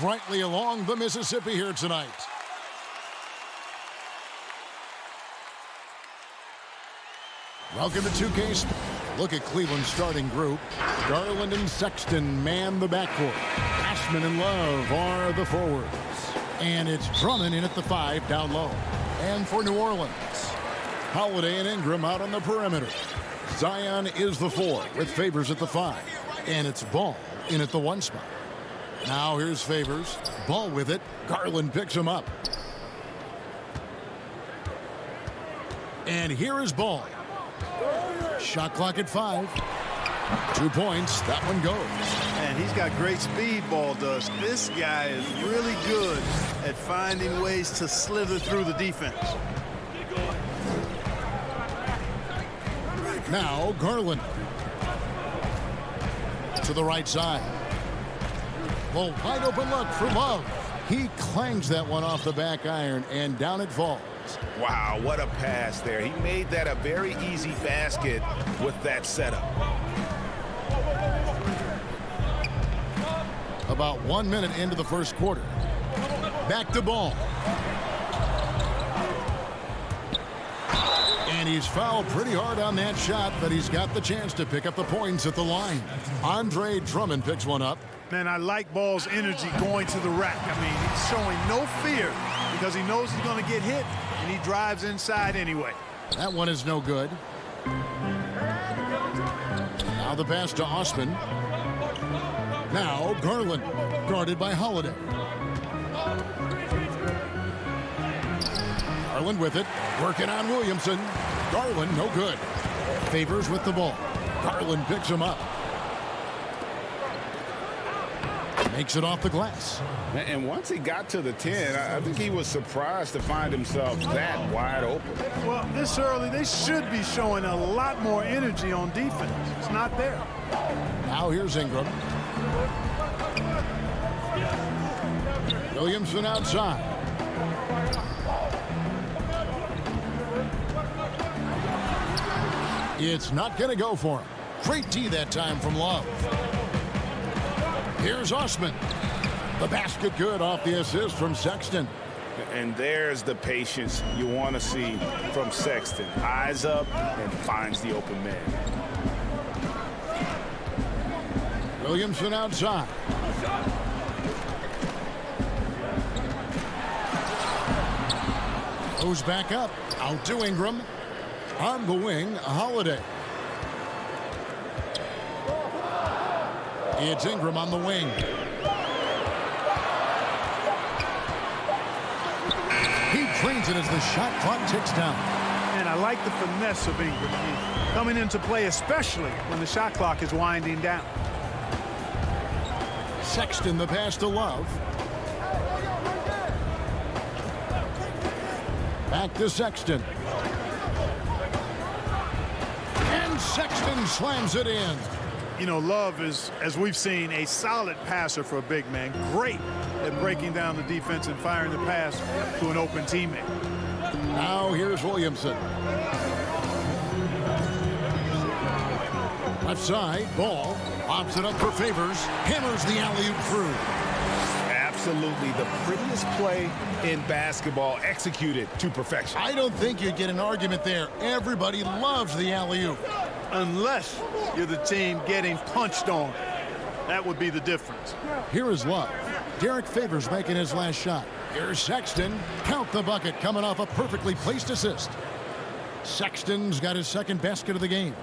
brightly along the Mississippi here tonight. Welcome to 2K. Look at Cleveland's starting group. Garland and Sexton man the backcourt. Ashman and Love are the forwards. And it's Drummond in at the 5 down low. And for New Orleans, Holiday and Ingram out on the perimeter. Zion is the 4 with Favors at the 5. And it's Ball in at the 1 spot. Now here's Favors. Ball with it. Garland picks him up. And here is Ball. Shot clock at 5. 2 points. That one goes. And he's got great speed, Ball does. This guy is really good at finding ways to slither through the defense. Now Garland. To the right side. Well, wide open look for Love. He clangs that one off the back iron, and down it falls. Wow, what a pass there. He made that a very easy basket with that setup. About 1 minute into the first quarter. Back to Ball. And he's fouled pretty hard on that shot, but he's got the chance to pick up the points at the line. Andre Drummond picks one up. Man, I like Ball's energy going to the rack. I mean, he's showing no fear because he knows he's going to get hit, and he drives inside anyway. That one is no good. Now the pass to Osman. Now Garland, guarded by Holiday. Garland with it, working on Williamson. Garland, no good. Favors with the ball. Garland picks him up. Makes it off the glass. And once he got to the 10, I think he was surprised to find himself that wide open. Well, this early, they should be showing a lot more energy on defense. It's not there. Now here's Ingram. Williamson outside. It's not going to go for him. Great D that time from Love. Here's Osman. The basket good off the assist from Sexton. And there's the patience you want to see from Sexton. Eyes up and finds the open man. Williamson outside. Goes back up. Out to Ingram. On the wing, Holiday. It's Ingram on the wing. He drains it as the shot clock ticks down. And I like the finesse of Ingram. He's coming into play, especially when the shot clock is winding down. Sexton the pass to Love. Back to Sexton. And Sexton slams it in. You know, Love is, as we've seen, a solid passer for a big man. Great at breaking down the defense and firing the pass to an open teammate. Now here's Williamson. Left side, Ball. Lobs it up for Favors. Hammers the alley-oop through. Absolutely the prettiest play in basketball, executed to perfection. I don't think you'd get an argument there. Everybody loves the alley-oop. Unless you're the team getting punched on. That would be the difference. Here is Love. Derek Favors making his last shot. Here's Sexton. Count the bucket coming off a perfectly placed assist. Sexton's got his second basket of the game.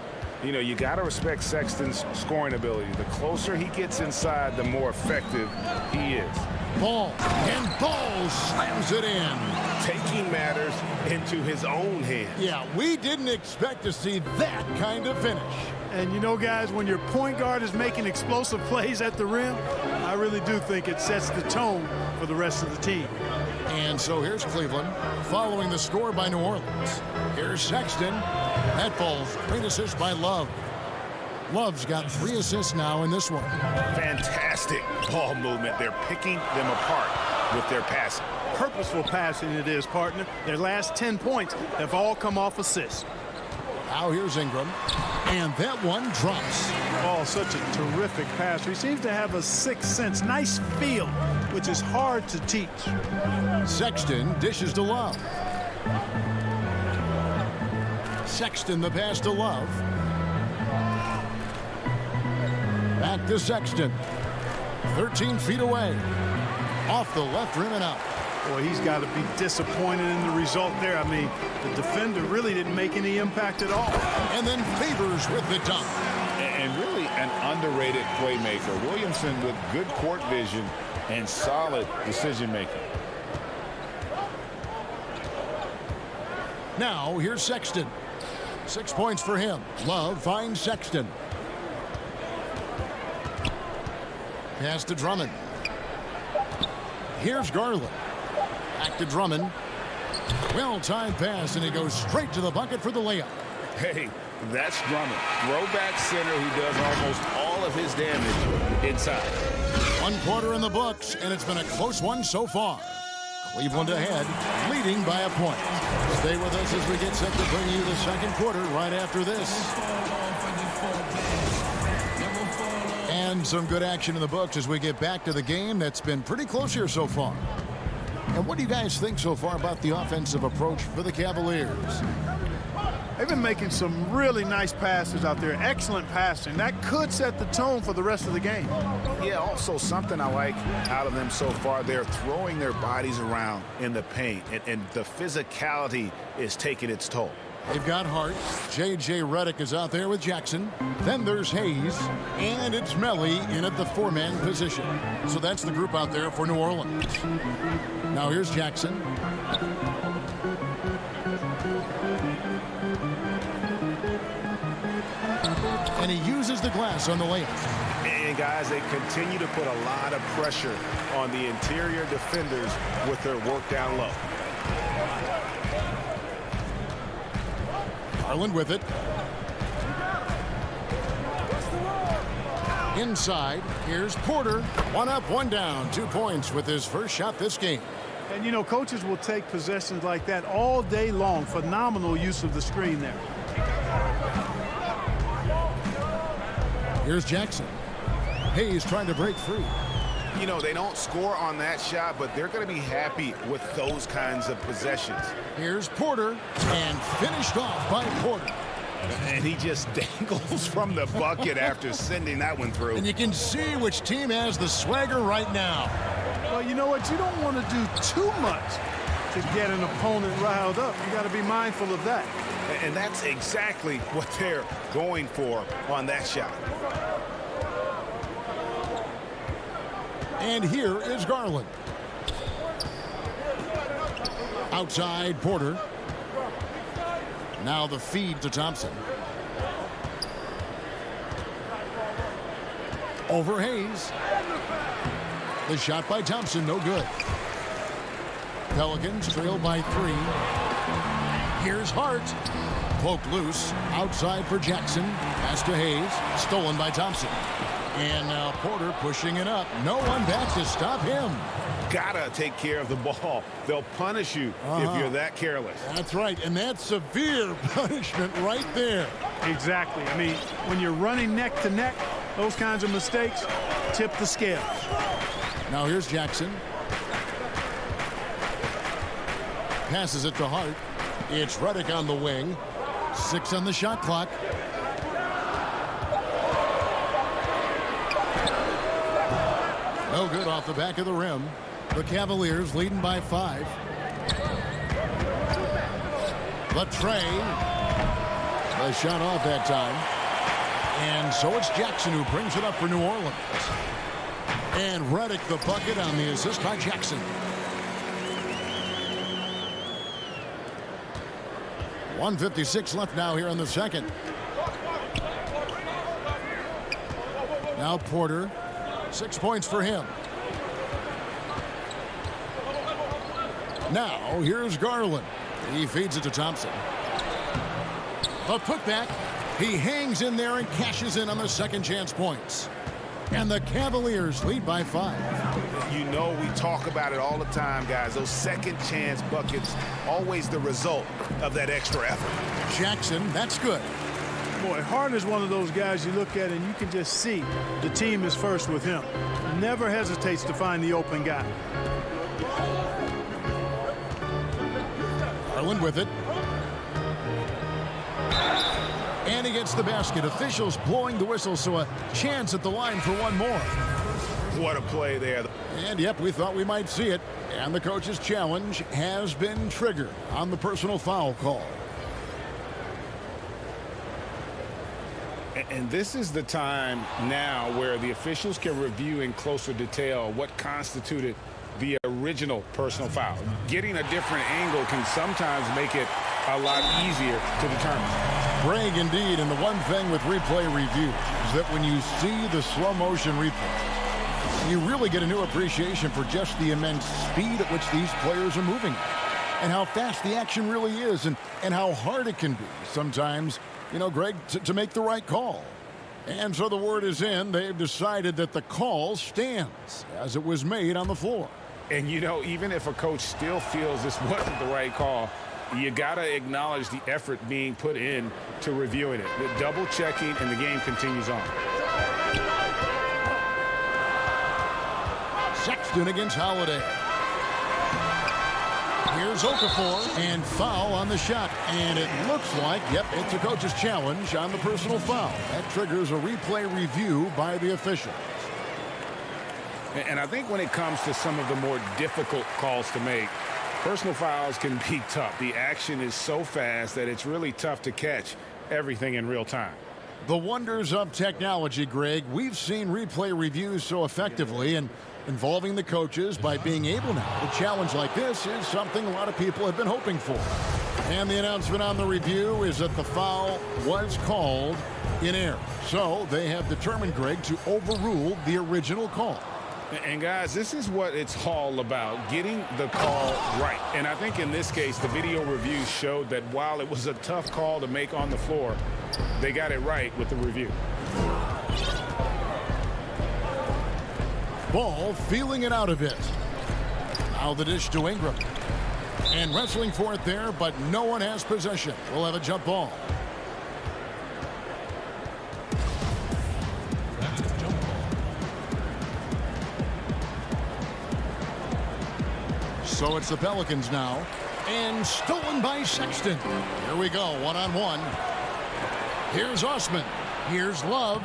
You know, you got to respect Sexton's scoring ability. The closer he gets inside, the more effective he is. Ball. And Ball slams it in. Taking matters into his own hands. Yeah, we didn't expect to see that kind of finish. And you know, guys, when your point guard is making explosive plays at the rim, I really do think it sets the tone for the rest of the team. And so here's Cleveland following the score by New Orleans. Here's Sexton. That falls. Great assist by Love. Love's got 3 assists now in this one. Fantastic ball movement. They're picking them apart with their passing. Purposeful passing it is, partner. Their last 10 points have all come off assists. Now here's Ingram. And that one drops. Oh, such a terrific passer. He seems to have a sixth sense. Nice feel which is hard to teach. Sexton dishes to Love. Sexton the pass to Love. Back to Sexton. 13 feet away. Off the left rim and out. Boy, he's got to be disappointed in the result there. I mean, the defender really didn't make any impact at all. And then Favors with the dunk. And really an underrated playmaker. Williamson with good court vision and solid decision making. Now here's Sexton. 6 points for him. Love finds Sexton. Pass to Drummond. Here's Garland. Back to Drummond. Well-timed pass, and he goes straight to the bucket for the layup. Hey, that's Drummond. Throwback center who does almost all of his damage inside. 1 quarter in the books, and it's been a close one so far. Cleveland ahead, leading by a point. Stay with us as we get set to bring you the second quarter right after this. And some good action in the books as we get back to the game that's been pretty close here so far. And what do you guys think so far about the offensive approach for the Cavaliers? They've been making some really nice passes out there. Excellent passing. That could set the tone for the rest of the game. Yeah, also something I like out of them so far, they're throwing their bodies around in the paint, and the physicality is taking its toll. They've got Hart. J.J. Redick is out there with Jackson. Then there's Hayes. And it's Melly in at the 4-man position. So that's the group out there for New Orleans. Now here's Jackson. And he uses the glass on the layup. And guys, they continue to put a lot of pressure on the interior defenders with their work down low. Garland with it. Inside, here's Porter. 1 up, 1 down. 2 points with his first shot this game. And, you know, coaches will take possessions like that all day long. Phenomenal use of the screen there. Here's Jackson. Hayes trying to break free. You know, they don't score on that shot, but they're going to be happy with those kinds of possessions. Here's Porter, and finished off by Porter. And he just dangles from the bucket after sending that one through. And you can see which team has the swagger right now. Well, you know what? You don't want to do too much to get an opponent riled up. You got to be mindful of that. And that's exactly what they're going for on that shot. And here is Garland. Outside Porter. Now the feed to Thompson. Over Hayes. The shot by Thompson, no good. Pelicans trail by 3. Here's Hart. Poked loose. Outside for Jackson. Pass to Hayes. Stolen by Thompson. And now Porter pushing it up. No one back to stop him. Gotta take care of the ball. They'll punish you if you're that careless. That's right, and that's severe punishment right there. Exactly. I mean, when you're running neck to neck, those kinds of mistakes tip the scales. Now here's Jackson. Passes it to Hart. It's Redick on the wing. 6 on the shot clock. No good off the back of the rim. The Cavaliers leading by 5. But Trey, the shot off that time. And so it's Jackson who brings it up for New Orleans. And Redick the bucket on the assist by Jackson. 1:56 left now here in the second. Now Porter. 6 points for him. Now here's Garland. He feeds it to Thompson. A putback. He hangs in there and cashes in on the second chance points. And the Cavaliers lead by 5. You know, we talk about it all the time, guys. Those second chance buckets, always the result of that extra effort. Jackson, that's good. Boy, Harden's one of those guys you look at and you can just see the team is first with him. Never hesitates to find the open guy. Garland with it. And he gets the basket. Officials blowing the whistle, so a chance at the line for one more. What a play there. And yep, we thought we might see it. And the coach's challenge has been triggered on the personal foul call. And this is the time now where the officials can review in closer detail what constituted the original personal foul. Getting a different angle can sometimes make it a lot easier to determine. Greg, indeed, and the one thing with replay review is that when you see the slow motion replay, you really get a new appreciation for just the immense speed at which these players are moving and how fast the action really is and how hard it can be sometimes, you know, Greg, to make the right call. And so the word is in. They've decided that the call stands as it was made on the floor. And, you know, even if a coach still feels this wasn't the right call, you got to acknowledge the effort being put in to reviewing it. The double checking, and the game continues on. Sexton against Holiday. Here's Okafor, and foul on the shot. And it looks like, yep, it's a coach's challenge on the personal foul. That triggers a replay review by the officials. And I think when it comes to some of the more difficult calls to make, personal fouls can be tough. The action is so fast that it's really tough to catch everything in real time. The wonders of technology, Greg. We've seen replay reviews so effectively, and involving the coaches by being able now to challenge like this is something a lot of people have been hoping for. And the announcement on the review is that the foul was called in error. So they have determined, Greg, to overrule the original call. And guys, this is what it's all about, getting the call right. And I think in this case, the video review showed that while it was a tough call to make on the floor, they got it right with the review. Ball feeling it out a bit. Now the dish to Ingram. And wrestling for it there, but no one has possession. We'll have a jump ball. So it's the Pelicans now. And stolen by Sexton. Here we go, one-on-one. Here's Osman. Here's Love.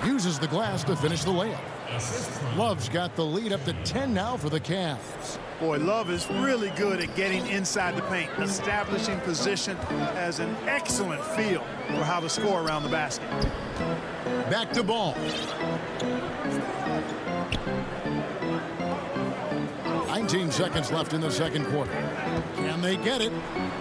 Uses the glass to finish the layup. Love's got the lead up to 10 now for the Cavs. Boy, Love is really good at getting inside the paint, establishing position, has an excellent feel for how to score around the basket. Back to Ball. 19 seconds left in the second quarter. Can they get it?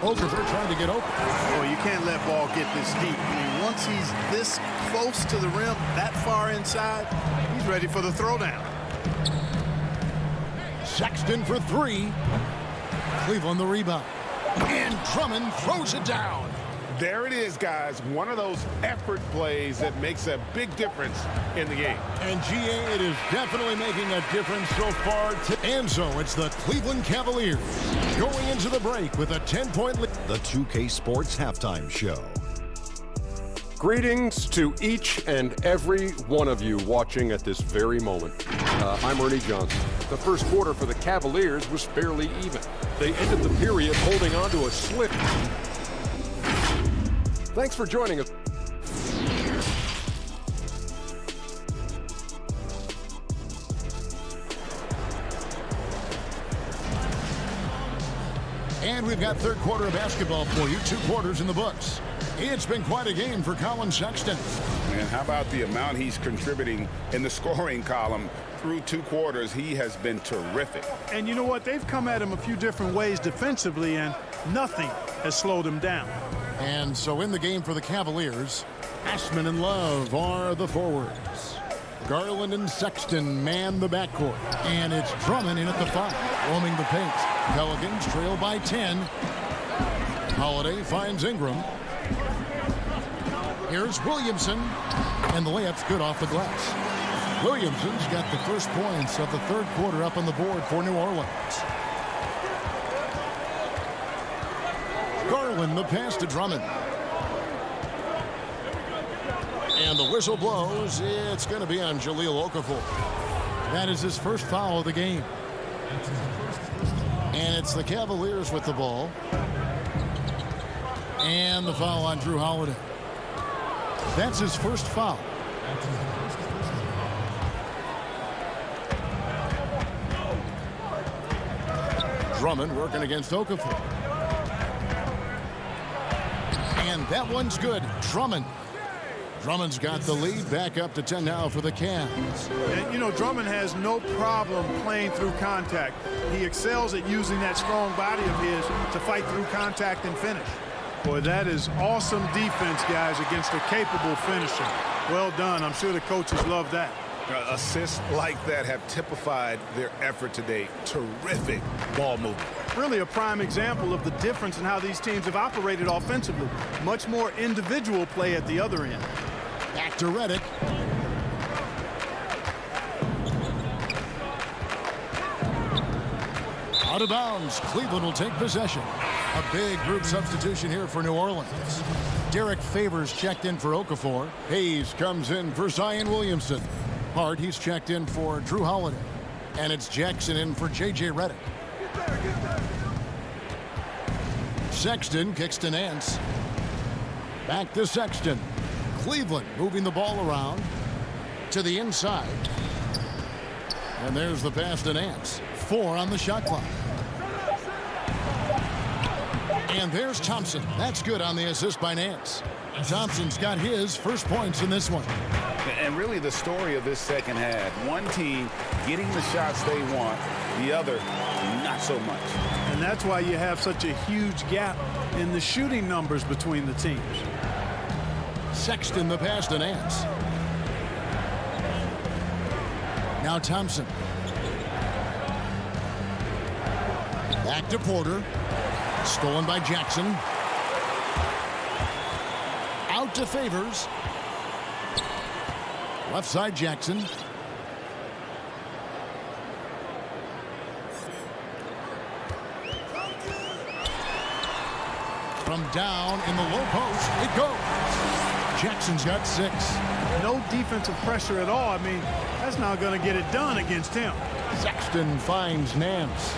Okafor trying to get open. Boy, you can't let Ball get this deep. I mean, once he's this close to the rim, that far inside, he's ready for the throwdown. Sexton for three. Cleveland the rebound. And Drummond throws it down. There it is, guys. One of those effort plays that makes a big difference in the game. And GA, it is definitely making a difference so far. And so it's the Cleveland Cavaliers going into the break with a 10-point lead. The 2K Sports Halftime Show. Greetings to each and every one of you watching at this very moment. I'm Ernie Johnson. The first quarter for the Cavaliers was fairly even. They ended the period holding on to a slip. Thanks for joining us. And we've got third quarter of basketball for you. 2 quarters in the books. It's been quite a game for Colin Sexton. And how about the amount he's contributing in the scoring column through 2 quarters? He has been terrific. And you know what? They've come at him a few different ways defensively, and nothing has slowed him down. And so in the game for the Cavaliers, Ashman and Love are the forwards. Garland and Sexton man the backcourt. And it's Drummond in at the 5, roaming the paint. Pelicans trail by 10. Holiday finds Ingram. Here's Williamson. And the layup's good off the glass. Williamson's got the first points of the third quarter up on the board for New Orleans. Garland the pass to Drummond. And the whistle blows. It's going to be on Jahlil Okafor. That is his first foul of the game. And it's the Cavaliers with the ball. And the foul on Drew Holiday. That's his first foul. Drummond working against Okafor. And that one's good. Drummond's got the lead, back up to 10 now for the Cavs. And, you know, Drummond has no problem playing through contact. He excels at using that strong body of his to fight through contact and finish. Boy, that is awesome defense, guys, against a capable finisher. Well done. I'm sure the coaches love that. Assists like that have typified their effort today. Terrific ball movement. Really a prime example of the difference in how these teams have operated offensively. Much more individual play at the other end. Back to Redick. Out of bounds. Cleveland will take possession. A big group substitution here for New Orleans. Derek Favors checked in for Okafor. Hayes comes in for Zion Williamson. Hart, he's checked in for Drew Holiday. And it's Jackson in for J.J. Redick. Sexton kicks to Nance. Back to Sexton. Cleveland moving the ball around to the inside. And there's the pass to Nance. 4 on the shot clock. And there's Thompson. That's good on the assist by Nance. Thompson's got his first points in this one. And really the story of this second half. One team getting the shots they want, the other not so much. And that's why you have such a huge gap in the shooting numbers between the teams. Sexton the pass to Nance. Now Thompson. Back to Porter. Stolen by Jackson. Out to Favors. Left side Jackson. From down in the low post, it goes. Jackson's got 6. No defensive pressure at all. I mean, that's not going to get it done against him. Sexton finds Nance.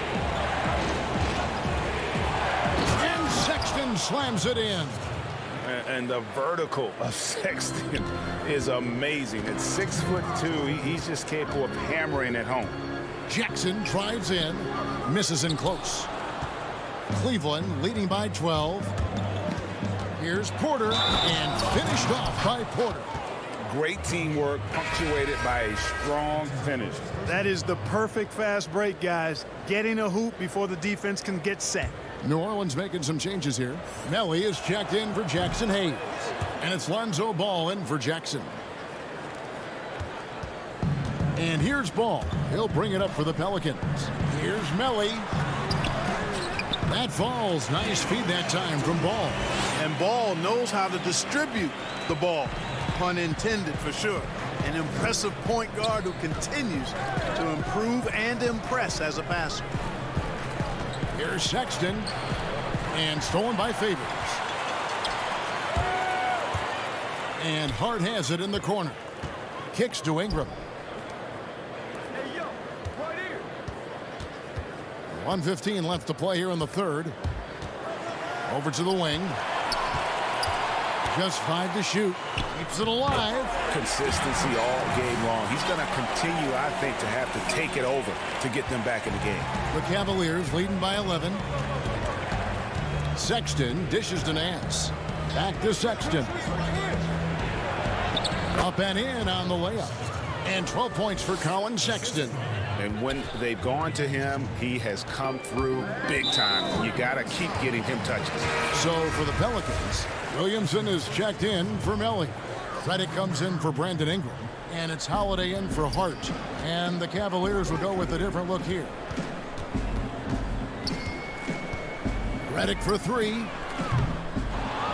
And Sexton slams it in. And the vertical of Sexton is amazing. At 6'2", he's just capable of hammering it home. Jackson drives in, misses in close. Cleveland leading by 12. Here's Porter, and finished off by Porter. Great teamwork, punctuated by a strong finish. That is the perfect fast break, guys. Getting a hoop before the defense can get set. New Orleans making some changes here. Melly is checked in for Jackson Hayes. And it's Lonzo Ball in for Jackson. And here's Ball. He'll bring it up for the Pelicans. Here's Melly. That falls. Nice feed that time from Ball. And Ball knows how to distribute the ball. Pun intended for sure. An impressive point guard who continues to improve and impress as a passer. Here's Sexton. And stolen by Favors. And Hart has it in the corner. Kicks to Ingram. 1:15 left to play here in the third. Over to the wing. Just 5 to shoot. Keeps it alive. Consistency all game long. He's going to continue, I think, to have to take it over to get them back in the game. The Cavaliers leading by 11. Sexton dishes to Nance. Back to Sexton. Up and in on the layup. And 12 points for Colin Sexton. And when they've gone to him, he has come through big time. You got to keep getting him touches. So for the Pelicans, Williamson is checked in for Melly. Redick comes in for Brandon Ingram. And it's Holiday in for Hart. And the Cavaliers will go with a different look here. Redick for 3.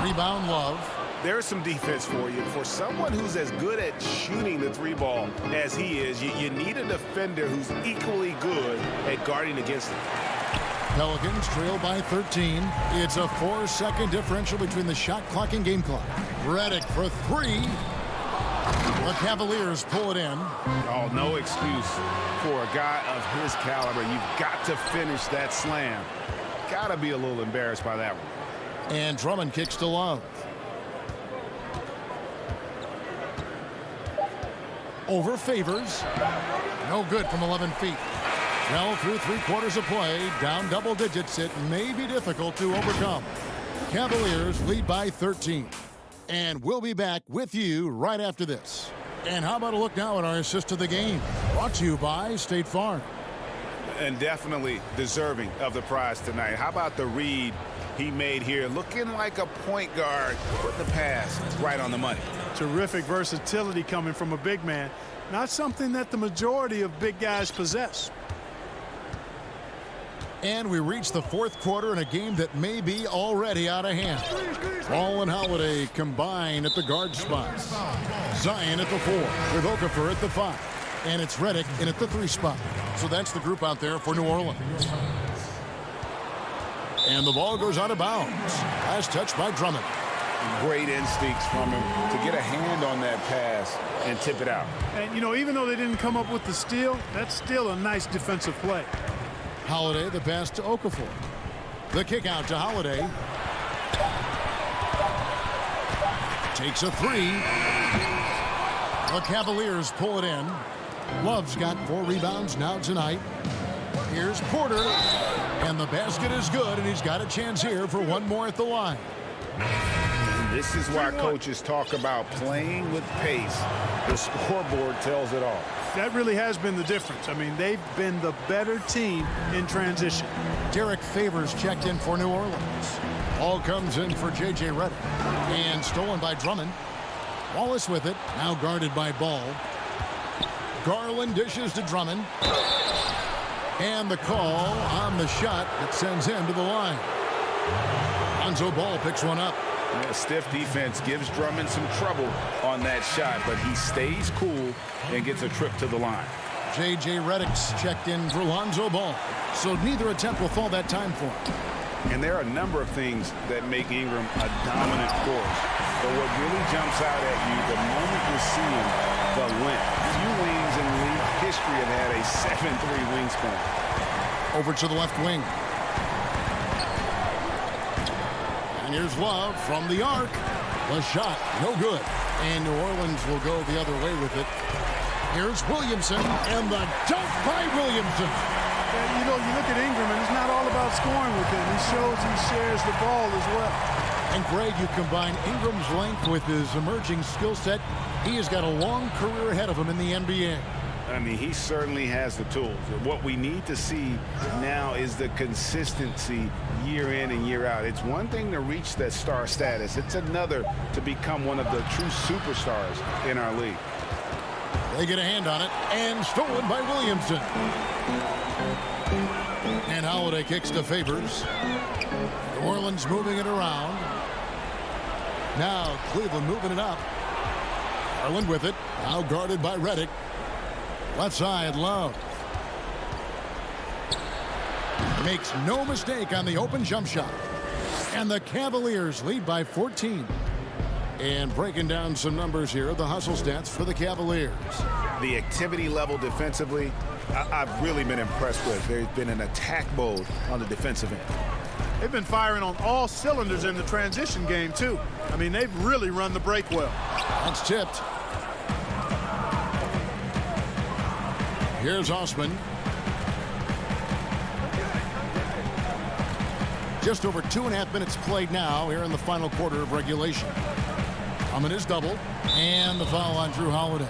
Rebound Love. There's some defense for you. For someone who's as good at shooting the 3-ball as he is, you need a defender who's equally good at guarding against him. Pelicans trail by 13. It's a 4-second differential between the shot clock and game clock. Redick for 3. The Cavaliers pull it in. Oh, no excuse for a guy of his caliber. You've got to finish that slam. Got to be a little embarrassed by that one. And Drummond kicks to Love. Over Favors. No good from 11 feet. Well, through 3/4 of play, down double digits, it may be difficult to overcome. Cavaliers lead by 13. And we'll be back with you right after this. And how about a look now at our assist of the game? Brought to you by State Farm. And definitely deserving of the prize tonight. How about the read he made here? Looking like a point guard with the pass right on the money. Terrific versatility coming from a big man. Not something that the majority of big guys possess. And we reach the 4th quarter in a game that may be already out of hand. Ball and Holiday combine at the guard spots. Zion at the 4 with Okafor at the 5. And it's Redick in at the 3 spot. So that's the group out there for New Orleans. And the ball goes out of bounds. Last touch by Drummond. Great instincts from him to get a hand on that pass and tip it out. And, you know, even though they didn't come up with the steal, that's still a nice defensive play. Holiday, the pass to Okafor. The kick out to Holiday. Takes a 3. The Cavaliers pull it in. Love's got 4 rebounds now tonight. Here's Porter. And the basket is good, and he's got a chance here for one more at the line. This is why coaches talk about playing with pace. The scoreboard tells it all. That really has been the difference. I mean, they've been the better team in transition. Derek Favors checked in for New Orleans. Ball comes in for J.J. Redick. And stolen by Drummond. Wallace with it, now guarded by Ball. Garland dishes to Drummond. And the call on the shot that sends him to the line. Lonzo Ball picks one up. Yeah, stiff defense gives Drummond some trouble on that shot, but he stays cool and gets a trip to the line. J.J. Redick's checked in for Lonzo Ball, so neither attempt will fall that time for him. And there are a number of things that make Ingram a dominant force. But what really jumps out at you the moment you're seeing the length. Few wings in league history have had a 7'3" wingspan. Over to the left wing. And here's Love from the arc. The shot, no good. And New Orleans will go the other way with it. Here's Williamson, and the dunk by Williamson. And, you know, you look at Ingram, and it's not all about scoring with him. He shows he shares the ball as well. And, Greg, you combine Ingram's length with his emerging skill set. He has got a long career ahead of him in the NBA. I mean, he certainly has the tools. What we need to see now is the consistency year in and year out. It's one thing to reach that star status. It's another to become one of the true superstars in our league. They get a hand on it, and stolen by Williamson. And Holiday kicks to Favors. New Orleans moving it around. Now Cleveland moving it up. Garland with it, now guarded by Redick. Left side, Love. Makes no mistake on the open jump shot. And the Cavaliers lead by 14. And breaking down some numbers here, the hustle stats for the Cavaliers. The activity level defensively, I've really been impressed with. There's been an attack mode on the defensive end. They've been firing on all cylinders in the transition game, too. I mean, they've really run the break well. That's tipped. Here's Osman. Just over 2.5 minutes played now here in the final quarter of regulation. Coming his double, and the foul on Drew Holiday.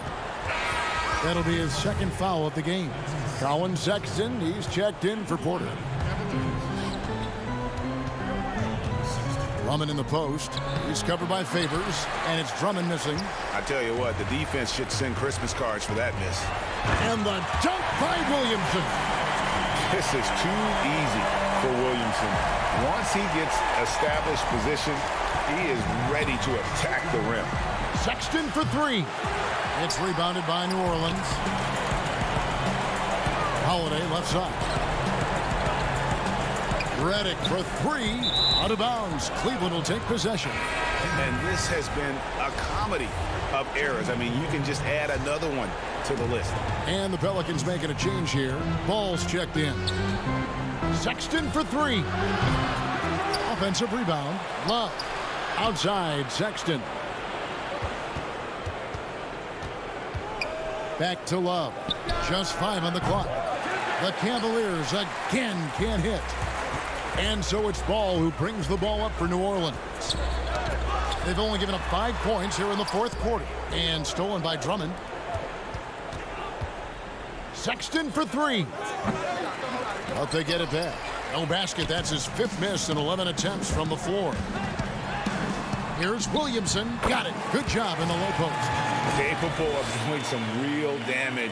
That'll be his second foul of the game. Colin Sexton, he's checked in for Porter. Drummond in the post. He's covered by Favors, and it's Drummond missing. I tell you what, the defense should send Christmas cards for that miss. And the dunk by Williamson. This is too easy for Williamson. Once he gets established position, he is ready to attack the rim. Sexton for 3. It's rebounded by New Orleans. Holiday left side. Redick for 3. Out of bounds. Cleveland will take possession. And this has been a comedy of errors. I mean, you can just add another one to the list. And the Pelicans making a change here. Ball's checked in. Sexton for three. Offensive rebound. Love. Outside Sexton. Back to Love. Just 5 on the clock. The Cavaliers again can't hit. And so it's Ball who brings the ball up for New Orleans. They've only given up 5 points here in the fourth quarter. And stolen by Drummond. Sexton for three. But they get it back. No basket. That's his 5th miss in 11 attempts from the floor. Here's Williamson. Got it. Good job in the low post. Capable of doing some real damage.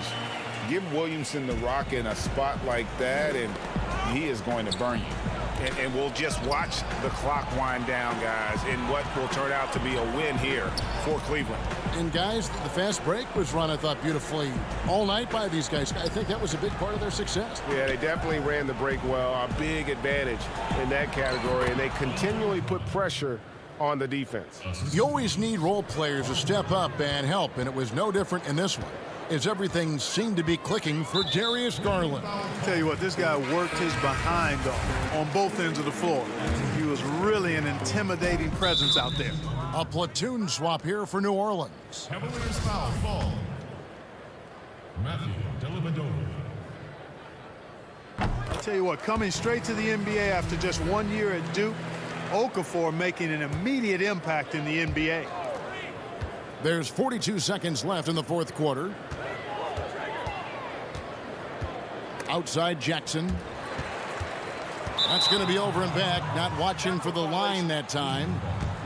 Give Williamson the rock in a spot like that, and he is going to burn you. And we'll just watch the clock wind down, guys, in what will turn out to be a win here for Cleveland. And, guys, the fast break was run, I thought, beautifully all night by these guys. I think that was a big part of their success. Yeah, they definitely ran the break well. A big advantage in that category, and they continually put pressure on the defense. You always need role players to step up and help, and it was no different in this one, as everything seemed to be clicking for Darius Garland. Tell you what, this guy worked his behind off on both ends of the floor. He was really an intimidating presence out there. A platoon swap here for New Orleans. Cavaliers foul ball. Matthew Dellavedova. Tell you what, coming straight to the NBA after just 1 year at Duke, Okafor making an immediate impact in the NBA. There's 42 seconds left in the fourth quarter. Outside Jackson. That's going to be over and back. Not watching for the line that time.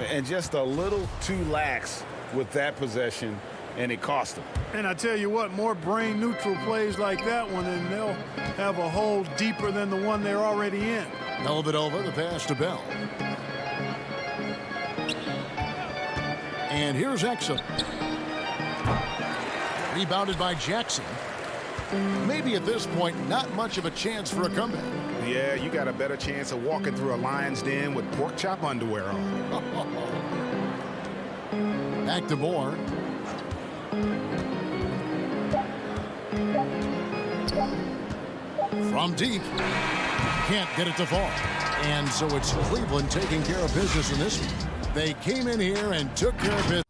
And just a little too lax with that possession, and it cost them. And I tell you what, more brain-neutral plays like that one, and they'll have a hole deeper than the one they're already in. Dellavedova, the pass to Bell. And here's Exum. Rebounded by Jackson. Maybe at this point, not much of a chance for a comeback. Yeah, you got a better chance of walking through a lion's den with pork chop underwear on. Back to Moore. From deep. Can't get it to fall. And so it's Cleveland taking care of business in this one. They came in here and took care of business.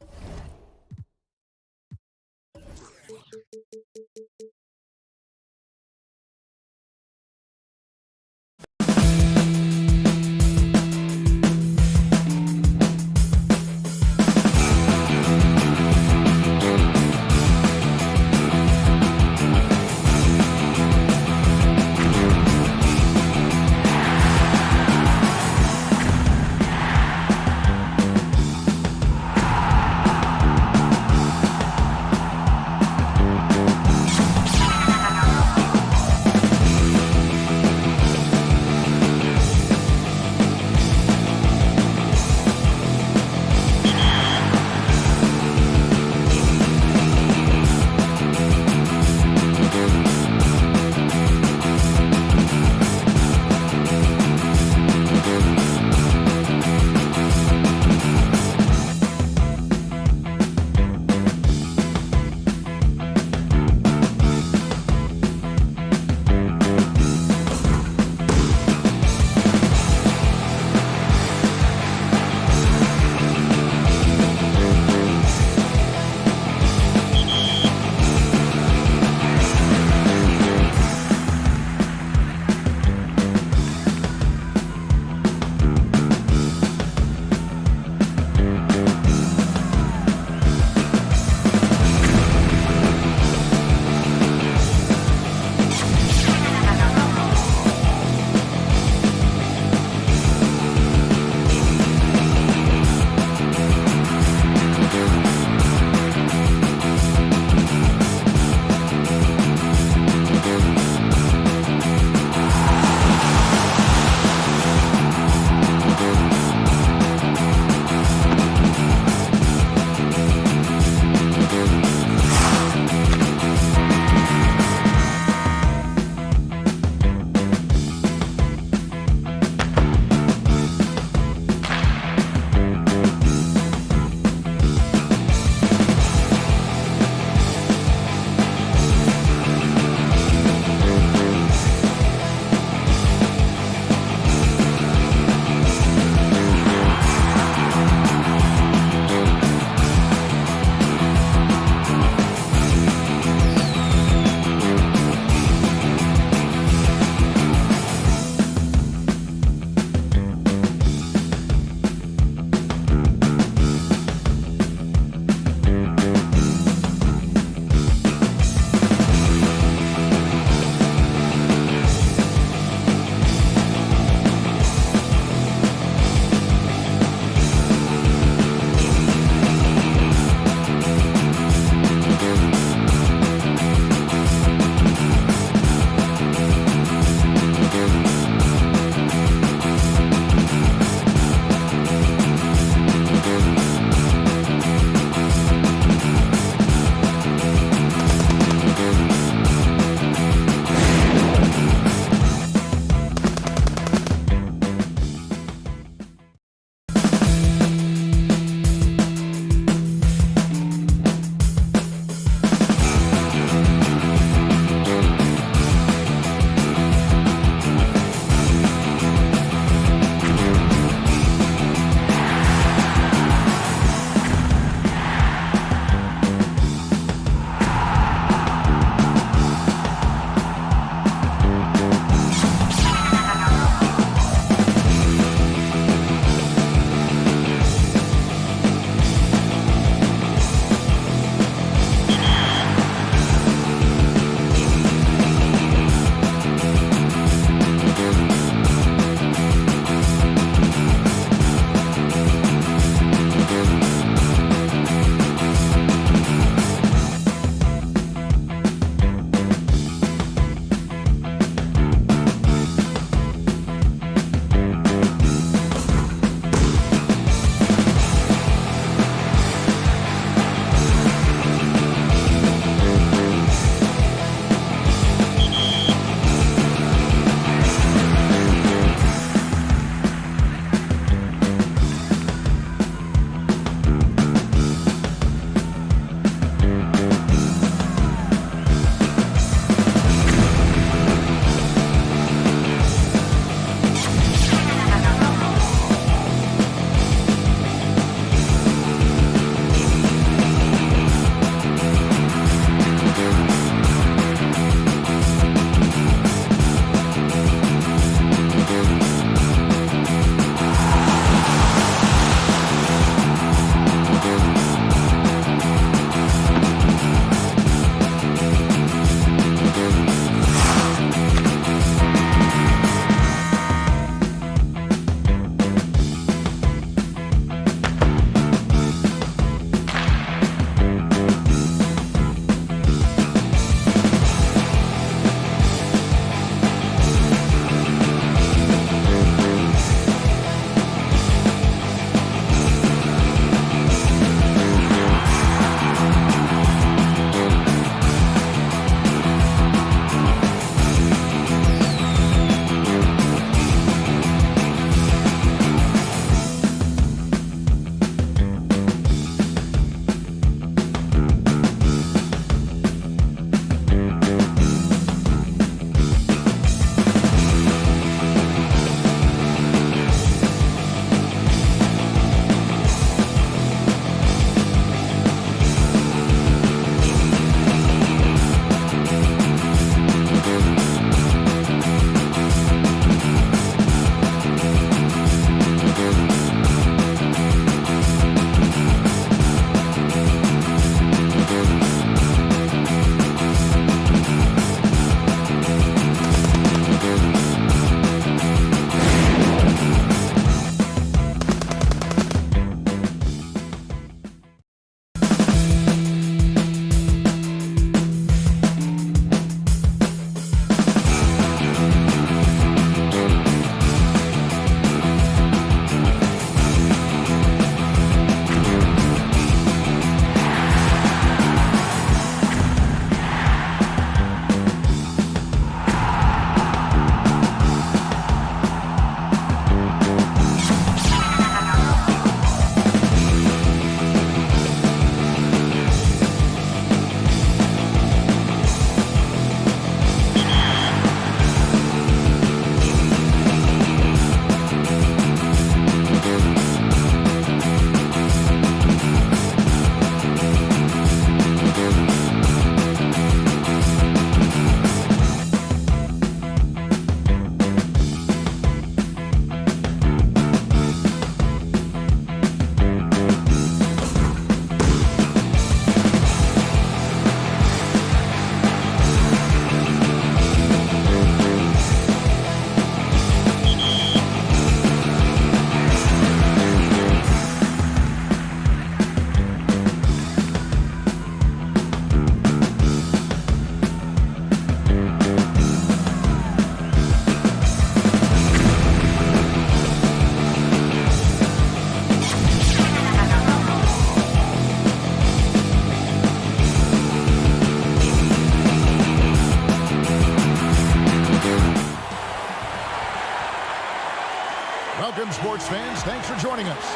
Welcome, sports fans. Thanks for joining us.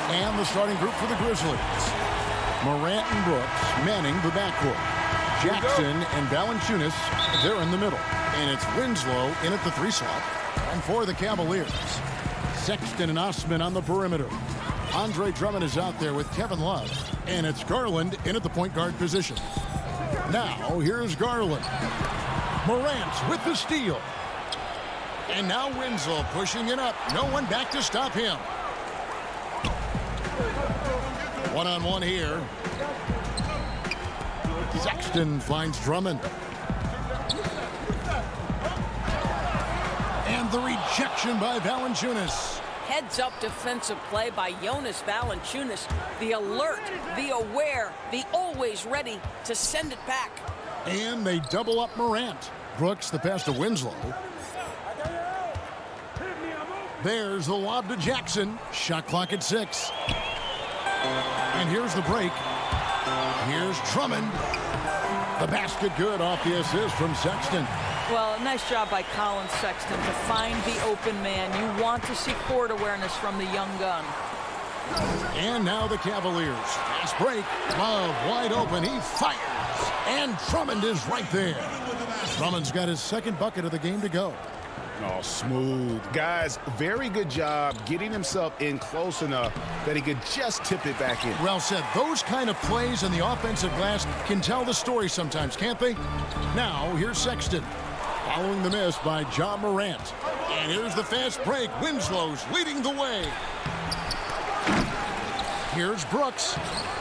And the starting group for the Grizzlies. Morant and Brooks manning the backcourt. Jackson and Valanciunas, they're in the middle. And it's Winslow in at the 3 slot. And for the Cavaliers, Sexton and Osman on the perimeter. Andre Drummond is out there with Kevin Love. And it's Garland in at the point guard position. Now, here's Garland. Morant with the steal. And now Winslow pushing it up. No one back to stop him. One-on-one here. Sexton finds Drummond. And the rejection by Valanciunas. Heads-up defensive play by Jonas Valanciunas. The alert, the aware, the always ready to send it back. And they double up Morant. Brooks the pass to Winslow. There's the lob to Jackson. Shot clock at 6. And here's the break. Here's Drummond. The basket good off the assist from Sexton. Well, nice job by Colin Sexton to find the open man. You want to see court awareness from the young gun. And now the Cavaliers. Fast break. Love wide open. He fires. And Drummond is right there. Drummond's got his second bucket of the game to go. Oh, smooth. Guys, very good job getting himself in close enough that he could just tip it back in. Well said. Those kind of plays in the offensive glass can tell the story sometimes, can't they? Now, here's Sexton. Following the miss by Ja Morant. And here's the fast break. Winslow's leading the way. Here's Brooks.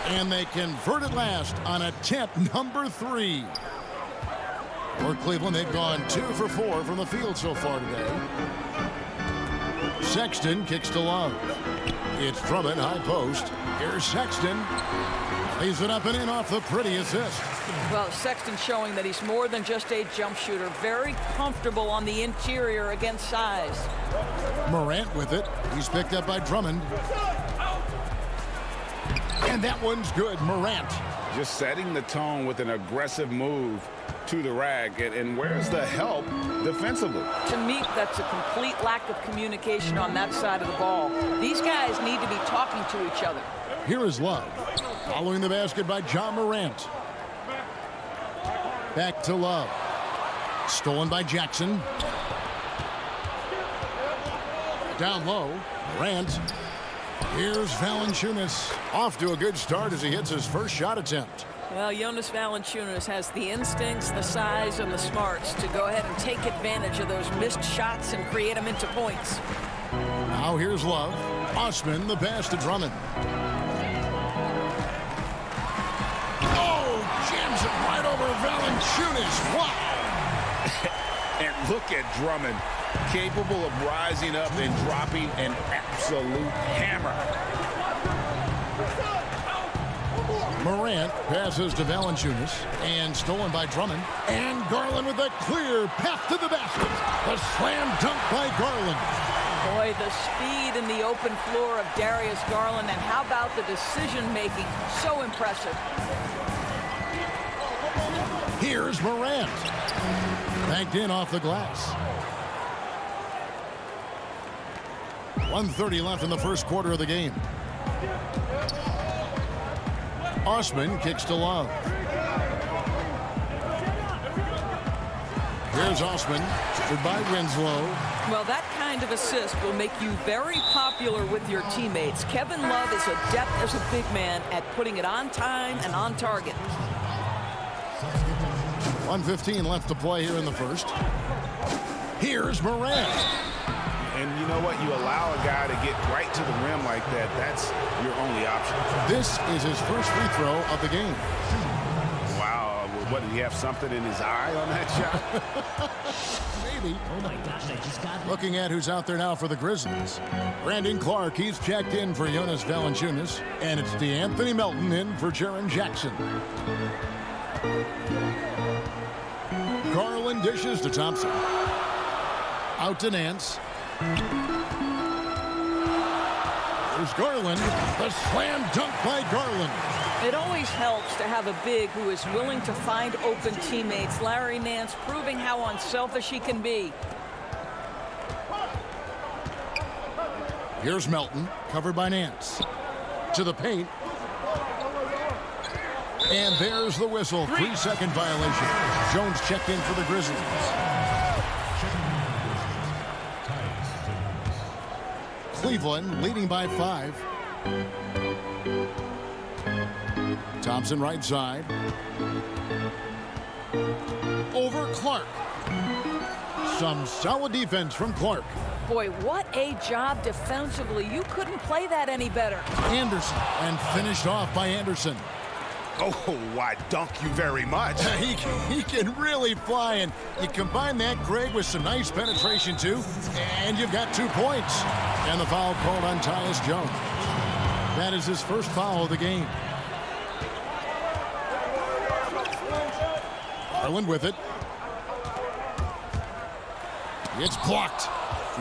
And they convert at last on attempt number 3. For Cleveland, they've gone 2 for 4 from the field so far today. Sexton kicks to Love. It's Drummond, high post. Here's Sexton. Leaves it up and in off the pretty assist. Well, Sexton showing that he's more than just a jump shooter. Very comfortable on the interior against size. Morant with it. He's picked up by Drummond. And that one's good. Morant. Just setting the tone with an aggressive move to the rag. And where's the help defensively? To me, that's a complete lack of communication on that side of the ball. These guys need to be talking to each other. Here is Love. Following the basket by Ja Morant. Back to Love. Stolen by Jackson. Down low. Morant. Here's Valanciunas. Off to a good start as he hits his first shot attempt. Well, Jonas Valanciunas has the instincts, the size, and the smarts to go ahead and take advantage of those missed shots and create them into points. Now here's Love. Osman, the pass to Drummond. Oh, jams it right over Valanciunas. Wow. And look at Drummond, capable of rising up and dropping an absolute hammer. Morant passes to Valanciunas and stolen by Drummond. And Garland with a clear path to the basket. The slam dunk by Garland. Boy, the speed in the open floor of Darius Garland, and how about the decision-making? So impressive. Here's Morant. Banked in off the glass. 1:30 left in the first quarter of the game. Osman kicks to Love. Here's Osman, by Winslow. Well, that kind of assist will make you very popular with your teammates. Kevin Love is adept as a big man at putting it on time and on target. 1:15 left to play here in the first. Here's Morant. And you know what? You allow a guy to get right to the rim like that. That's your only option. This is his first free throw of the game. Wow. What, did he have something in his eye on that shot? Maybe. Oh my gosh, I just got looking at who's out there now for the Grizzlies. Brandon Clark, he's checked in for Jonas Valanciunas. And it's DeAnthony Melton in for Jaren Jackson. Garland dishes to Thompson. Out to Nance. There's Garland. The slam dunk by Garland. It always helps to have a big who is willing to find open teammates. Larry Nance proving how unselfish he can be. Here's Melton, covered by Nance. To the paint. And there's the whistle. 3-second violation. Jones checked in for the Grizzlies. Cleveland leading by 5. Thompson right side. Over Clark. Some solid defense from Clark. Boy, what a job defensively. You couldn't play that any better. Anderson, and finished off by Anderson. Oh, why, dunk you very much. He can really fly, and you combine that, Greg, with some nice penetration, too, and you've got 2 points. And the foul called on Tyus Jones. That is his first foul of the game. Garland with it. It's blocked.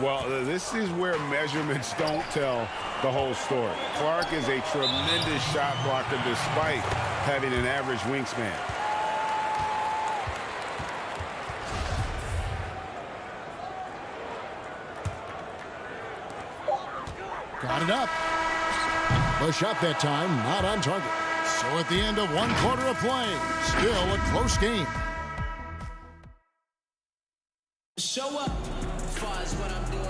Well, this is where measurements don't tell the whole story. Clark is a tremendous shot blocker despite having an average wingspan. Got it up. The shot that time not on target. So at the end of 1 quarter of play, still a close game. Show up as far as what I'm doing.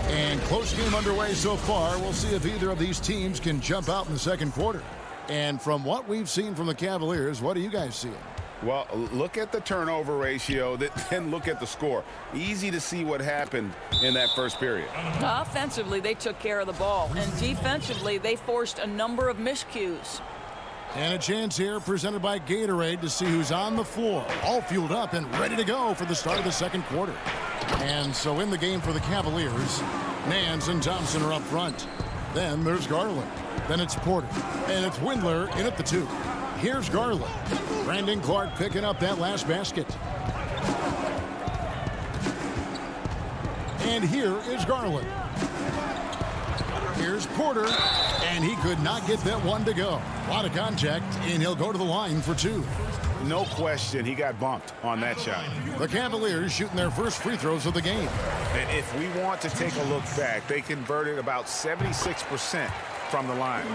And close game underway so far. We'll see if either of these teams can jump out in the second quarter. And from what we've seen from the Cavaliers, what are you guys seeing? Well, look at the turnover ratio, then look at the score. Easy to see what happened in that first period. Offensively, they took care of the ball. And defensively, they forced a number of miscues. And a chance here presented by Gatorade to see who's on the floor. All fueled up and ready to go for the start of the second quarter. And so in the game for the Cavaliers, Nance and Thompson are up front. Then there's Garland. Then it's Porter. And it's Windler in at the 2. Here's Garland. Brandon Clark picking up that last basket. And here is Garland. Here's Porter. And he could not get that one to go. A lot of contact, and he'll go to the line for 2. No question, he got bumped on that shot. The Cavaliers shooting their first free throws of the game. And if we want to take a look back, they converted about 76% from the line.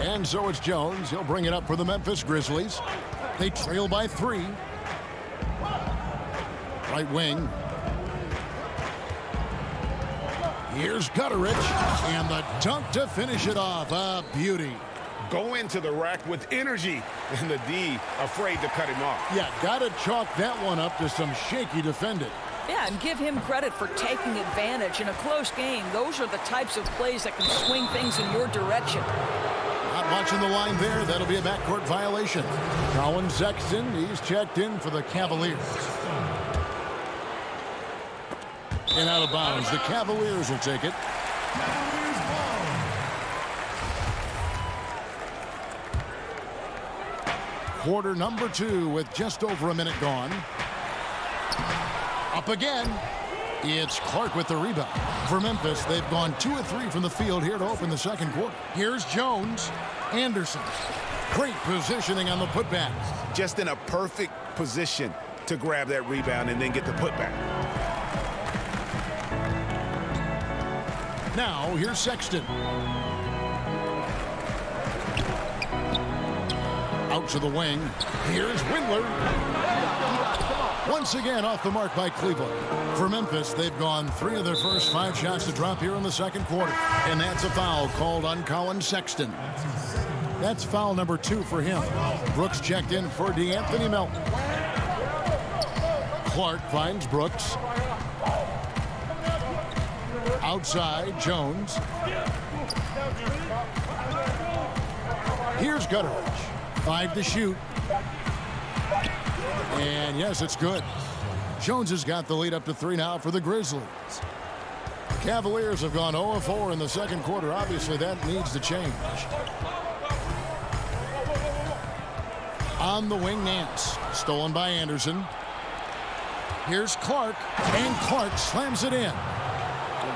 And so it's Jones. He'll bring it up for the Memphis Grizzlies. They trail by 3. Right wing. Here's Gutteridge, and the dunk to finish it off. A beauty. Go into the rack with energy, and the D afraid to cut him off. Yeah, got to chalk that one up to some shaky defending. Yeah, and give him credit for taking advantage. In a close game, those are the types of plays that can swing things in your direction. Not watching the line there. That'll be a backcourt violation. Colin Sexton, he's checked in for the Cavaliers. And out of bounds, the Cavaliers will take it. Quarter number 2 with just over a minute gone. Up again. It's Clark with the rebound. For Memphis, they've gone 2 of 3 from the field here to open the second quarter. Here's Jones. Anderson. Great positioning on the putback. Just in a perfect position to grab that rebound and then get the putback. Now, here's Sexton. Out to the wing. Here's Windler. Once again off the mark by Cleveland. For Memphis, they've gone 3 of their first 5 shots to drop here in the second quarter. And that's a foul called on Colin Sexton. That's foul number 2 for him. Brooks checked in for DeAnthony Melton. Clark finds Brooks. Outside, Jones. Here's Gutteridge. 5 to shoot. And yes, it's good. Jones has got the lead up to 3 now for the Grizzlies. Cavaliers have gone 0 of 4 in the second quarter. Obviously, that needs to change. On the wing, Nance. Stolen by Anderson. Here's Clark. And Clark slams it in.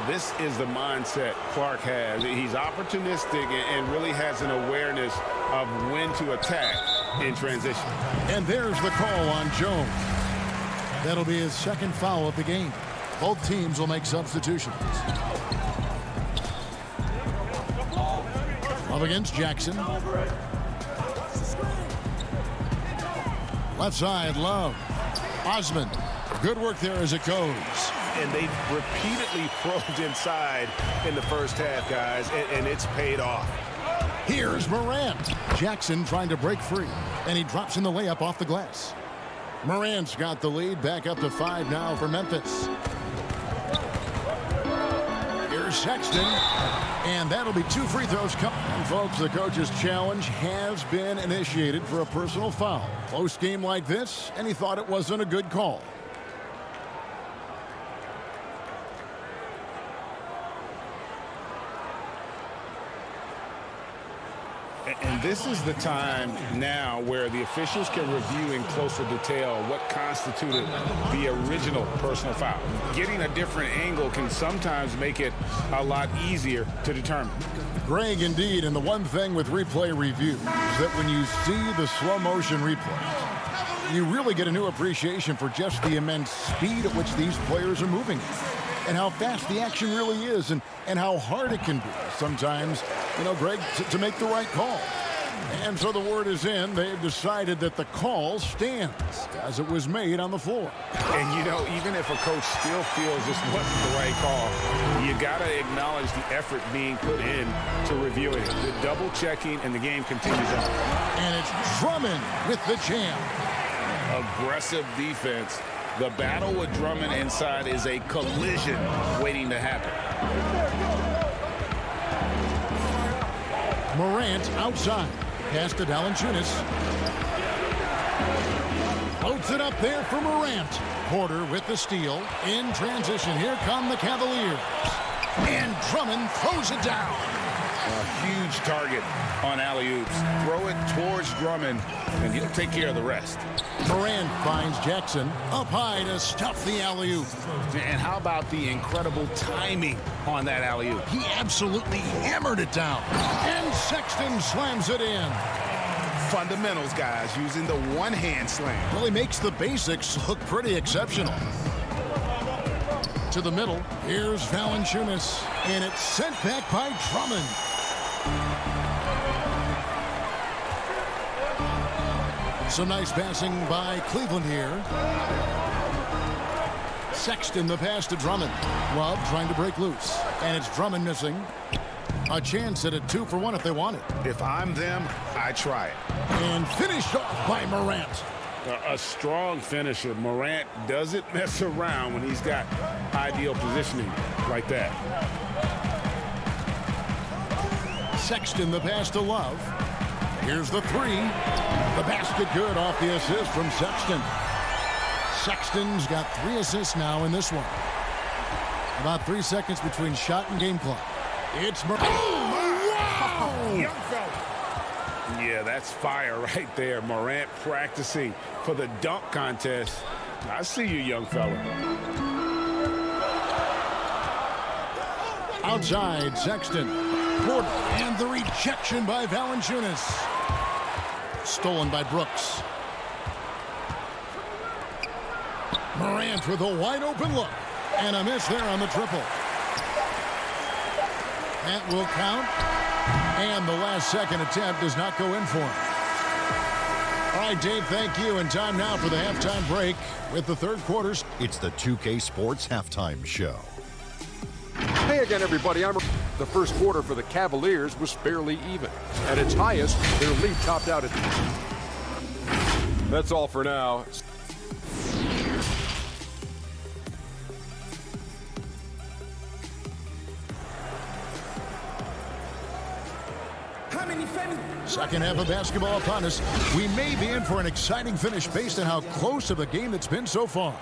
This is the mindset Clark has. He's opportunistic and really has an awareness of when to attack in transition. And there's the call on Jones. That'll be his second foul of the game. Both teams will make substitutions. Up against Jackson. Left side, Love. Osmond. Good work there as it goes. And they've repeatedly probed inside in the first half, guys, and it's paid off. Here's Morant. Jackson trying to break free, and he drops in the layup off the glass. Morant's got the lead, back up to 5 now for Memphis. Here's Sexton, and that'll be 2 free throws coming. And folks, the coach's challenge has been initiated for a personal foul. Close game like this, and he thought it wasn't a good call. And this is the time now where the officials can review in closer detail what constituted the original personal foul. Getting a different angle can sometimes make it a lot easier to determine. Greg, indeed, and the one thing with replay review is that when you see the slow motion replays, you really get a new appreciation for just the immense speed at which these players are moving and how fast the action really is and how hard it can be sometimes, Greg, to make the right call. And so the word is in. They've decided that the call stands as it was made on the floor. And, even if a coach still feels this wasn't the right call, you got to acknowledge the effort being put in to reviewing it. The double checking, and the game continues on. And it's Drummond with the jam. Aggressive defense. The battle with Drummond inside is a collision waiting to happen. Morant outside. Pass to Valanciunas. Floats it up there for Morant. Porter with the steal. In transition, here come the Cavaliers. And Drummond throws it down. A huge target on alley-oops. Throw it towards Drummond, and he'll take care of the rest. Morant finds Jackson up high to stuff the alley-oop. And how about the incredible timing on that alley-oop? He absolutely hammered it down. And Sexton slams it in. Fundamentals, guys, using the one-hand slam. Well, he makes the basics look pretty exceptional. To the middle, here's Valanciunas, and it's sent back by Drummond. Some nice passing by Cleveland here. Sexton, the pass to Drummond. Love trying to break loose, and it's Drummond missing. A chance at a 2-for-1 if they want it. If I'm them, I try it. And finished off by Morant. A strong finisher. Morant doesn't mess around when he's got ideal positioning like that. Sexton, the pass to Love. Here's the 3. The basket good off the assist from Sexton. Sexton's got 3 assists now in this one. About 3 seconds between shot and game clock. It's wow! Young fella. Yeah, that's fire right there. Morant practicing for the dunk contest. I see you, young fella. Outside, Sexton. Porter, and the rejection by Valanciunas. Stolen by Brooks. Morant with a wide open look. And a miss there on the triple. That will count. And the last second attempt does not go in for him. All right, Dave, thank you. And time now for the halftime break with the third quarters. It's the 2K Sports Halftime Show. Hey again, everybody. The first quarter for the Cavaliers was fairly even. At its highest, their lead topped out at... That's all for now. Second half of basketball upon us. We may be in for an exciting finish based on how close of a game it's been so far.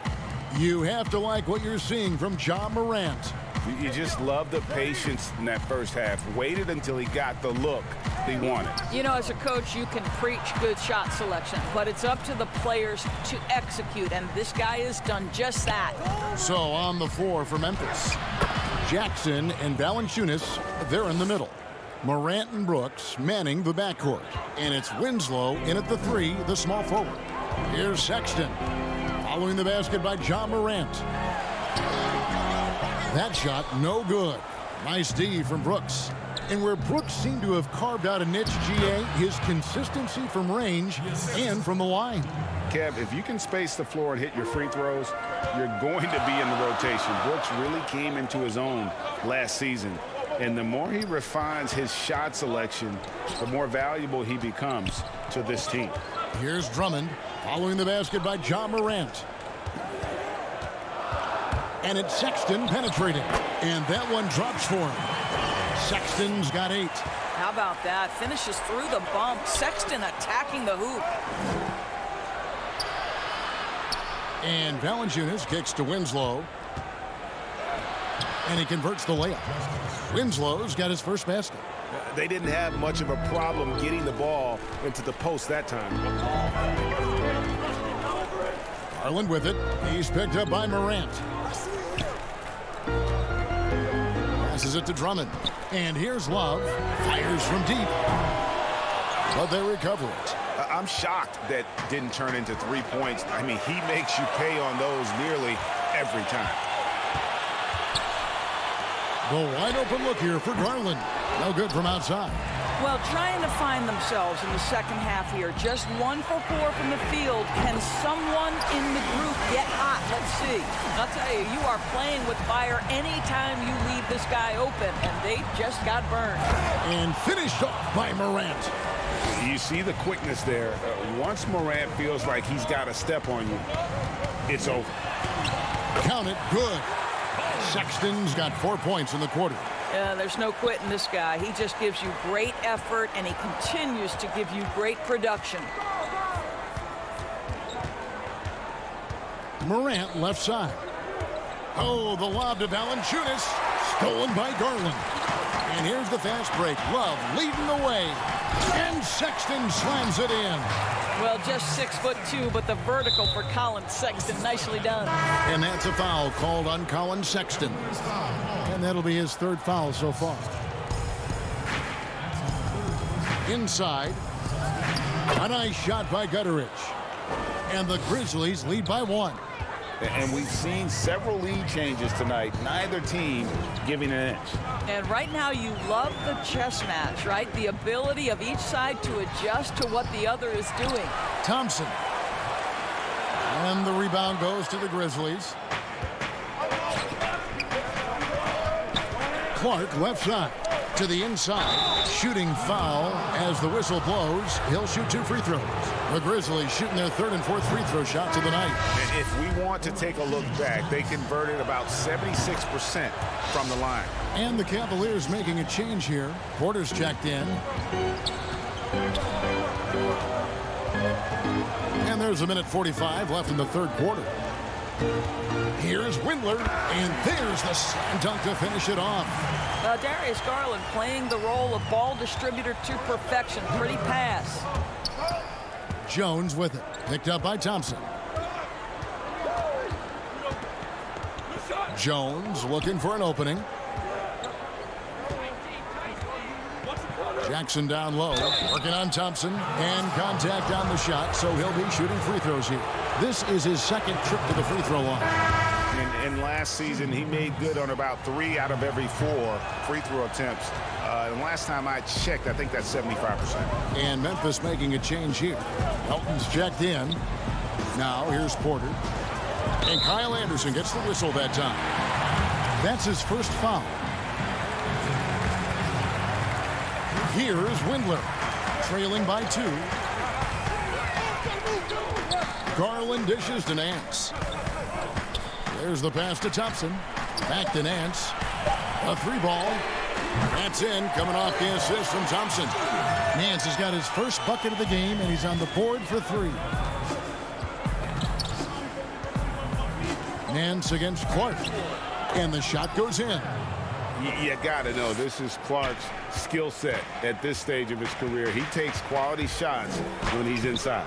You have to like what you're seeing from Ja Morant. You just love the patience in that first half. Waited until he got the look he wanted. As a coach, you can preach good shot selection, but it's up to the players to execute, and this guy has done just that. So on the floor for Memphis, Jackson and Valanciunas, they're in the middle. Morant and Brooks manning the backcourt. And it's Winslow in at the 3, the small forward. Here's Sexton. Following the basket by Ja Morant. That shot, no good. Nice D from Brooks. And where Brooks seemed to have carved out a niche, GA, his consistency from range and from the line. Kev, if you can space the floor and hit your free throws, you're going to be in the rotation. Brooks really came into his own last season. And the more he refines his shot selection, the more valuable he becomes to this team. Here's Drummond following the basket by Ja Morant. And it's Sexton penetrating. And that one drops for him. Sexton's got 8. How about that? Finishes through the bump. Sexton attacking the hoop. And Valanciunas kicks to Winslow. And he converts the layup. Winslow's got his first basket. They didn't have much of a problem getting the ball into the post that time. Garland with it. He's picked up by Morant. Passes it to Drummond. And here's Love. Fires from deep. But they recover it. I'm shocked that didn't turn into 3 points. I mean, he makes you pay on those nearly every time. The wide open look here for Garland. No good from outside. Well, trying to find themselves in the second half here. Just 1 for 4 from the field. Can someone in the group get hot? Let's see. I'll tell you, you are playing with fire anytime you leave this guy open, and they just got burned. And finished off by Morant. You see the quickness there. Once Morant feels like he's got a step on you, it's over. Count it, good. Sexton's got 4 points in the quarter. There's no quitting this guy. He just gives you great effort, and he continues to give you great production. Morant left side. Oh, the lob to Valanciunas. Stolen by Garland. And here's the fast break. Love leading the way. And Sexton slams it in. Well, just 6'2", but the vertical for Colin Sexton. Nicely done. And that's a foul called on Colin Sexton. And that'll be his 3rd foul so far. Inside. A nice shot by Gutteridge. And the Grizzlies lead by 1. And we've seen several lead changes tonight. Neither team giving an inch. And right now you love the chess match, right? The ability of each side to adjust to what the other is doing. Thompson. And the rebound goes to the Grizzlies. Clark left side to the inside. Shooting foul as the whistle blows. He'll shoot 2 free throws. The Grizzlies shooting their 3rd and 4th free throw shots of the night. And if we want to take a look back, they converted about 76% from the line. And the Cavaliers making a change here. Porter's checked in. And there's a minute 45 left in the 3rd quarter. Here's Windler, and there's the slam dunk to finish it off. Darius Garland playing the role of ball distributor to perfection. Pretty pass. Jones with it. Picked up by Thompson. Jones looking for an opening. Jackson down low, working on Thompson, and contact on the shot, so he'll be shooting free throws here. This is his 2nd trip to the free throw line. And last season, he made good on about 3 out of every 4 free throw attempts. And last time I checked, I think that's 75%. And Memphis making a change here. Elton's checked in. Now here's Porter. And Kyle Anderson gets the whistle that time. That's his 1st foul. Here's Windler, trailing by 2. Garland dishes to Nance. There's the pass to Thompson. Back to Nance. A 3-ball. That's in, coming off the assist from Thompson. Nance has got his 1st bucket of the game, and he's on the board for 3. Nance against Clark. And the shot goes in. You got to know, this is Clark's skill set at this stage of his career. He takes quality shots when he's inside.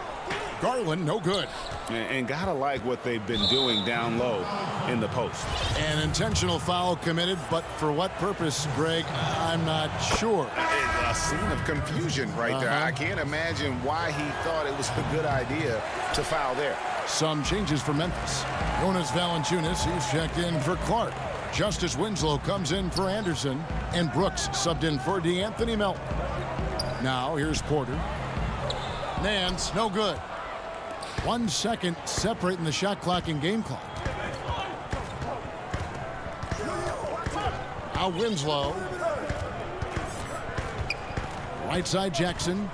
Garland, no good. And got to like what they've been doing down low in the post. An intentional foul committed, but for what purpose, Greg, I'm not sure. A scene of confusion right there. I can't imagine why he thought it was a good idea to foul there. Some changes for Memphis. Jonas Valanciunas, he's checked in for Clark. Justice Winslow comes in for Anderson. And Brooks subbed in for DeAnthony Melton. Now here's Porter. Nance, no good. 1 second separating the shot clock and game clock. Now Winslow. Right side Jackson.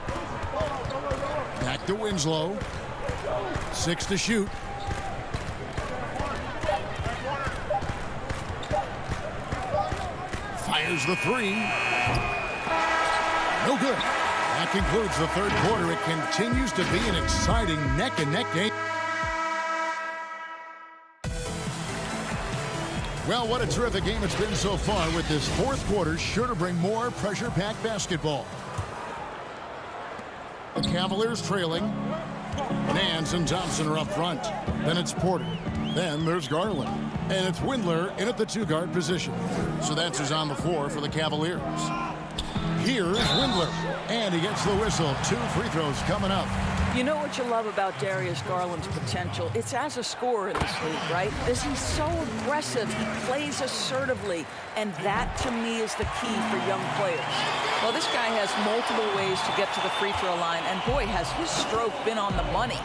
Back to Winslow. 6 to shoot. Fires the 3. No good. That concludes the third quarter. It continues to be an exciting neck-and-neck game. Well, what a terrific game it's been so far, with this fourth quarter sure to bring more pressure-packed basketball. The Cavaliers trailing. Nance and Thompson are up front. Then it's Porter. Then there's Garland. And it's Windler in at the two-guard position. So that's who's on the floor for the Cavaliers. Here's Windler. And he gets the whistle. 2 free throws coming up. You know what you love about Darius Garland's potential? It's as a scorer in this league, right? Is he's so aggressive. He plays assertively. And that, to me, is the key for young players. Well, this guy has multiple ways to get to the free throw line. And, boy, has his stroke been on the money.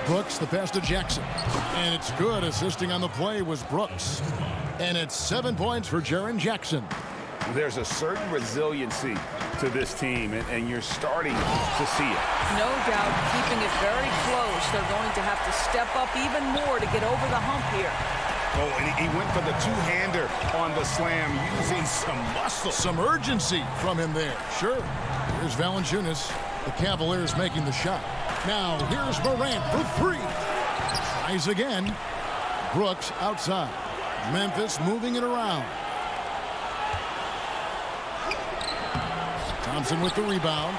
Brooks, the pass to Jackson. And it's good. Assisting on the play was Brooks. And it's 7 points for Jaren Jackson. There's a certain resiliency to this team, and you're starting to see it. No doubt, keeping it very close. They're going to have to step up even more to get over the hump here. Oh, and he went for the two-hander on the slam, using some muscle. Some urgency from him there. Sure. Here's Valanciunas. The Cavaliers making the shot. Now, here's Morant for 3. Tries again. Brooks outside. Memphis moving it around. Thompson with the rebound.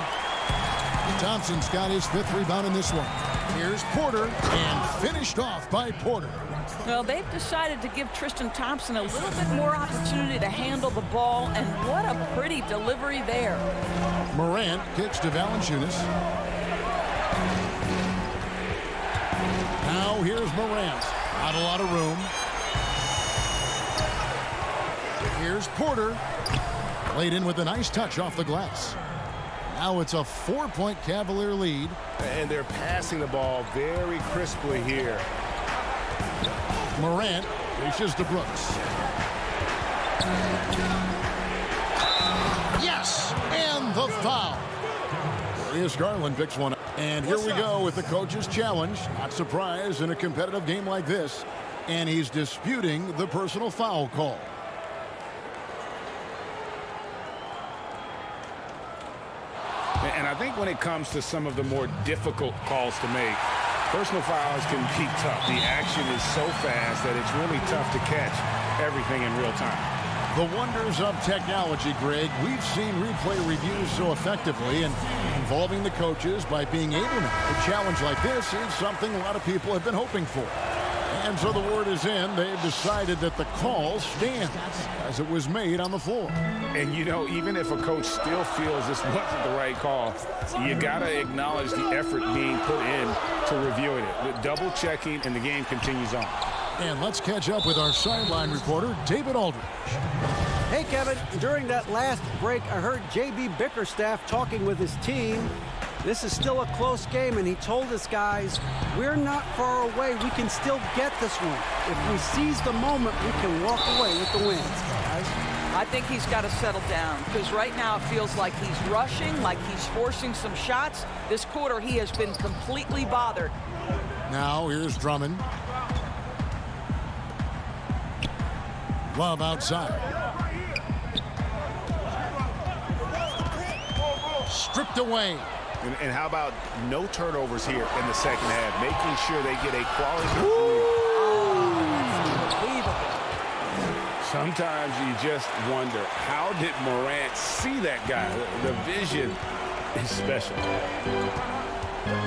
Thompson's got his 5th rebound in this one. Here's Porter, and finished off by Porter. Well, they've decided to give Tristan Thompson a little bit more opportunity to handle the ball, and what a pretty delivery there. Morant kicks to Valanciunas. Now here's Morant. Not a lot of room. Here's Porter. Laid in with a nice touch off the glass. Now it's a 4-point Cavalier lead. And they're passing the ball very crisply here. Morant reaches to Brooks. Yes! And the foul. Darius Garland picks one up. And here we go with the coach's challenge. Not surprised in a competitive game like this. And he's disputing the personal foul call. And I think when it comes to some of the more difficult calls to make, personal fouls can be tough. The action is so fast that it's really tough to catch everything in real time. The wonders of technology, Greg. We've seen replay reviews so effectively, and involving the coaches by being able to make a challenge like this is something a lot of people have been hoping for. And so the word is in. They've decided that the call stands as it was made on the floor. And, you know, even if a coach still feels this wasn't the right call, you got to acknowledge the effort being put in to reviewing it. The double checking, and the game continues on. And let's catch up with our sideline reporter, David Aldridge. Hey, Kevin. During that last break, I heard J.B. Bickerstaff talking with his team. This is still a close game, and he told his guys, we're not far away. We can still get this one. If we seize the moment, we can walk away with the win. Guys? I think he's got to settle down, because right now it feels like he's rushing, like he's forcing some shots. This quarter, he has been completely bothered. Now here's Drummond. Love outside. Stripped away. And how about no turnovers here in the second half, making sure they get a quality three. Sometimes you just wonder, how did Morant see that guy? The vision is special.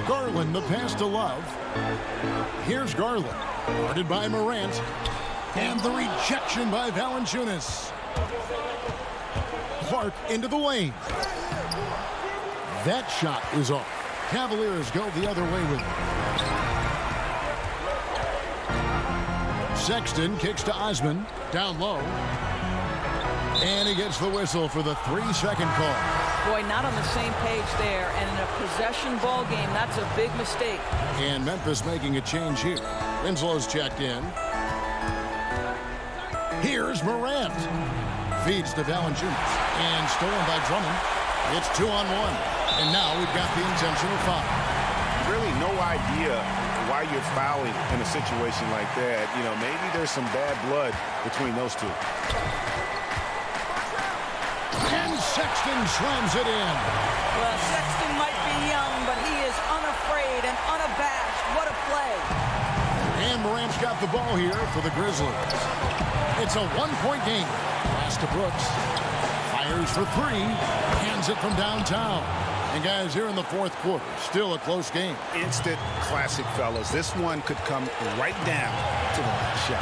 Garland, the pass to Love. Here's Garland, guarded by Morant. And the rejection by Valanciunas. Clark into the lane. That shot is off. Cavaliers go the other way with it. Sexton kicks to Osman. Down low. And he gets the whistle for the 3-second call. Boy, not on the same page there. And in a possession ball game, that's a big mistake. And Memphis making a change here. Winslow's checked in. Here's Morant. Feeds to Valanciunas. And stolen by Drummond. It's 2-on-1. And now we've got the intentional foul. Really no idea why you're fouling in a situation like that. You know, maybe there's some bad blood between those two. And Sexton slams it in. Well, Sexton might be young, but he is unafraid and unabashed. What a play. And Morant's got the ball here for the Grizzlies. It's a 1-point game. Pass to Brooks. Fires for 3. Hands it from downtown. And guys, here in the fourth quarter, still a close game. Instant classic, fellas. This one could come right down to the last shot.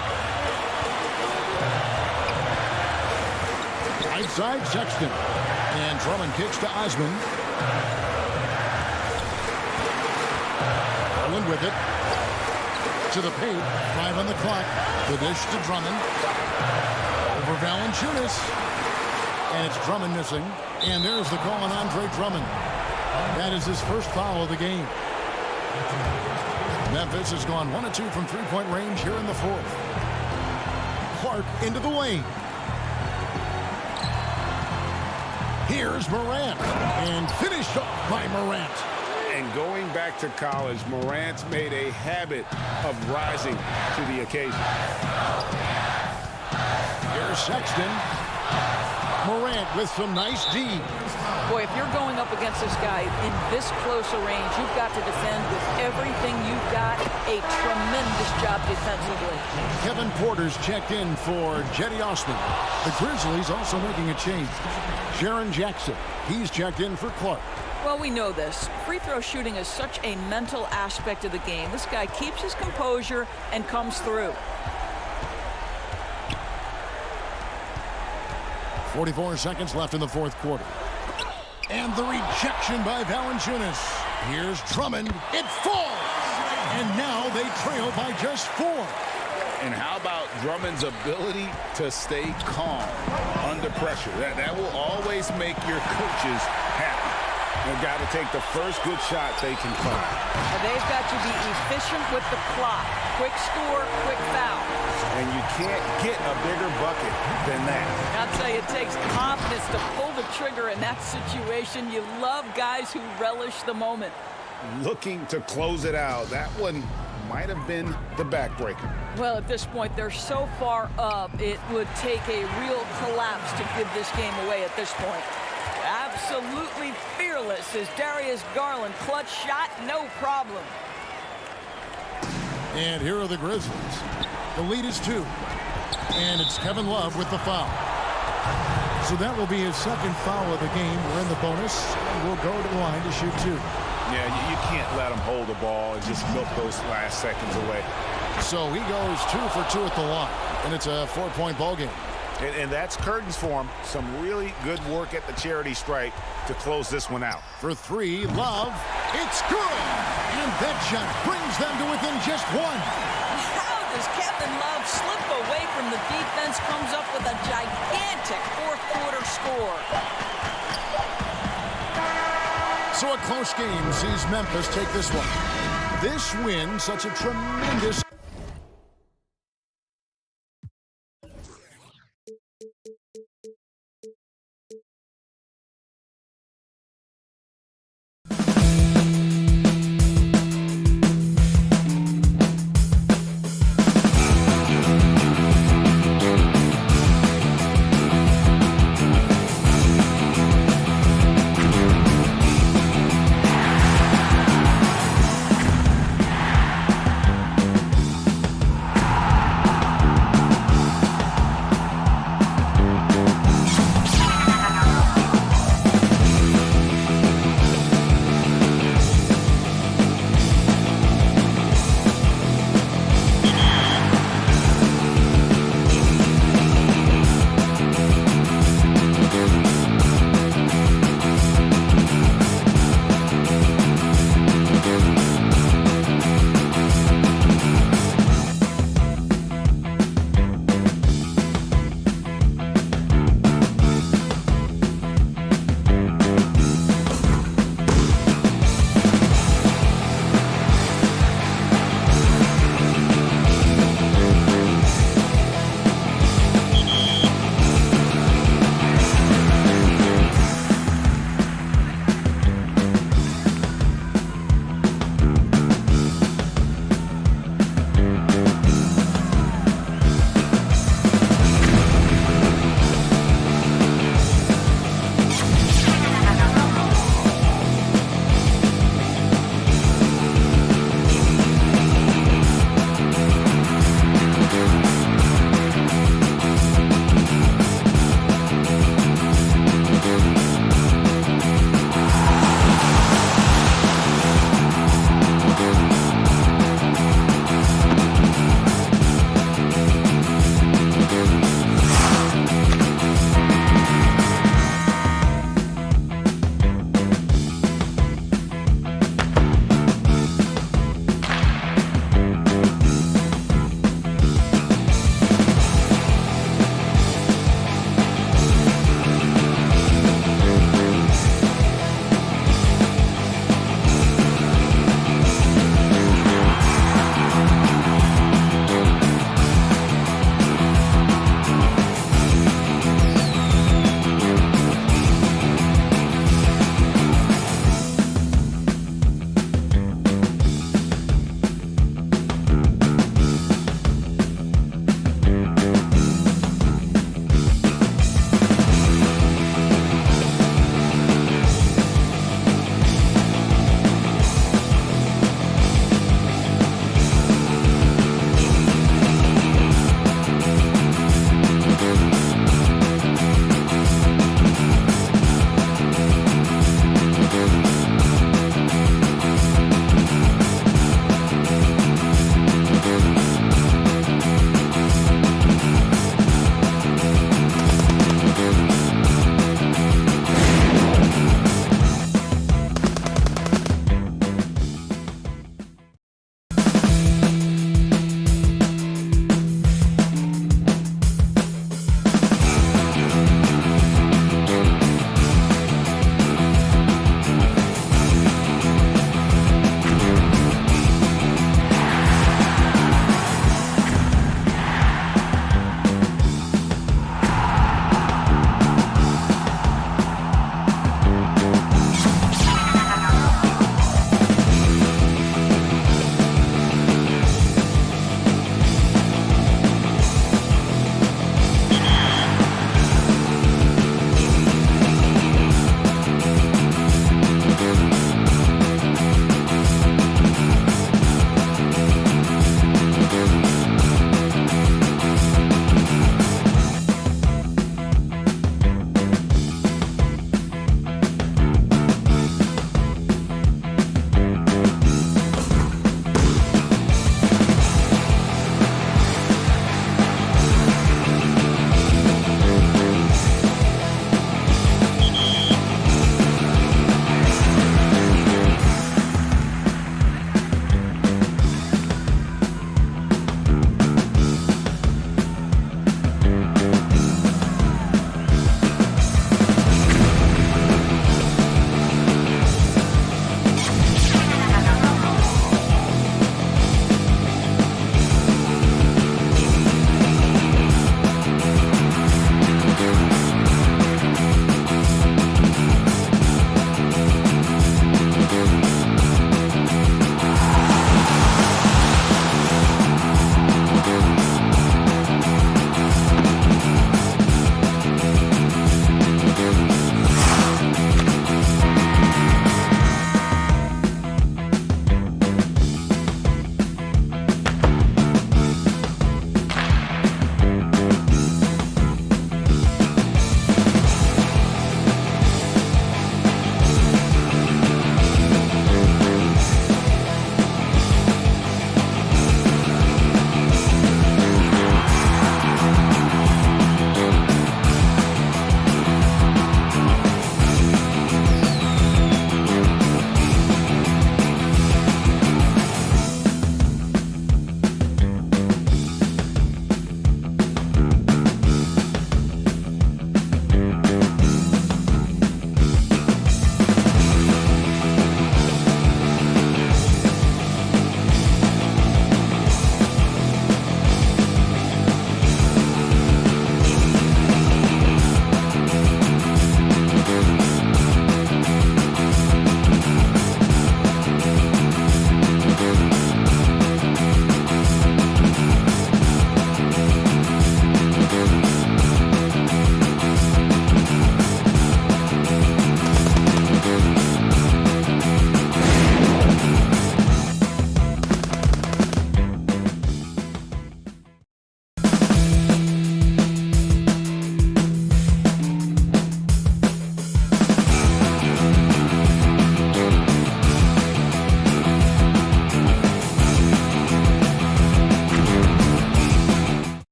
Right side, Sexton. And Drummond kicks to Osman. Garland with it. To the paint. 5 on the clock. The dish to Drummond. Over Valanciunas. And it's Drummond missing. And there's the call on Andre Drummond. That is his first foul of the game. Memphis has gone 1 of 2 from three-point range here in the fourth. Clark into the lane. Here's Morant. And finished off by Morant. And going back to college, Morant's made a habit of rising to the occasion. Here's Sexton. Morant with some nice D. Boy, if you're going up against this guy in this close a range, you've got to defend with everything you've got. A tremendous job defensively. Kevin Porter's checked in for Jetty Osman. The Grizzlies also making a change. Sharon Jackson, he's checked in for Clark. Well, we know this. Free throw shooting is such a mental aspect of the game. This guy keeps his composure and comes through. 44 seconds left in the fourth quarter. And the rejection by Valanciunas. Here's Drummond. It falls. And now they trail by just 4. And how about Drummond's ability to stay calm under pressure? That will always make your coaches happy. They've got to take the first good shot they can find. And they've got to be efficient with the clock. Quick score, quick foul. And you can't get a bigger bucket than that. I'll tell you, it takes confidence to pull the trigger in that situation. You love guys who relish the moment. Looking to close it out. That one might have been the backbreaker. Well, at this point, they're so far up, it would take a real collapse to give this game away at this point. Absolutely fearless is Darius Garland. Clutch shot, no problem. And here are the Grizzlies. The lead is 2. And it's Kevin Love with the foul. So that will be his second foul of the game. We're in the bonus. And we'll go to the line to shoot 2. Yeah, you can't let him hold the ball and just milk those last seconds away. So he goes 2 for 2 at the line. And it's a 4-point ball game. And that's curtains for him. Some really good work at the charity stripe to close this one out. For 3, Love. It's good. And that shot brings them to within just 1. How does Kevin Love slip away from the defense, comes up with a gigantic fourth quarter score? So a close game sees Memphis take this one. This win, such a tremendous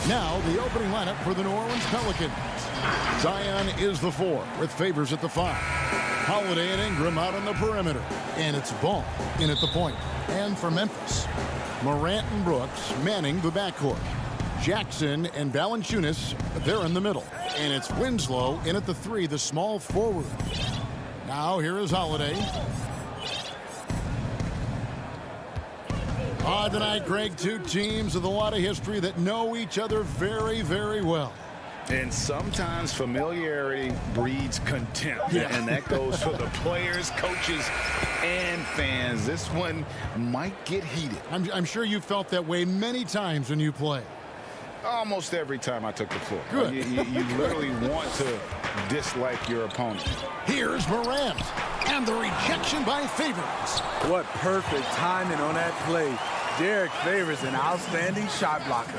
Now the opening lineup for the New Orleans Pelicans. Zion is the 4 with Favors at the 5. Holiday and Ingram out on the perimeter. And it's Ball in at the point. And for Memphis, Morant and Brooks manning the backcourt. Jackson and Valanciunas, they're in the middle. And it's Winslow in at the 3, the small forward. Now here is Holiday. Tonight, Greg, two teams with a lot of history that know each other very, very well. And sometimes familiarity breeds contempt. Yeah. And that goes for the players, coaches, and fans. This one might get heated. I'm sure you felt that way many times when you play. Almost every time I took the floor. Good. You literally want to dislike your opponent. Here's Morant. And the rejection by Favors. What perfect timing on that play. Derek Favors, an outstanding shot blocker.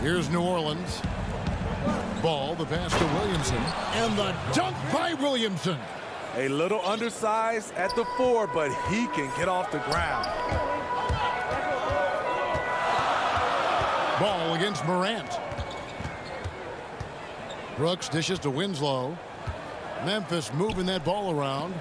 Here's New Orleans. Ball, the pass to Williamson. And the dunk by Williamson. A little undersized at the 4, but he can get off the ground. Ball against Morant. Brooks dishes to Winslow. Memphis moving that ball around.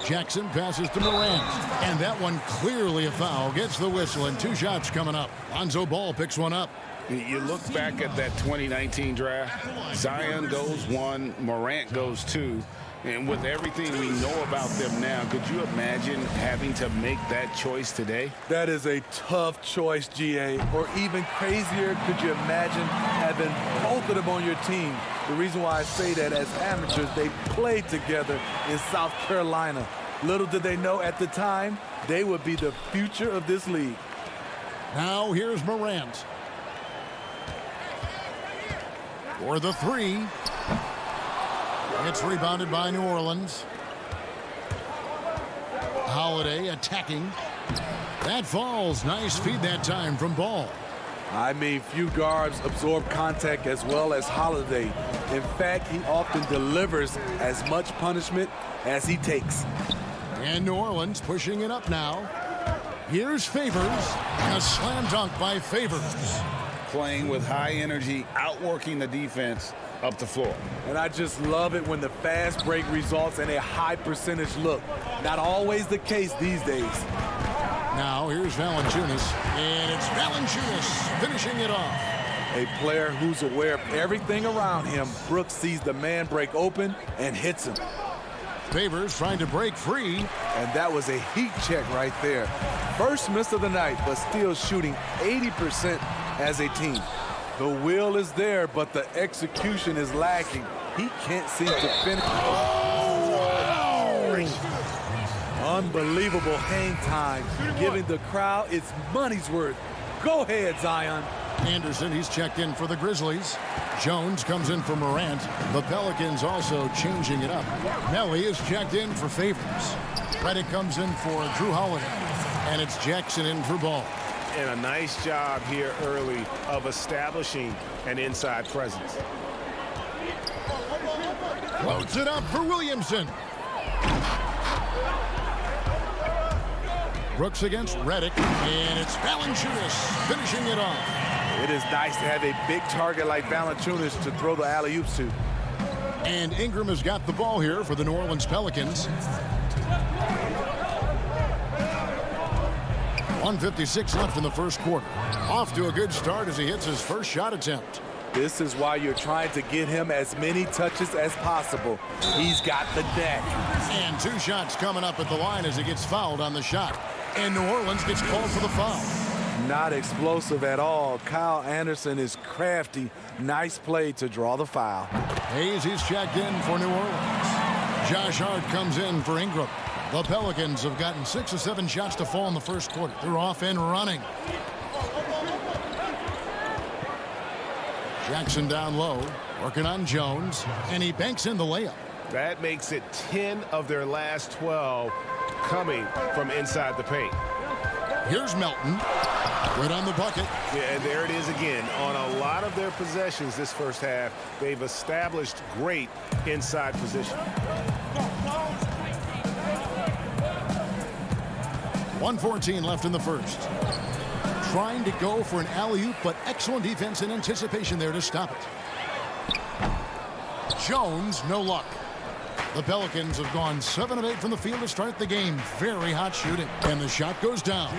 Jackson passes to Morant. And that one clearly a foul. Gets the whistle and 2 shots coming up. Lonzo Ball picks one up. You look back at that 2019 draft. Zion goes 1, Morant goes 2. And with everything we know about them now, could you imagine having to make that choice today? That is a tough choice, GA. Or even crazier, could you imagine having both of them on your team? The reason why I say that, as amateurs, they played together in South Carolina. Little did they know at the time, they would be the future of this league. Now here's Morant. For the 3. It's rebounded by New Orleans. Holiday attacking. That falls. Nice feed that time from Ball. I mean, few guards absorb contact as well as Holiday. In fact, he often delivers as much punishment as he takes. And New Orleans pushing it up now. Here's Favors. And a slam dunk by Favors. Playing with high energy, outworking the defense up the floor. And I just love it when the fast break results in a high percentage look. Not always the case these days. Now here's Valanciunas. And it's Valanciunas finishing it off. A player who's aware of everything around him. Brooks sees the man break open and hits him. Favors trying to break free. And that was a heat check right there. First miss of the night, but still shooting 80% as a team. The will is there, but the execution is lacking. He can't seem to finish. Unbelievable hang time, giving the crowd its money's worth. Go ahead, Zion. Anderson, he's checked in for the Grizzlies. Jones comes in for Morant. The Pelicans also changing it up. Melly is checked in for Favors. Reddick comes in for Drew Holiday. And it's Jackson in for Ball. And a nice job here early of establishing an inside presence. Floats it up for Williamson. Brooks against Reddick. And it's Valanciunas finishing it off. It is nice to have a big target like Valanciunas to throw the alley-oops to. And Ingram has got the ball here for the New Orleans Pelicans. 1:56 left in the first quarter. Off to a good start as he hits his first shot attempt. This is why you're trying to get him as many touches as possible. He's got the net. And 2 shots coming up at the line as he gets fouled on the shot. And New Orleans gets called for the foul. Not explosive at all. Kyle Anderson is crafty. Nice play to draw the foul. Hayes, he's checked in for New Orleans. Josh Hart comes in for Ingram. The Pelicans have gotten 6 or 7 shots to fall in the first quarter. They're off and running. Jackson down low, working on Jones, and he banks in the layup. That makes it 10 of their last 12 coming from inside the paint. Here's Melton. Right on the bucket. Yeah, and there it is again. On a lot of their possessions this first half, they've established great inside position. 1:14 left in the first. trying to go for an alley-oop, but excellent defense and anticipation there to stop it. Jones, no luck. The Pelicans have gone 7 of 8 from the field to start the game. Very hot shooting. And the shot goes down.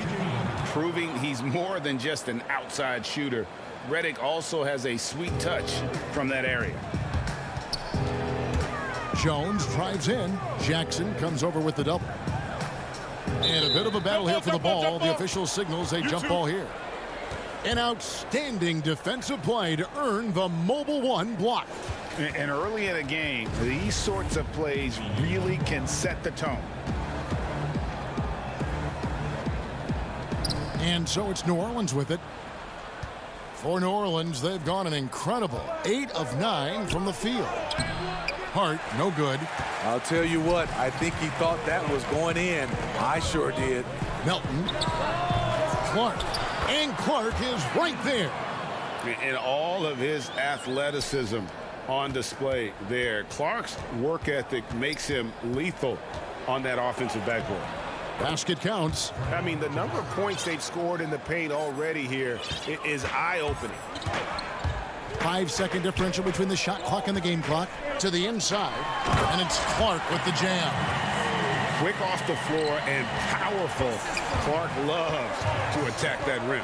Proving he's more than just an outside shooter. Redick also has a sweet touch from that area. Jones drives in. Jackson comes over with the double. And a bit of a battle here for the ball. The official signals a jump ball here. An outstanding defensive play to earn the mobile one block. And early in a game, these sorts of plays really can set the tone. And so it's New Orleans with it. For New Orleans, they've gone an incredible 8 of 9 from the field. Hart, no good. I'll tell you what, I think he thought that was going in. I sure did. Melton. Clark. And Clark is right there. And all of his athleticism on display there. Clark's work ethic makes him lethal on that offensive backboard. Basket counts. I mean, the number of points they've scored in the paint already here is eye-opening. 5-second differential between the shot clock and the game clock. To the inside. And it's Clark with the jam. Quick off the floor and powerful. Clark loves to attack that rim.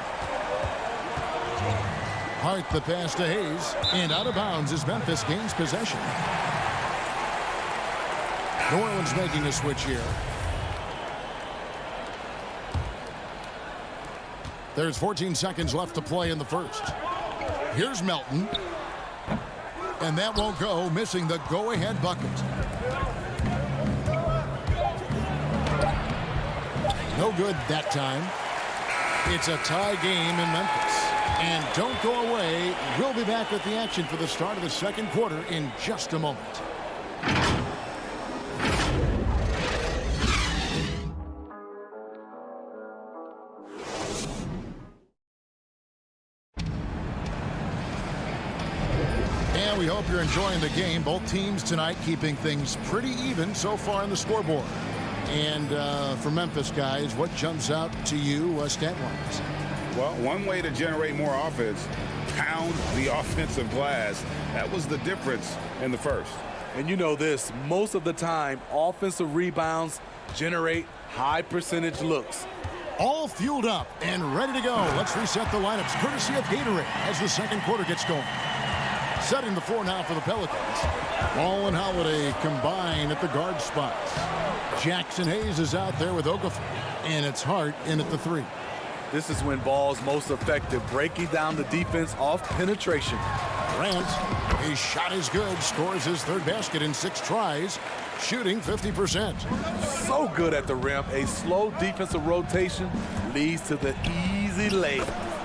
Hart the pass to Hayes. And out of bounds as Memphis gains possession. New Orleans making a switch here. There's 14 seconds left to play in the first. Here's Melton. And that won't go, missing the go-ahead bucket. No good that time. It's a tie game in Memphis. And don't go away. We'll be back with the action for the start of the second quarter in just a moment. And we hope you're enjoying the game. Both teams tonight keeping things pretty even so far on the scoreboard. And for Memphis, guys, what jumps out to you stat-wise? Well, one way to generate more offense, pound the offensive glass. That was the difference in the first. And you know this, most of the time, offensive rebounds generate high percentage looks. All fueled up and ready to go. Let's reset the lineups courtesy of Gatorade as the second quarter gets going. Setting the floor now for the Pelicans. Ball and Holiday combine at the guard spots. Jackson Hayes is out there with Okafor. And it's Hart in at the 3. This is when Ball's most effective, breaking down the defense off penetration. Grant, his shot is good, scores his third basket in 6 tries, shooting 50%. So good at the rim, a slow defensive rotation leads to the easy lay.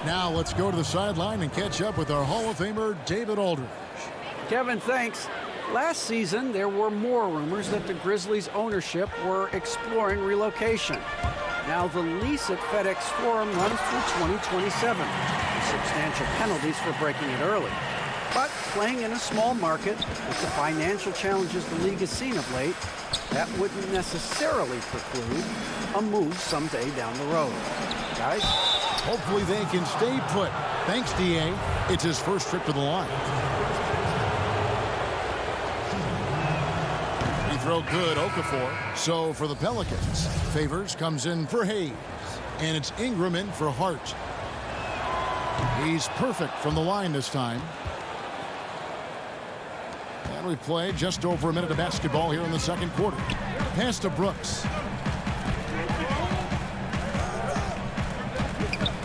Now let's go to the sideline and catch up with our Hall of Famer, David Aldridge. Kevin, thanks. Last season, there were more rumors that the Grizzlies' ownership were exploring relocation. Now the lease at FedEx Forum runs through 2027. Substantial penalties for breaking it early. But playing in a small market with the financial challenges the league has seen of late, that wouldn't necessarily preclude a move someday down the road. Guys? Hopefully they can stay put. Thanks, D.A. It's his first trip to the line. He throw good, Okafor. So for the Pelicans, Favors comes in for Hayes. And it's Ingram in for Hart. He's perfect from the line this time. And we play just over a minute of basketball here in the second quarter. Pass to Brooks.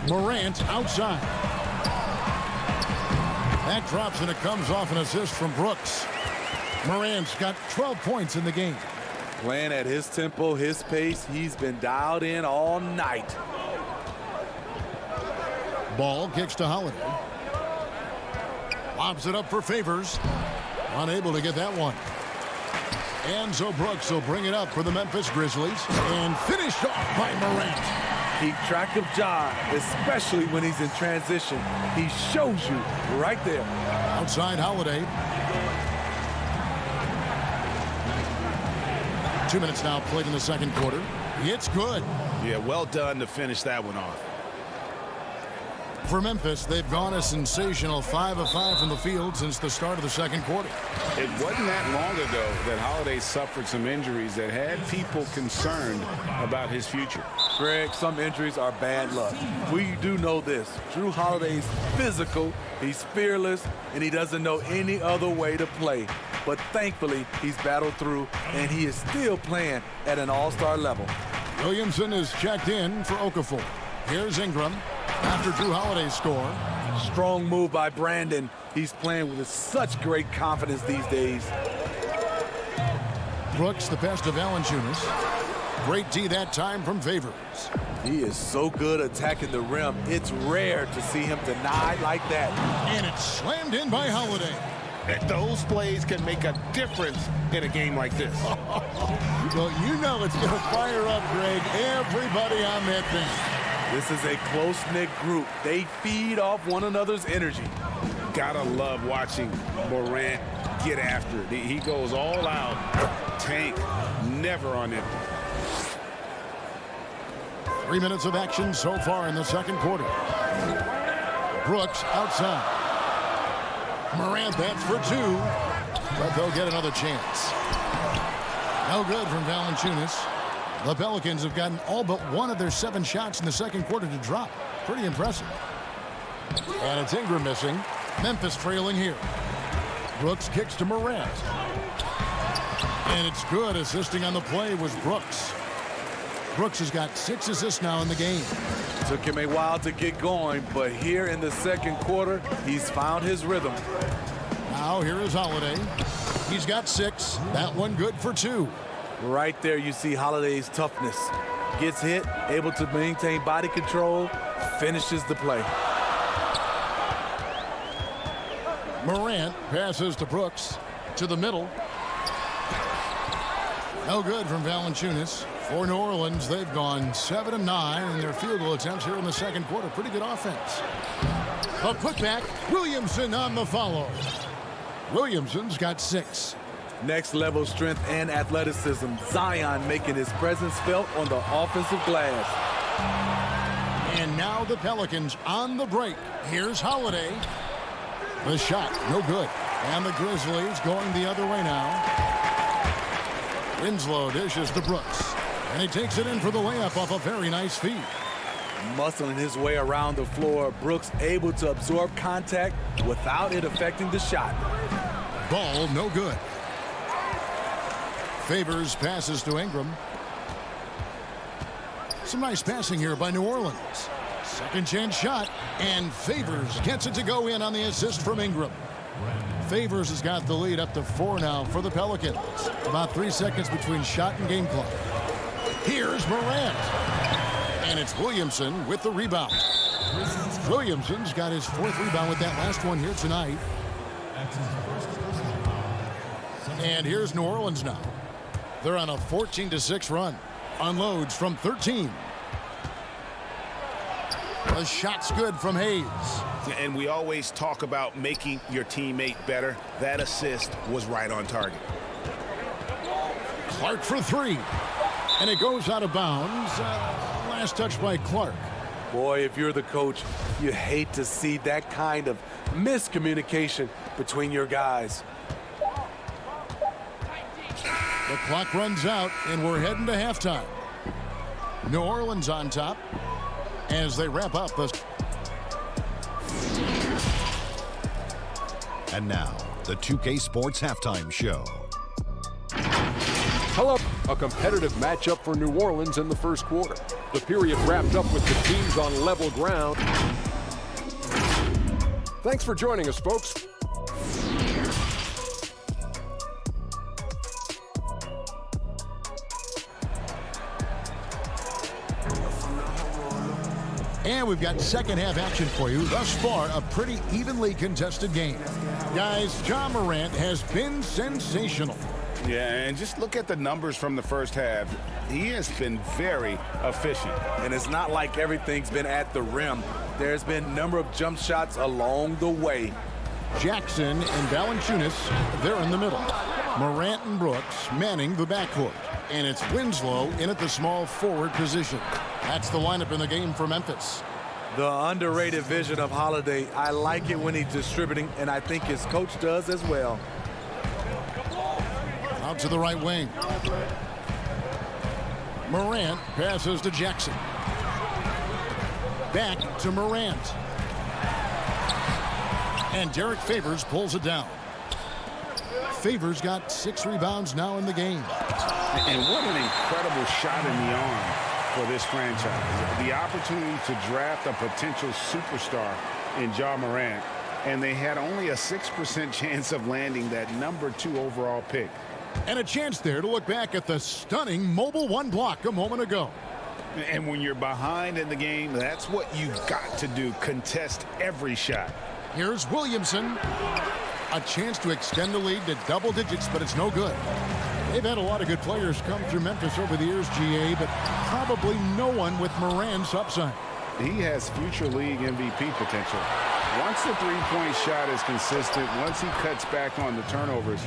Morant outside. That drops and it comes off an assist from Brooks. Morant's got 12 points in the game. Playing at his tempo, his pace, he's been dialed in all night. Ball kicks to Holiday. Lobs it up for Favors. Unable to get that one. And so Brooks will bring it up for the Memphis Grizzlies. And finished off by Morant. Keep track of Ja, especially when he's in transition. He shows you right there. Outside Holiday. 2 minutes now played in the second quarter. It's good. Yeah, well done to finish that one off. For Memphis, they've gone a sensational 5 of 5 from the field since the start of the second quarter. It wasn't that long ago that Holiday suffered some injuries that had people concerned about his future. Greg, some injuries are bad luck. We do know this. Drew Holiday's physical, he's fearless, and he doesn't know any other way to play. But thankfully, he's battled through, and he is still playing at an all-star level. Williamson is checked in for Okafor. Here's Ingram after Drew Holiday's score. Strong move by Brandon. He's playing with such great confidence these days. Brooks, the pass to Valanciunas. Great D that time from Favors. He is so good attacking the rim. It's rare to see him denied like that. And it's slammed in by Holiday. Those plays can make a difference in a game like this. Well, you know it's going to fire up, Greg, everybody on that bench. This is a close-knit group. They feed off one another's energy. Gotta love watching Morant get after it. He goes all out. Tank, never on empty. 3 minutes of action so far in the second quarter. Brooks outside. Morant, that's for 2. But they'll get another chance. No good from Valanciunas. The Pelicans have gotten all but 1 of their 7 shots in the second quarter to drop. Pretty impressive. And it's Ingram missing. Memphis trailing here. Brooks kicks to Morant. And it's good. Assisting on the play was Brooks. Brooks has got 6 assists now in the game. Took him a while to get going, but here in the second quarter, he's found his rhythm. Now here is Holiday. He's got 6. That one good for 2. Right there you see Holiday's toughness. Gets hit, able to maintain body control, finishes the play. Morant passes to Brooks to the middle. No good from Valanciunas. For New Orleans, they've gone 7 of 9 in their field goal attempts here in the second quarter. Pretty good offense. A putback. Williamson on the follow. Williamson's got 6. Next level strength and athleticism. Zion making his presence felt on the offensive glass. And now the Pelicans on the break. Here's Holiday. The shot, no good. And the Grizzlies going the other way now. Winslow dishes to Brooks. And he takes it in for the layup off a very nice feed. Muscling his way around the floor, Brooks able to absorb contact without it affecting the shot. Ball, no good. Favors passes to Ingram. Some nice passing here by New Orleans. Second chance shot, and Favors gets it to go in on the assist from Ingram. Favors has got the lead up to 4 now for the Pelicans. About 3 seconds between shot and game clock. Here's Morant. And it's Williamson with the rebound. Williamson's got his 4th rebound with that last one here tonight. And here's New Orleans now. They're on a 14-6 run. Unloads from 13. The shot's good from Hayes. And we always talk about making your teammate better. That assist was right on target. Clark for 3. And it goes out of bounds. Last touch by Clark. Boy, if you're the coach, you hate to see that kind of miscommunication between your guys. The clock runs out, and we're heading to halftime. New Orleans on top as they wrap up the... And now, the 2K Sports Halftime Show. Hello. A competitive matchup for New Orleans in the first quarter. The period wrapped up with the teams on level ground. Thanks for joining us, folks. And we've got second half action for you. Thus far, a pretty evenly contested game. Guys, Ja Morant has been sensational. Yeah, and just look at the numbers from the first half. He has been very efficient. And it's not like everything's been at the rim. There's been a number of jump shots along the way. Jackson and Valanciunas, they're in the middle. Morant and Brooks manning the backcourt. And it's Winslow in at the small forward position. That's the lineup in the game for Memphis. The underrated vision of Holiday. I like it when he's distributing, and I think his coach does as well. Out to the right wing. Morant passes to Jackson. Back to Morant. And Derek Favors pulls it down. Favors got 6 rebounds now in the game. And what an incredible shot in the arm for this franchise. The opportunity to draft a potential superstar in Ja Morant, and they had only a 6% chance of landing that #2 overall pick. And a chance there to look back at the stunning mobile 1 block a moment ago. And when you're behind in the game, that's what you've got to do. Contest every shot. Here's Williamson. A chance to extend the lead to double digits, but it's no good. They've had a lot of good players come through Memphis over the years, GA, but probably no one with Morant's upside. He has future league MVP potential. Once the three-point shot is consistent, once he cuts back on the turnovers,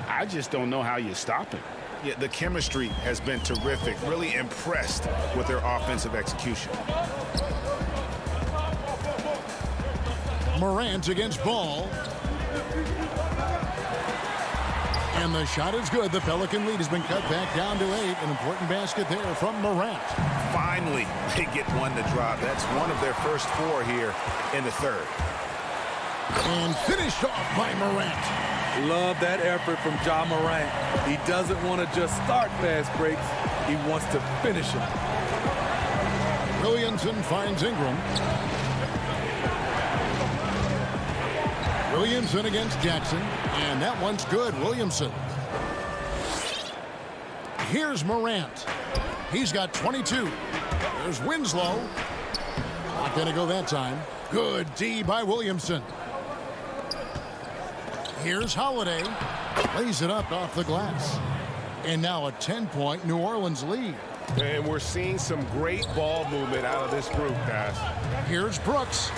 I just don't know how you stop him. Yeah, the chemistry has been terrific. Really impressed with their offensive execution. Morant against Ball. And the shot is good. The Pelican lead has been cut back down to 8. An important basket there from Morant. Finally, they get one to drop. That's one of their first 4 here in the third. And finished off by Morant. Love that effort from Ja Morant. He doesn't want to just start fast breaks. He wants to finish them. Williamson finds Ingram. Williamson against Jackson. And that one's good. Williamson. Here's Morant. He's got 22. There's Winslow. Not going to go that time. Good D by Williamson. Here's Holiday. Lays it up off the glass. And now a 10-point New Orleans lead. And we're seeing some great ball movement out of this group, guys. Here's Brooks.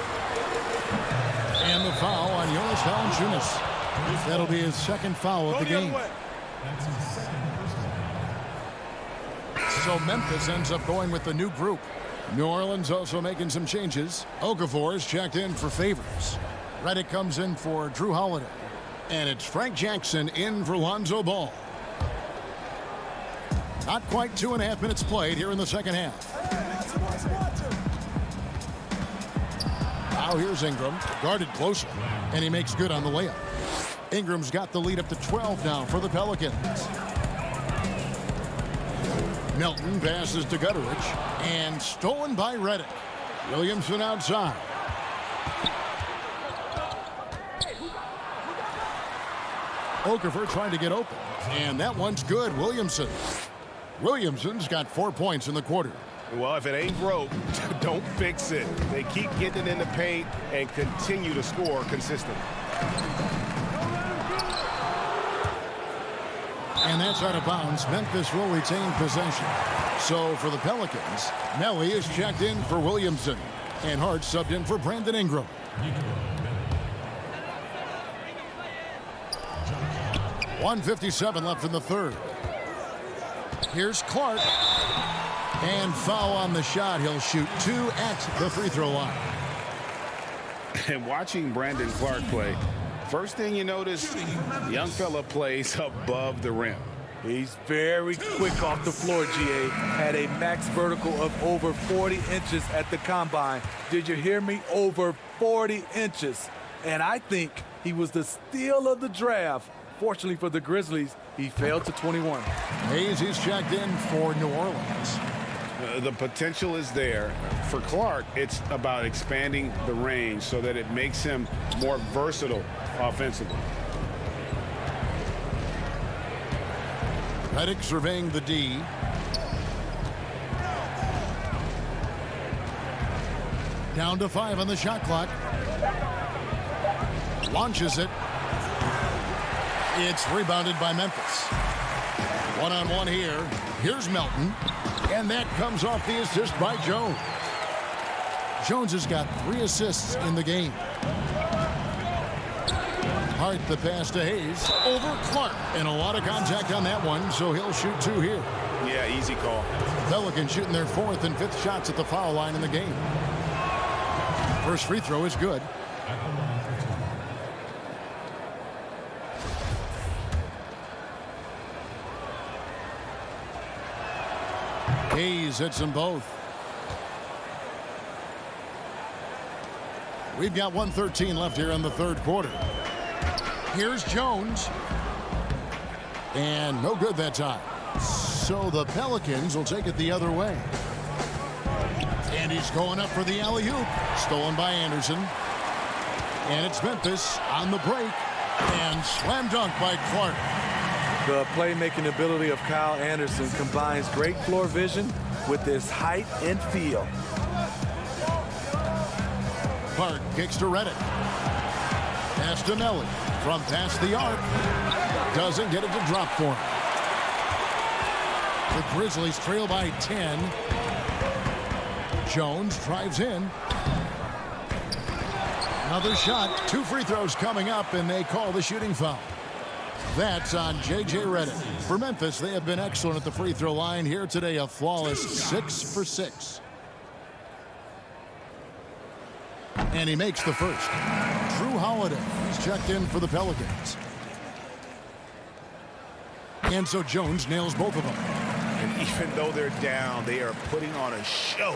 And the foul on Jonas Valanciunas. That'll be his second foul of the game. So Memphis ends up going with the new group. New Orleans also making some changes. Okafor is checked in for Favors. Redick comes in for Drew Holiday. And it's Frank Jackson in for Lonzo Ball. Not quite 2.5 minutes played here in the second half. Now here's Ingram, guarded closer, and he makes good on the layup. Ingram's got the lead up to 12 now for the Pelicans. Melton passes to Gutteridge, and stolen by Redick. Williamson outside. Okafor trying to get open, and that one's good. Williamson's got 4 points in the quarter. Well, if it ain't broke, don't fix it. They keep getting it in the paint and continue to score consistently. And that's out of bounds. Memphis will retain possession. So for the Pelicans, Melly is checked in for Williamson, and Hart subbed in for Brandon Ingram. 1:57 left in the third. Here's Clark. And foul on the shot. He'll shoot 2 at the free throw line. And watching Brandon Clark play, first thing you notice, the young fella plays above the rim. He's very quick off the floor, GA. Had a max vertical of over 40 inches at the combine. Did you hear me? Over 40 inches. And I think he was the steal of the draft. Fortunately for the Grizzlies, he failed to 21. Hayes is checked in for New Orleans. The potential is there. For Clark, it's about expanding the range so that it makes him more versatile offensively. Redick surveying the D. Down to 5 on the shot clock. Launches it. It's rebounded by Memphis. One-on-one here. Here's Melton. And that comes off the assist by Jones. Jones has got 3 assists in the game. Hart the pass to Hayes. Over Clark. And a lot of contact on that one, so he'll shoot 2 here. Yeah, easy call. Pelicans shooting their 4th and 5th shots at the foul line in the game. First free throw is good. At the line for two. Hayes hits them both. We've got 1:13 left here in the third quarter. Here's Jones. And no good that time. So the Pelicans will take it the other way. And he's going up for the alley-oop. Stolen by Anderson. And it's Memphis on the break. And slam dunk by Clark. The playmaking ability of Kyle Anderson combines great floor vision with his height and feel. Clark kicks to Reddick. Pass to Melly. From past the arc. Doesn't get it to drop for him. The Grizzlies trail by 10. Jones drives in. Another shot. 2 free throws coming up, and they call the shooting foul. That's on J.J. Reddick. For Memphis, they have been excellent at the free throw line here today. A flawless 6 for 6. And he makes the first. Drew Holiday. He's checked in for the Pelicans. And so Jones nails both of them. And even though they're down, they are putting on a show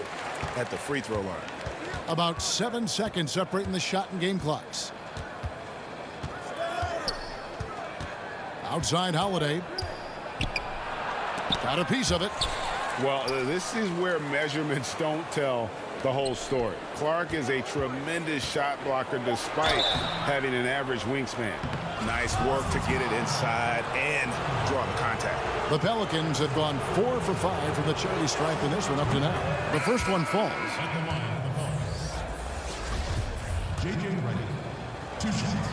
at the free throw line. About 7 seconds separating the shot and game clocks. Outside Holiday. Got a piece of it. Well, this is where measurements don't tell the whole story. Clark is a tremendous shot blocker despite having an average wingspan. Nice work to get it inside and draw the contact. The Pelicans have gone 4 for 5 from the charity stripe in this one up to now. The first one falls. At the line for the J.J. Reddick. 2 shots.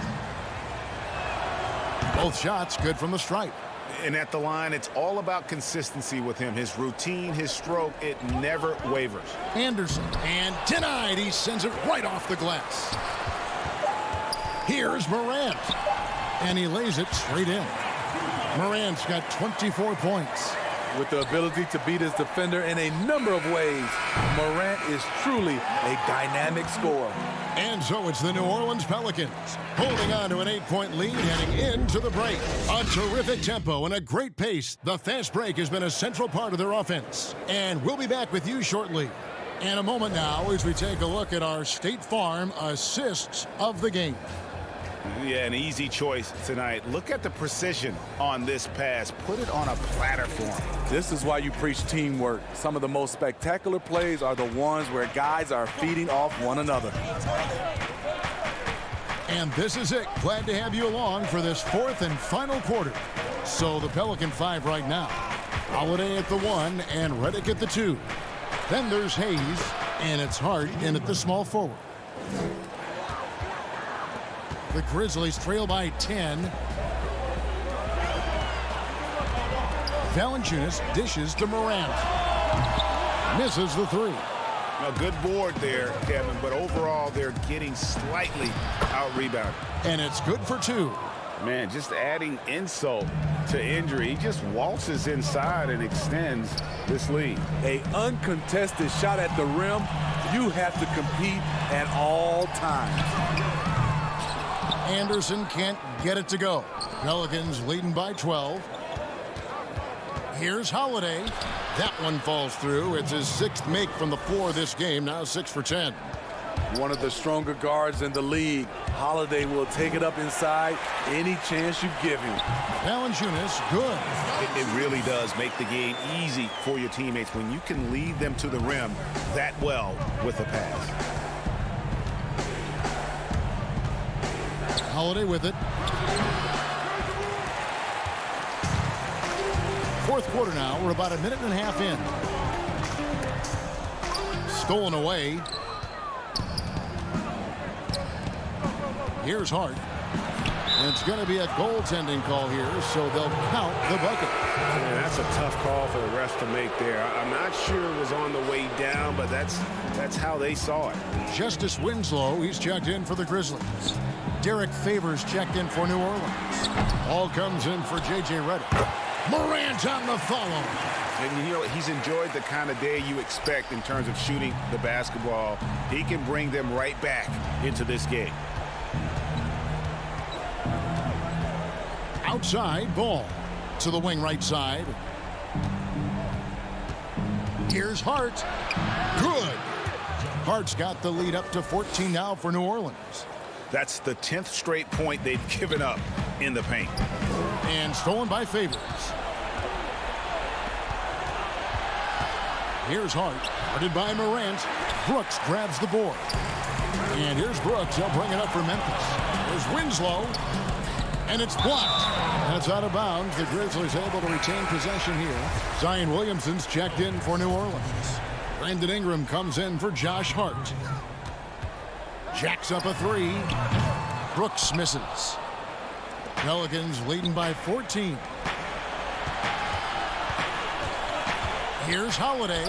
Both shots good from the stripe. And at the line, it's all about consistency with him. His routine, his stroke, it never wavers. Anderson, and denied. He sends it right off the glass. Here's Morant. And he lays it straight in. Morant's got 24 points. With the ability to beat his defender in a number of ways, Morant is truly a dynamic scorer. And so it's the New Orleans Pelicans holding on to an 8-point lead heading into the break. A terrific tempo and a great pace. The fast break has been a central part of their offense. And we'll be back with you shortly. In a moment now as we take a look at our State Farm assists of the game. Yeah, an easy choice tonight. Look at the precision on this pass. Put it on a platter for him. This is why you preach teamwork. Some of the most spectacular plays are the ones where guys are feeding off one another. And this is it. Glad to have you along for this fourth and final quarter. So the Pelican 5 right now. Holiday at the 1 and Reddick at the 2. Then there's Hayes, and it's Hart in at the small forward. The Grizzlies trail by 10. Valanciunas dishes to Morant. Misses the 3. A good board there, Kevin, but overall they're getting slightly out-rebounded. And it's good for 2. Man, just adding insult to injury. He just waltzes inside and extends this lead. An uncontested shot at the rim, you have to compete at all times. Anderson can't get it to go. Pelicans leading by 12. Here's Holiday. That one falls through. It's his 6th make from the floor this game. Now 6 for 10. One of the stronger guards in the league. Holiday will take it up inside any chance you give him. Valanciunas, good. It really does make the game easy for your teammates when you can lead them to the rim that well with a pass. Holiday with it. Fourth quarter now. We're about a minute and a half in. Stolen away. Here's Hart. And it's going to be a goaltending call here, so they'll count the bucket. Yeah, that's a tough call for the refs to make there. I'm not sure it was on the way down, but that's how they saw it. Justice Winslow, he's checked in for the Grizzlies. Derek Favors checked in for New Orleans. All comes in for J.J. Reddick. Morant on the follow. And, you know, he's enjoyed the kind of day you expect in terms of shooting the basketball. He can bring them right back into this game. Outside ball to the wing right side. Here's Hart. Good. Hart's got the lead up to 14 now for New Orleans. That's the 10th straight point they've given up in the paint. And stolen by Favors. Here's Hart. Guarded by Morant. Brooks grabs the board. And here's Brooks. He'll bring it up for Memphis. Here's Winslow. And it's blocked. And it's out of bounds. The Grizzlies able to retain possession here. Zion Williamson's checked in for New Orleans. Brandon Ingram comes in for Josh Hart. Jacks up a three. Brooks misses. Pelicans leading by 14. Here's Holiday.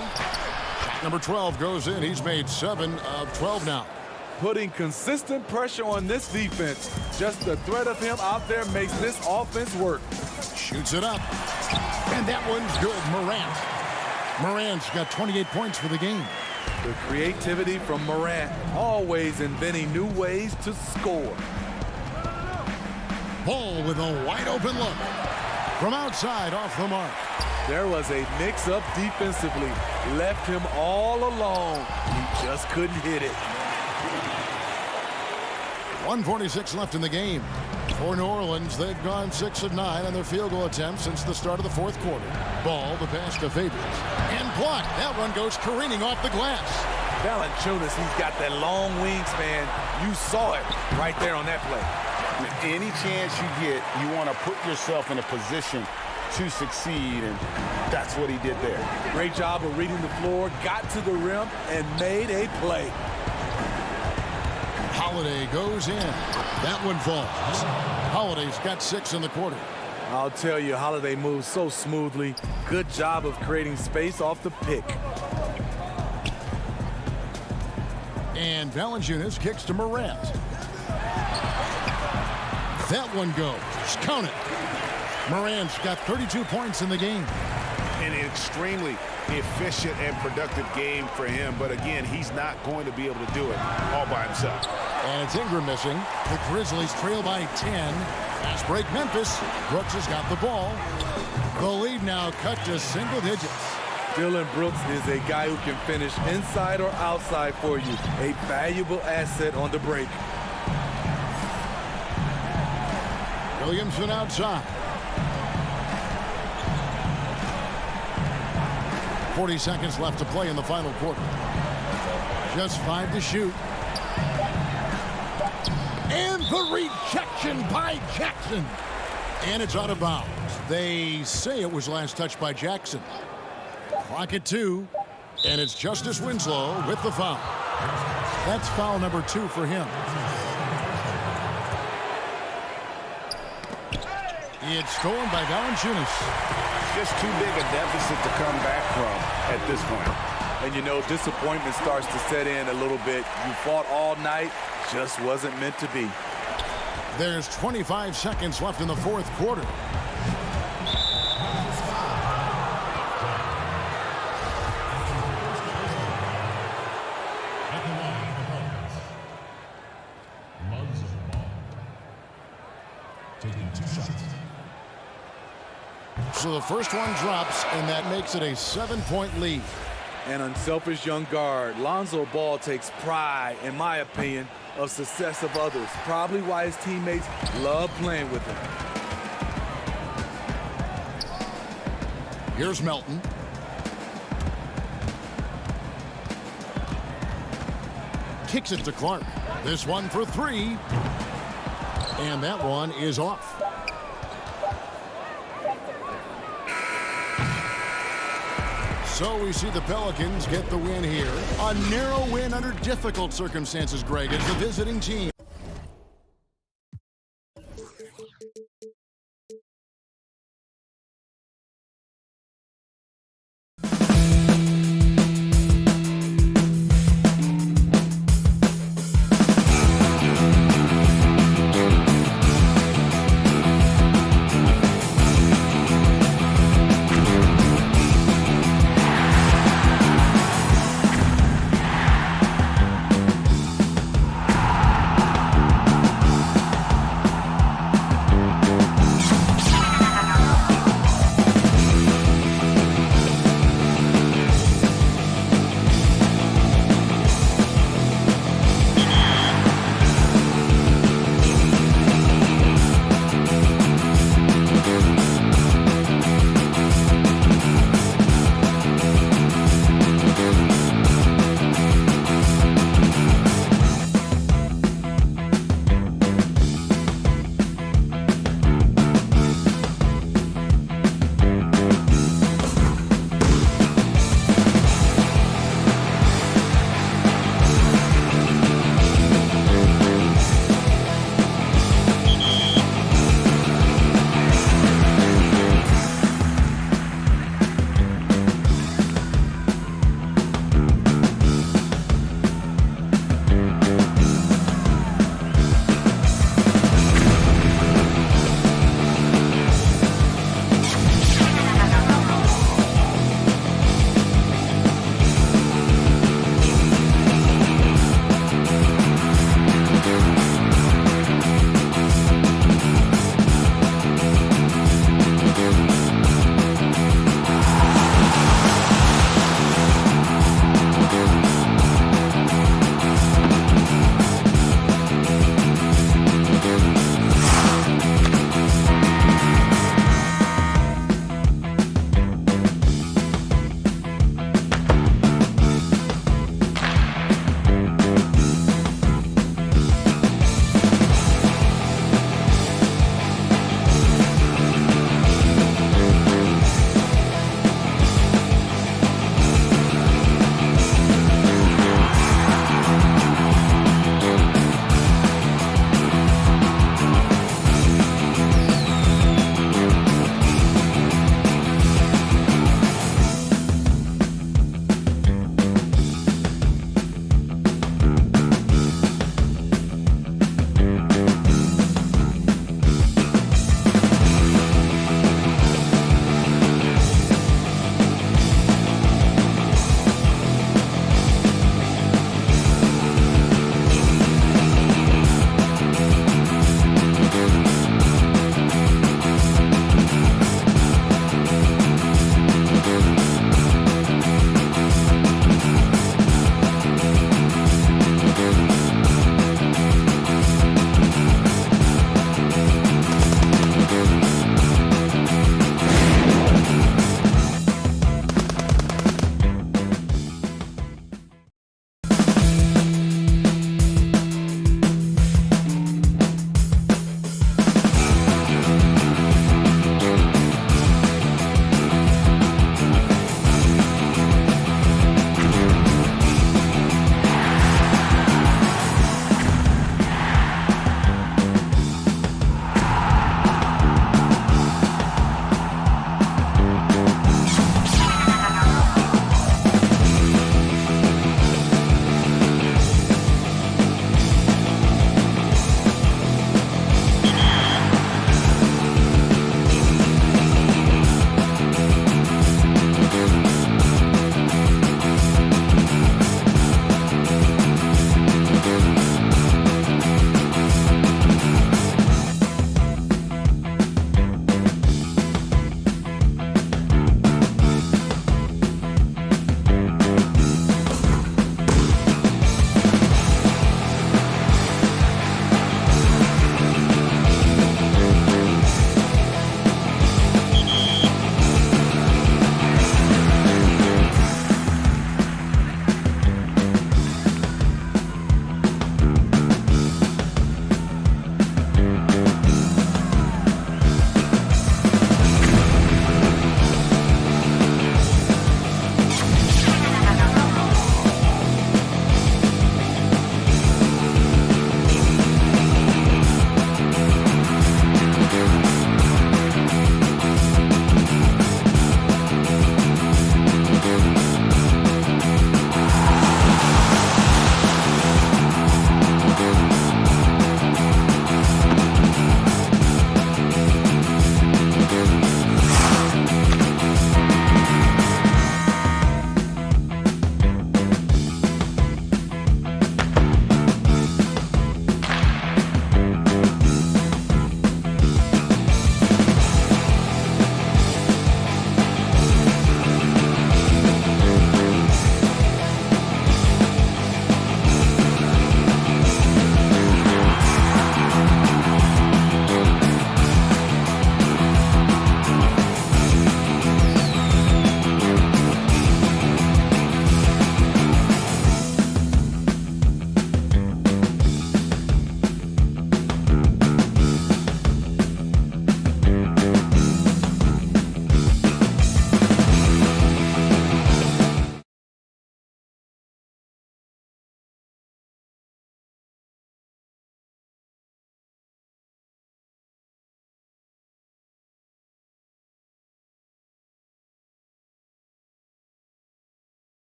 Number 12 goes in. He's made 7 of 12 now. Putting consistent pressure on this defense. Just the threat of him out there makes this offense work. Shoots it up. And that one's good. Morant's got 28 points for the game. The creativity from Morant, always inventing new ways to score. Ball with a wide open look. From outside off the mark. There was a mix-up defensively. Left him all alone. He just couldn't hit it. 1:46 left in the game. For New Orleans, they've gone 6 of 9 on their field goal attempts since the start of the fourth quarter. Ball, the pass to Favors. And blocked. That one goes careening off the glass. Valanciunas, he's got that long wingspan. You saw it right there on that play. Any chance you get, you want to put yourself in a position to succeed, and that's what he did there. Great job of reading the floor, got to the rim, and made a play. Holiday goes in. That one falls. Holiday's got 6 in the quarter. I'll tell you, Holiday moves so smoothly. Good job of creating space off the pick. And Valanciunas kicks to Morant. That one goes. Count it. Morant's got 32 points in the game. An extremely efficient and productive game for him. But again, he's not going to be able to do it all by himself. And it's Ingram missing. The Grizzlies trail by 10. Fast break Memphis. Brooks has got the ball. The lead now cut to single digits. Dillon Brooks is a guy who can finish inside or outside for you. A valuable asset on the break. Williamson outside. 40 seconds left to play in the final quarter. Just 5 to shoot. And the rejection by Jackson. And it's out of bounds. They say it was last touched by Jackson. Clock at 2. And it's Justice Winslow with the foul. That's foul number 2 for him. It's stolen by Valanciunas. Just too big a deficit to come back from at this point. And you know, disappointment starts to set in a little bit. You fought all night, just wasn't meant to be. There's 25 seconds left in the fourth quarter. At the line of offense, Lonzo Ball. Taking 2 shots. So the first one drops, and that makes it a 7-point lead. An unselfish young guard. Lonzo Ball takes pride, in my opinion, of success of others. Probably why his teammates love playing with him. Here's Melton. Kicks it to Clark. This one for 3. And that one is off. So we see the Pelicans get the win here. A narrow win under difficult circumstances, Greg, as the visiting team.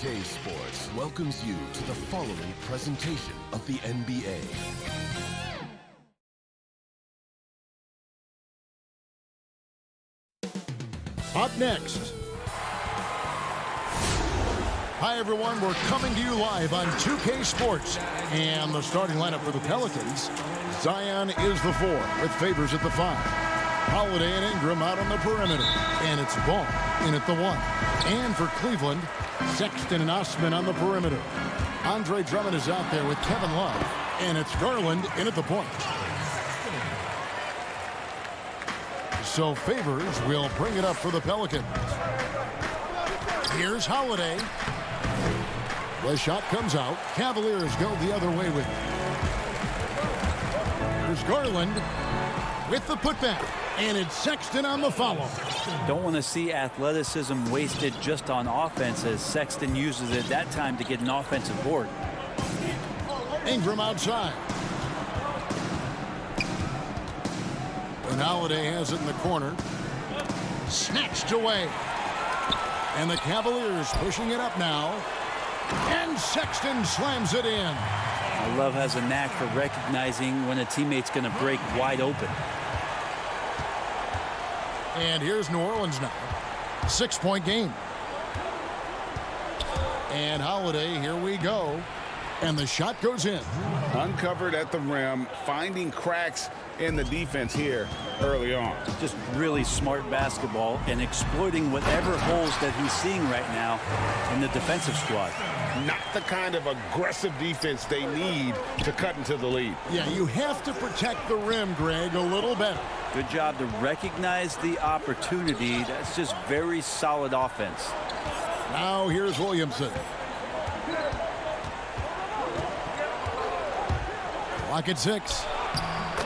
2K Sports welcomes you to the following presentation of the NBA. Up next. Hi, everyone. We're coming to you live on 2K Sports. And the starting lineup for the Pelicans. Zion is the 4 with Favors at the 5. Holiday and Ingram out on the perimeter. And it's Ball in at the 1. And for Cleveland, Sexton and Osman on the perimeter. Andre Drummond is out there with Kevin Love. And it's Garland in at the point. So Favors will bring it up for the Pelicans. Here's Holiday. The shot comes out. Cavaliers go the other way with it. Here's Garland with the putback. And it's Sexton on the follow. Don't want to see athleticism wasted just on offense as Sexton uses it that time to get an offensive board. Ingram outside. And Holiday has it in the corner. Snatched away. And the Cavaliers pushing it up now. And Sexton slams it in. Love has a knack for recognizing when a teammate's going to break wide open. And here's New Orleans now. 6-point game. And Holiday, here we go. And the shot goes in. Uncovered at the rim, finding cracks in the defense here early on. Just really smart basketball and exploiting whatever holes that he's seeing right now in the defensive squad. Not the kind of aggressive defense they need to cut into the lead. Yeah, you have to protect the rim, Greg, a little better. Good job to recognize the opportunity. That's just very solid offense. Now here's Williamson. Clock at 6.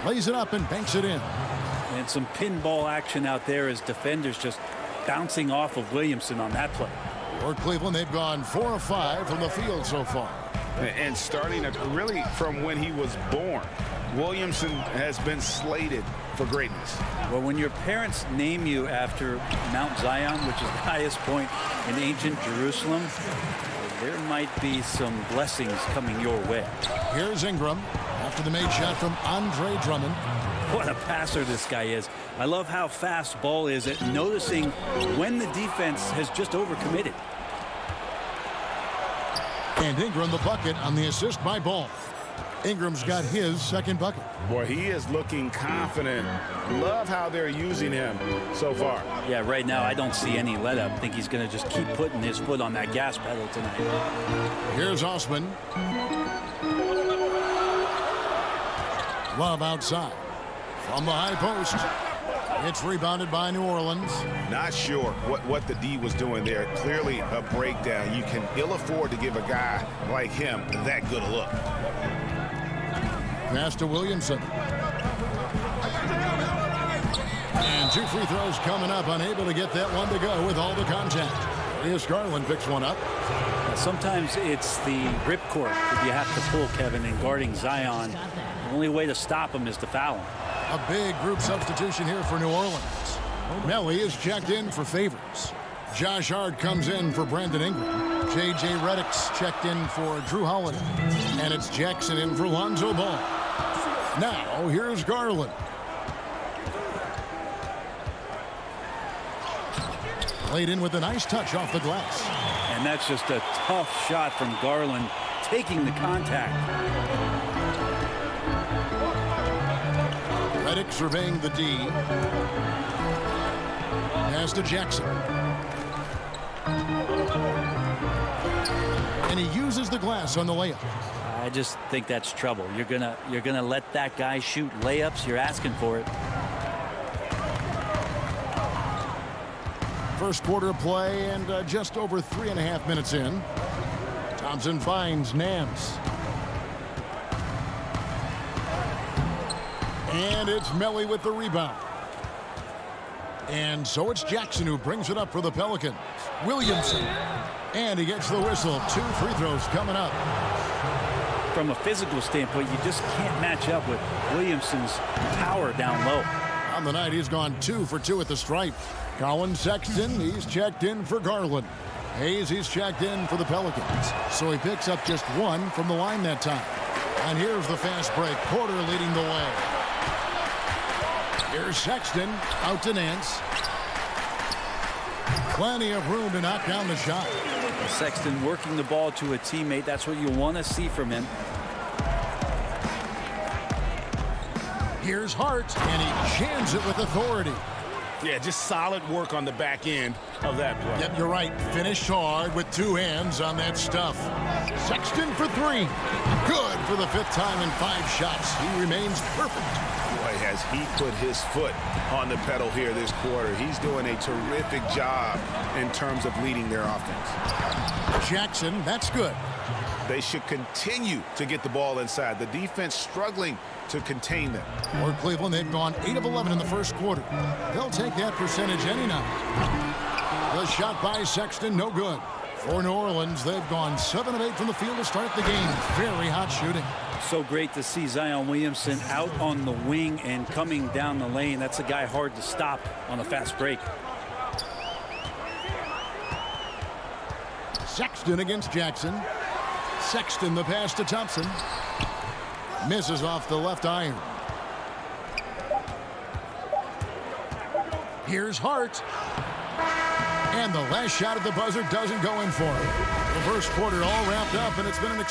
Lays it up and banks it in. And some pinball action out there as defenders just bouncing off of Williamson on that play. For Cleveland, they've gone 4 of 5 from the field so far. And starting really from when he was born, Williamson has been slated for greatness. Well, when your parents name you after Mount Zion, which is the highest point in ancient Jerusalem, there might be some blessings coming your way. Here's Ingram after the made shot from Andre Drummond. What a passer this guy is. I love how fast Ball is at noticing when the defense has just overcommitted. And Ingram the bucket on the assist by Ball. Ingram's got his second bucket. Boy, he is looking confident. Love how they're using him so far. Yeah, right now I don't see any let up. I think he's going to just keep putting his foot on that gas pedal tonight. Here's Osman. Love outside. From the high post. It's rebounded by New Orleans. Not sure what the D was doing there. Clearly a breakdown. You can ill afford to give a guy like him that good a look. Pass to Williamson. And 2 free throws coming up. Unable to get that one to go with all the contact. Here's Garland picks one up. Sometimes it's the ripcord that you have to pull, Kevin, in guarding Zion. The only way to stop him is to foul him. A big group substitution here for New Orleans. Melly is checked in for Favors. Josh Hart comes in for Brandon Ingram. J.J. Redick's checked in for Drew Holiday. And it's Jackson in for Lonzo Ball. Now, here's Garland. Played in with a nice touch off the glass. And that's just a tough shot from Garland, taking the contact. Redick surveying the D. Pass to Jackson. And he uses the glass on the layup. I just think that's trouble. You're gonna let that guy shoot layups. You're asking for it. First quarter of play and just over 3.5 minutes in. Thompson finds Nance. And it's Melly with the rebound. And so it's Jackson who brings it up for the Pelicans. Williamson. And he gets the whistle. 2 free throws coming up. From a physical standpoint, you just can't match up with Williamson's power down low. On the night, he's gone 2 for 2 at the stripe. Colin Sexton, he's checked in for Garland. Hayes, he's checked in for the Pelicans, so he picks up just one from the line that time. And here's the fast break. Porter leading the way. Here's Sexton out to Nance. Plenty of room to knock down the shot. Sexton working the ball to a teammate. That's what you want to see from him. Here's Hart, and he jams it with authority. Yeah, just solid work on the back end of that play. Yep, you're right. Finished hard with two hands on that stuff. Sexton for three. Good for the fifth time in 5 shots. He remains perfect. Boy, has he put his foot on the pedal here this quarter. He's doing a terrific job in terms of leading their offense. Jackson, that's good. They should continue to get the ball inside. The defense struggling to contain them. For Cleveland, they've gone 8 of 11 in the first quarter. They'll take that percentage any night. The shot by Sexton, no good. For New Orleans, they've gone 7 of 8 from the field to start the game. Very hot shooting. So great to see Zion Williamson out on the wing and coming down the lane. That's a guy hard to stop on a fast break. Sexton against Jackson. Sexton, the pass to Thompson. Misses off the left iron. Here's Hart. And the last shot at the buzzer doesn't go in for him. The first quarter all wrapped up, and it's been an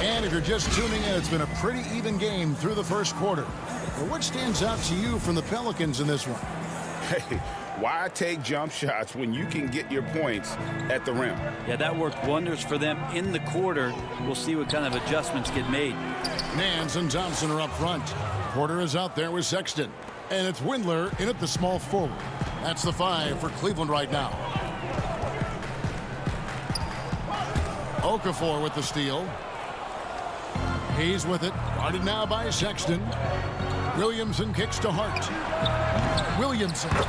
And if you're just tuning in, it's been a pretty even game through the first quarter. But what stands out to you from the Pelicans in this one? Hey, why take jump shots when you can get your points at the rim? Yeah, that worked wonders for them in the quarter. We'll see what kind of adjustments get made. Nance and Thompson are up front. Porter is out there with Sexton. And it's Windler in at the small forward. That's the 5 for Cleveland right now. Okafor with the steal. Hayes with it. Guarded now by Sexton. Williamson kicks to Hart.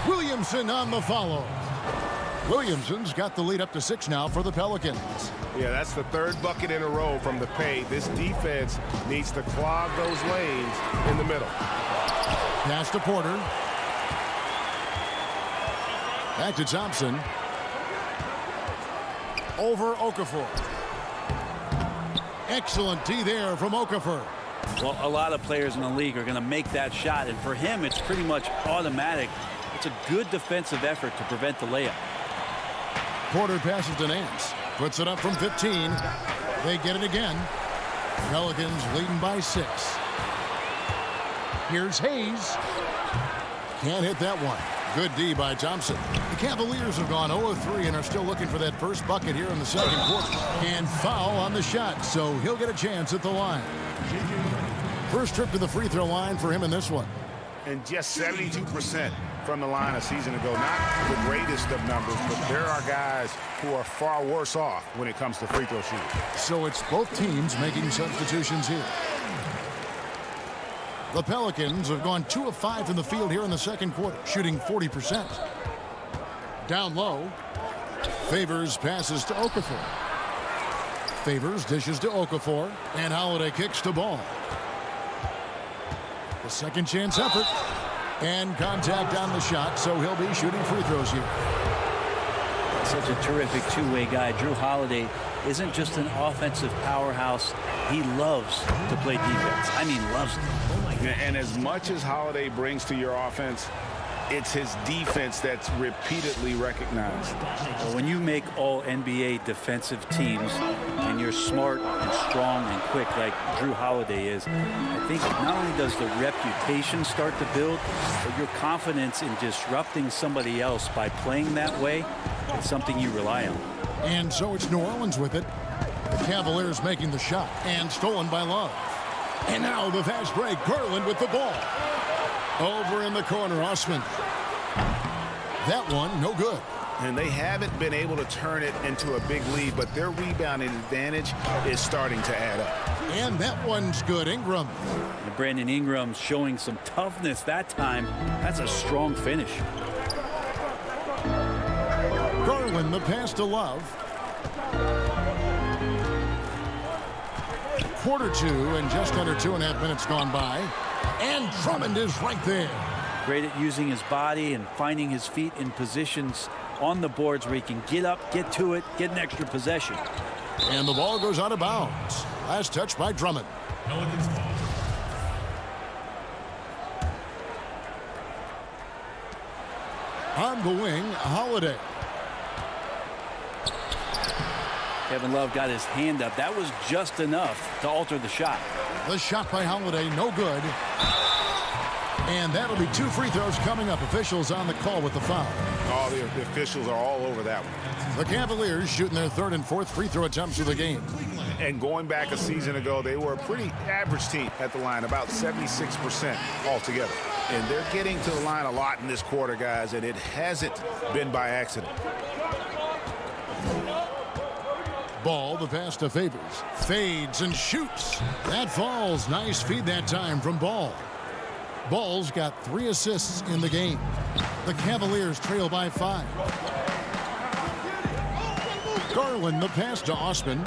Williamson on the follow. Williamson's got the lead up to 6 now for the Pelicans. Yeah, that's the 3rd bucket in a row from the paint. This defense needs to clog those lanes in the middle. Pass to Porter. Back to Thompson. Over Okafor. Excellent D there from Okafor. Well, a lot of players in the league are going to make that shot, and for him, it's pretty much automatic. It's a good defensive effort to prevent the layup. Porter passes to Nance. Puts it up from 15. They get it again. Pelicans leading by 6. Here's Hayes. Can't hit that one. Good D by Thompson. The Cavaliers have gone 0-3 and are still looking for that first bucket here in the second quarter. And foul on the shot, so he'll get a chance at the line. First trip to the free throw line for him in this one. And just 72% from the line a season ago. Not the greatest of numbers, but there are guys who are far worse off when it comes to free throw shooting. So it's both teams making substitutions here. The Pelicans have gone 2 of 5 from the field here in the second quarter, shooting 40%. Down low, Favors passes to Okafor. Favors dishes to Okafor, and Holiday kicks to Ball. The second chance effort, and contact on the shot, so he'll be shooting free throws here. Such a terrific two-way guy. Drew Holiday isn't just an offensive powerhouse. He loves to play defense. I mean, loves it. And as much as Holiday brings to your offense, it's his defense that's repeatedly recognized. Well, when you make all NBA defensive teams and you're smart and strong and quick like Drew Holiday is, I think not only does the reputation start to build, but your confidence in disrupting somebody else by playing that way, it's something you rely on. And so it's New Orleans with it. The Cavaliers making the shot, and stolen by Love. And now the fast break. Garland with the ball. Over in the corner, Osman. That one, no good. And they haven't been able to turn it into a big lead, but their rebounding advantage is starting to add up. And that one's good. Ingram. And Brandon Ingram showing some toughness that time. That's a strong finish. Garland, the pass to Love. Quarter 2 and just under 2.5 minutes gone by. And Drummond is right there. Great at using his body and finding his feet in positions on the boards where he can get up, get to it, get an extra possession. And the ball goes out of bounds. Last touch by Drummond. Pelicans ball. On the wing, Holiday. Kevin Love got his hand up. That was just enough to alter the shot. The shot by Holiday, no good. And that'll be 2 free throws coming up. Officials on the call with the foul. Oh, the officials are all over that one. The Cavaliers shooting their 3rd and 4th free throw attempts of the game. And going back a season ago, they were a pretty average team at the line, about 76% altogether. And they're getting to the line a lot in this quarter, guys, and it hasn't been by accident. Ball, the pass to Favors. Fades and shoots. That falls. Nice feed that time from Ball. Ball's got 3 assists in the game. The Cavaliers trail by 5. Garland, the pass to Osman.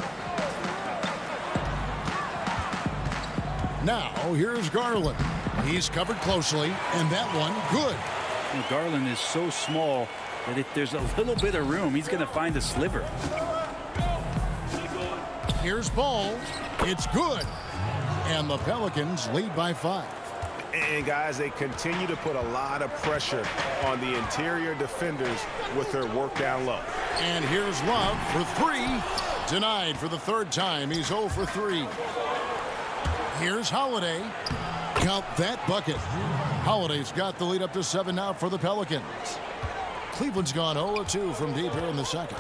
Now, here's Garland. He's covered closely, and that one good. And Garland is so small that if there's a little bit of room, he's going to find a sliver. Here's Ball. It's good. And the Pelicans lead by 5. And, guys, they continue to put a lot of pressure on the interior defenders with their work down low. And here's Love for 3. Denied for the 3rd time. He's 0 for 3. Here's Holiday. Count that bucket. Holiday's got the lead up to 7 now for the Pelicans. Cleveland's gone 0-2 from deep here in the second.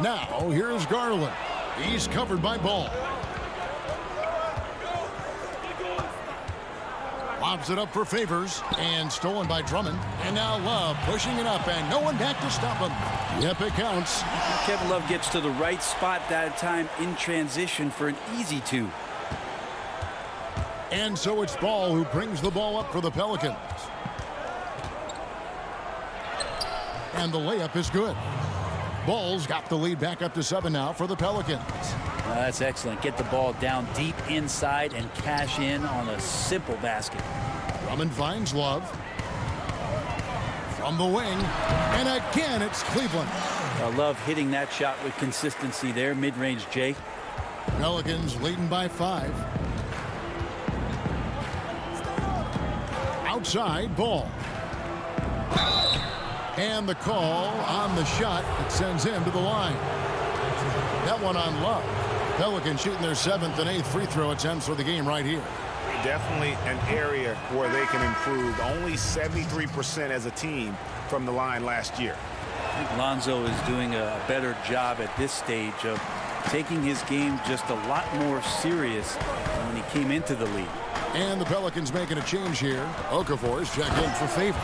Now, here's Garland. He's covered by Ball. Lobs it up for Favors and stolen by Drummond. And now Love pushing it up and no one back to stop him. Yep, it counts. Kevin Love gets to the right spot that time in transition for an easy 2. And so it's Ball who brings the ball up for the Pelicans. And the layup is good. Ball's got the lead back up to 7 now for the Pelicans. That's excellent. Get the ball down deep inside and cash in on a simple basket. Drummond finds Love. From the wing. And again, it's Cleveland. Love hitting that shot with consistency there. Mid-range Jay. Pelicans leading by 5. Outside, Ball. And the call on the shot that sends him to the line. That one on Love. Pelicans shooting their 7th and 8th free throw attempts for the game right here. Definitely an area where they can improve. Only 73% as a team from the line last year. I think Lonzo is doing a better job at this stage of taking his game just a lot more serious than when he came into the league. And the Pelicans making a change here. Okafor's checked in for Favors.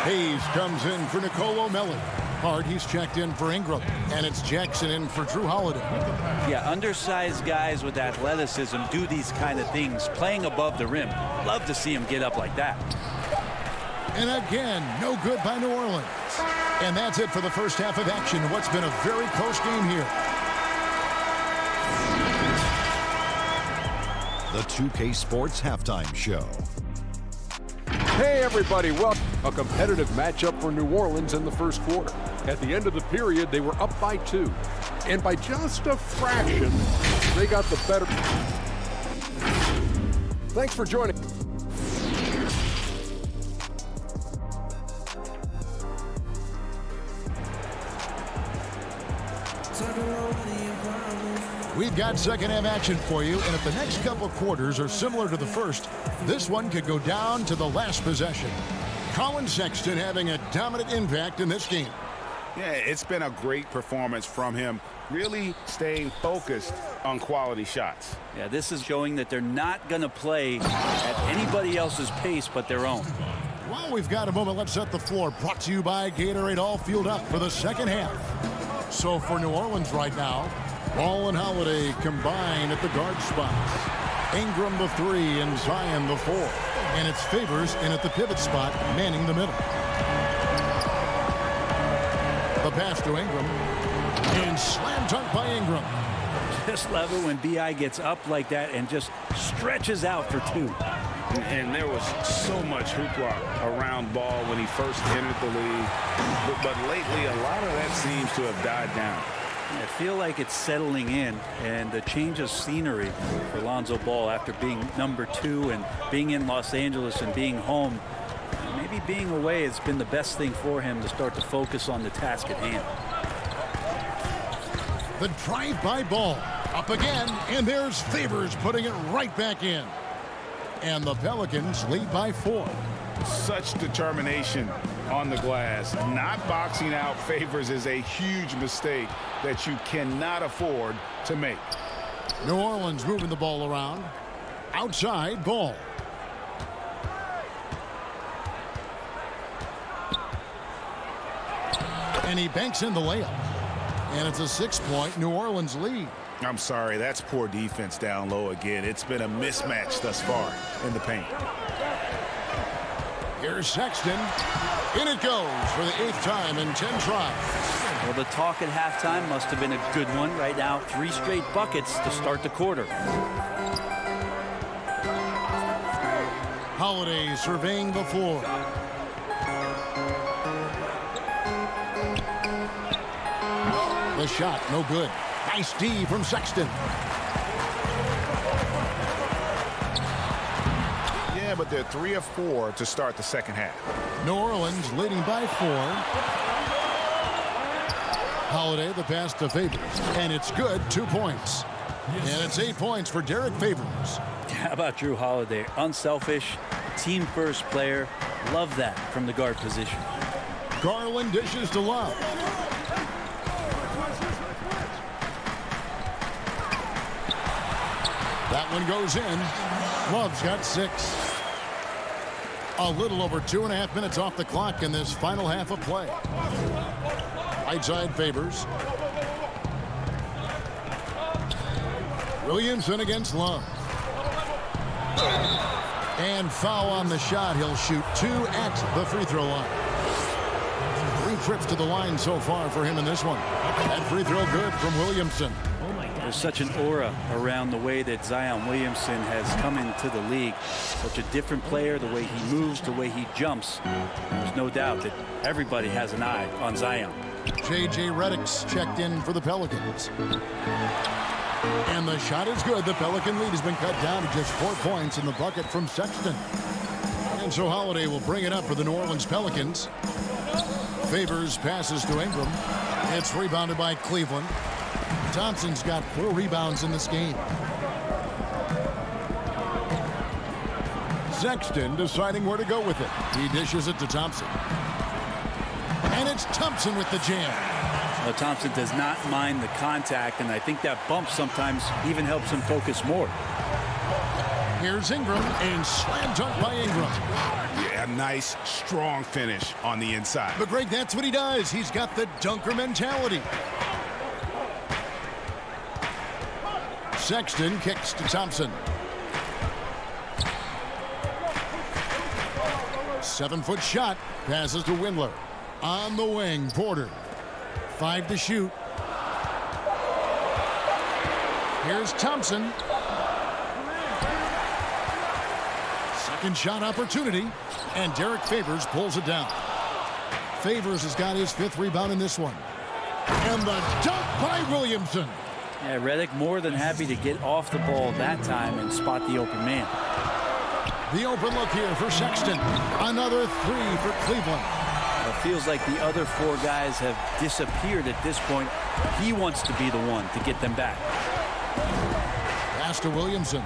Hayes comes in for Nicolo Melli. Hart, he's checked in for Ingram. And it's Jackson in for Drew Holiday. Yeah, undersized guys with athleticism do these kind of things, playing above the rim. Love to see him get up like that. And again, no good by New Orleans. And that's it for the first half of action. What's been a very close game here. The 2K Sports Halftime Show. Hey everybody, welcome. A competitive matchup for New Orleans in the first quarter. At the end of the period, they were up by 2. And by just a fraction, they got the better. Thanks for joining. We've got second half action for you, and if the next couple of quarters are similar to the first, this one could go down to the last possession. Colin Sexton having a dominant impact in this game. Yeah, it's been a great performance from him, really staying focused on quality shots. Yeah, this is showing that they're not going to play at anybody else's pace but their own. While we've got a moment, let's set the floor. Brought to you by Gatorade, all fueled up for the second half. So for New Orleans right now, Ball and Holiday combine at the guard spots. Ingram the 3 and Zion the 4. And it's Favors in at the pivot spot, manning the middle. The pass to Ingram. And slam dunk by Ingram. Just love it when B.I. gets up like that and just stretches out for 2. And there was so much hoopla around Ball when he first entered the league. But lately, a lot of that seems to have died down. I feel like it's settling in, and the change of scenery for Lonzo Ball after being number 2 and being in Los Angeles and being home. Maybe being away has been the best thing for him to start to focus on the task at hand. The drive-by Ball. Up again, and there's Favors putting it right back in. And the Pelicans lead by 4. Such determination on the glass. Not boxing out Favors is a huge mistake that you cannot afford to make. New Orleans moving the ball around. Outside Ball. And he banks in the layup. And it's a 6-point New Orleans lead. I'm sorry, that's poor defense down low again. It's been a mismatch thus far in the paint. Here's Sexton. In it goes for the 8th time in 10 tries. Well, the talk at halftime must have been a good one. Right now, 3 straight buckets to start the quarter. Holiday surveying the floor. The shot, no good. Nice D from Sexton. Yeah, but they're 3 of 4 to start the second half. New Orleans leading by 4. Holiday, the pass to Favors. And it's good, 2 points. And it's 8 points for Derek Favors. How about Drew Holiday? Unselfish, team-first player. Love that from the guard position. Garland dishes to Love. That one goes in. Love's got 6. A little over 2.5 minutes off the clock in this final half of play. Right side Favors. Williamson against Love. And foul on the shot. He'll shoot 2 at the free throw line. 3 trips to the line so far for him in this one. That free throw good from Williamson. There's such an aura around the way that Zion Williamson has come into the league. Such a different player, the way he moves, the way he jumps. There's no doubt that everybody has an eye on Zion. J.J. Redick's checked in for the Pelicans. And the shot is good. The Pelican lead has been cut down to just 4 points in the bucket from Sexton. And so Holiday will bring it up for the New Orleans Pelicans. Favors passes to Ingram. It's rebounded by Cleveland. Thompson's got 4 rebounds in this game. Sexton deciding where to go with it. He dishes it to Thompson. And it's Thompson with the jam. Well, Thompson does not mind the contact, and I think that bump sometimes even helps him focus more. Here's Ingram, and slam dunk by Ingram. Yeah, nice, strong finish on the inside. But, Greg, that's what he does. He's got the dunker mentality. Sexton kicks to Thompson. 7-foot shot. Passes to Windler. On the wing, Porter. 5 to shoot. Here's Thompson. Second shot opportunity. And Derek Favors pulls it down. Favors has got his 5th rebound in this one. And the dunk by Williamson. Yeah, Redick more than happy to get off the ball that time and spot the open man. The open look here for Sexton. Another 3 for Cleveland. It feels like the other 4 guys have disappeared at this point. He wants to be the one to get them back. Pass to Williamson.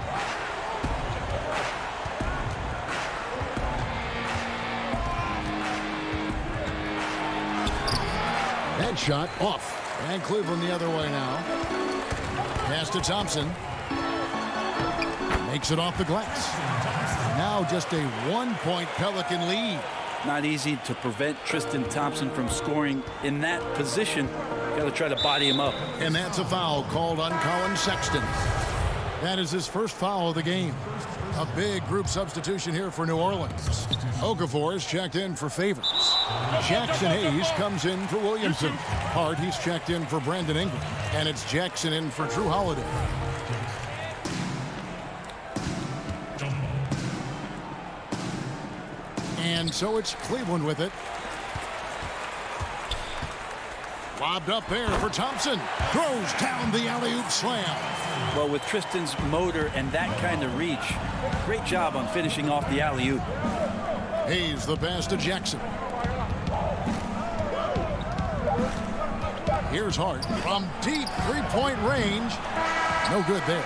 Head shot off. And Cleveland the other way now. Pass to Thompson. Makes it off the glass. Now just a 1-point Pelican lead. Not easy to prevent Tristan Thompson from scoring in that position. Got to try to body him up. And that's a foul called on Colin Sexton. That is his first foul of the game. A big group substitution here for New Orleans. Okafor is checked in for Favors. Jackson Hayes comes in for Williamson. Hart, he's checked in for Brandon Ingram. And it's Jackson in for Drew Holiday. And so it's Cleveland with it. Lobbed up there for Thompson. Throws down the alley-oop slam. Well, with Tristan's motor and that kind of reach, great job on finishing off the alley-oop. Hayes the pass to Jackson. Here's Hart from deep three-point range. No good there.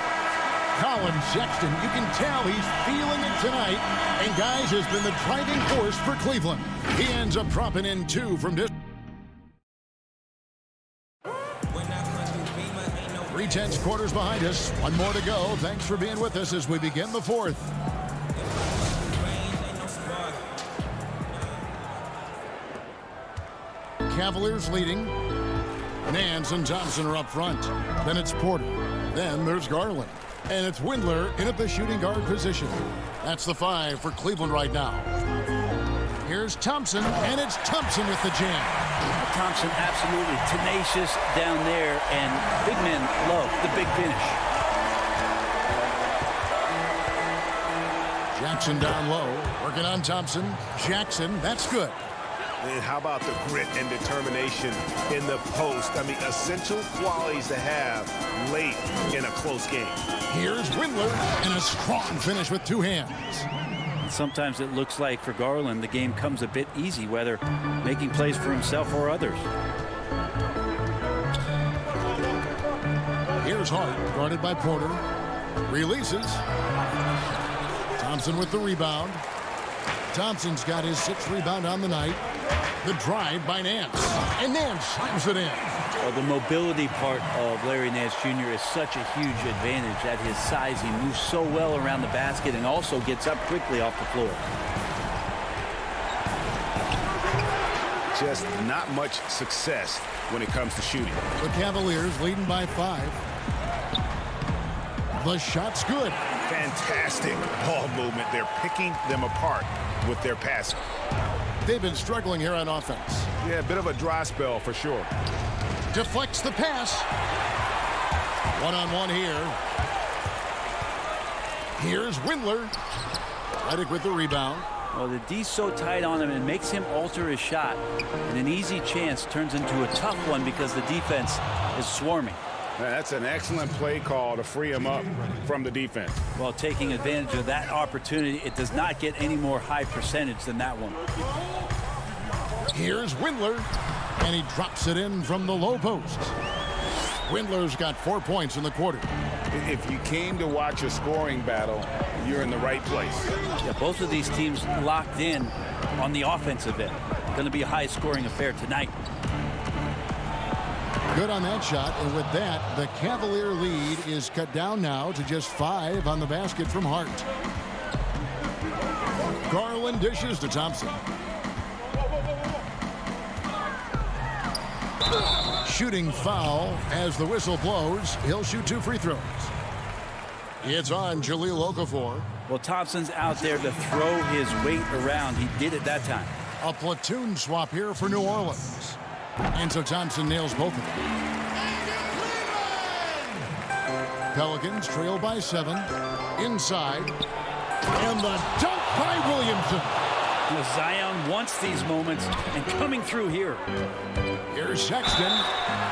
Colin Sexton, you can tell he's feeling it tonight. And, guys, has been the driving force for Cleveland. He ends up dropping in 2 from distance. 3/10 quarters behind us. One more to go. Thanks for being with us as we begin the fourth. Cavaliers leading. Nance and Thompson are up front. Then it's Porter. Then there's Garland. And it's Windler in at the shooting guard position. That's the 5 for Cleveland right now. Here's Thompson, and it's Thompson with the jam. Thompson absolutely tenacious down there, and big men love the big finish. Jackson down low, working on Thompson. Jackson, that's good. And how about the grit and determination in the post? I mean, essential qualities to have late in a close game. Here's Windler, and a strong finish with 2 hands. Sometimes it looks like for Garland the game comes a bit easy, whether making plays for himself or others. Here's Hart, guarded by Porter. Releases. Thompson with the rebound. Thompson's got his 6th rebound on the night. The drive by Nance. And Nance slams it in. Well, the mobility part of Larry Nance Jr. is such a huge advantage at his size. He moves so well around the basket and also gets up quickly off the floor. Just not much success when it comes to shooting. The Cavaliers leading by 5. The shot's good. Fantastic ball movement. They're picking them apart with their passing. They've been struggling here on offense. Yeah, a bit of a dry spell for sure. Deflects the pass. One-on-one here. Here's Windler. Redick with the rebound. Well, the D's so tight on him and makes him alter his shot. And an easy chance turns into a tough one because the defense is swarming. That's an excellent play call to free him up from the defense. Well, taking advantage of that opportunity, it does not get any more high percentage than that one. Here's Windler, and he drops it in from the low post. Windler's got 4 points in the quarter. If you came to watch a scoring battle, you're in the right place. Yeah, both of these teams locked in on the offensive end. Going to be a high-scoring affair tonight. Good on that shot, and with that, the Cavalier lead is cut down now to just 5 on the basket from Hart. Garland dishes to Thompson. Shooting foul as the whistle blows. He'll shoot 2 free throws. It's on Jahlil Okafor. Well, Thompson's out there to throw his weight around. He did it that time. A platoon swap here for New Orleans. And so Thompson nails both of them. Pelicans trail by 7. Inside. And the dunk by Williamson. Zion wants these moments and coming through here. Here's Sexton.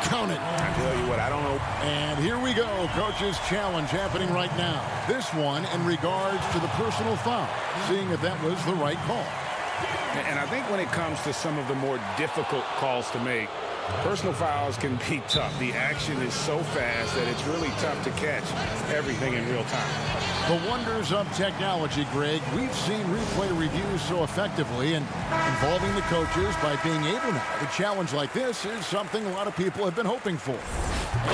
Count it. I tell you what, I don't know. And here we go. Coach's challenge happening right now. This one in regards to the personal foul. Seeing if that was the right call. And I think when it comes to some of the more difficult calls to make, personal fouls can be tough. The action is so fast that it's really tough to catch everything in real time. The wonders of technology, Greg. We've seen replay reviews so effectively, and involving the coaches by being able now to challenge like this is something a lot of people have been hoping for.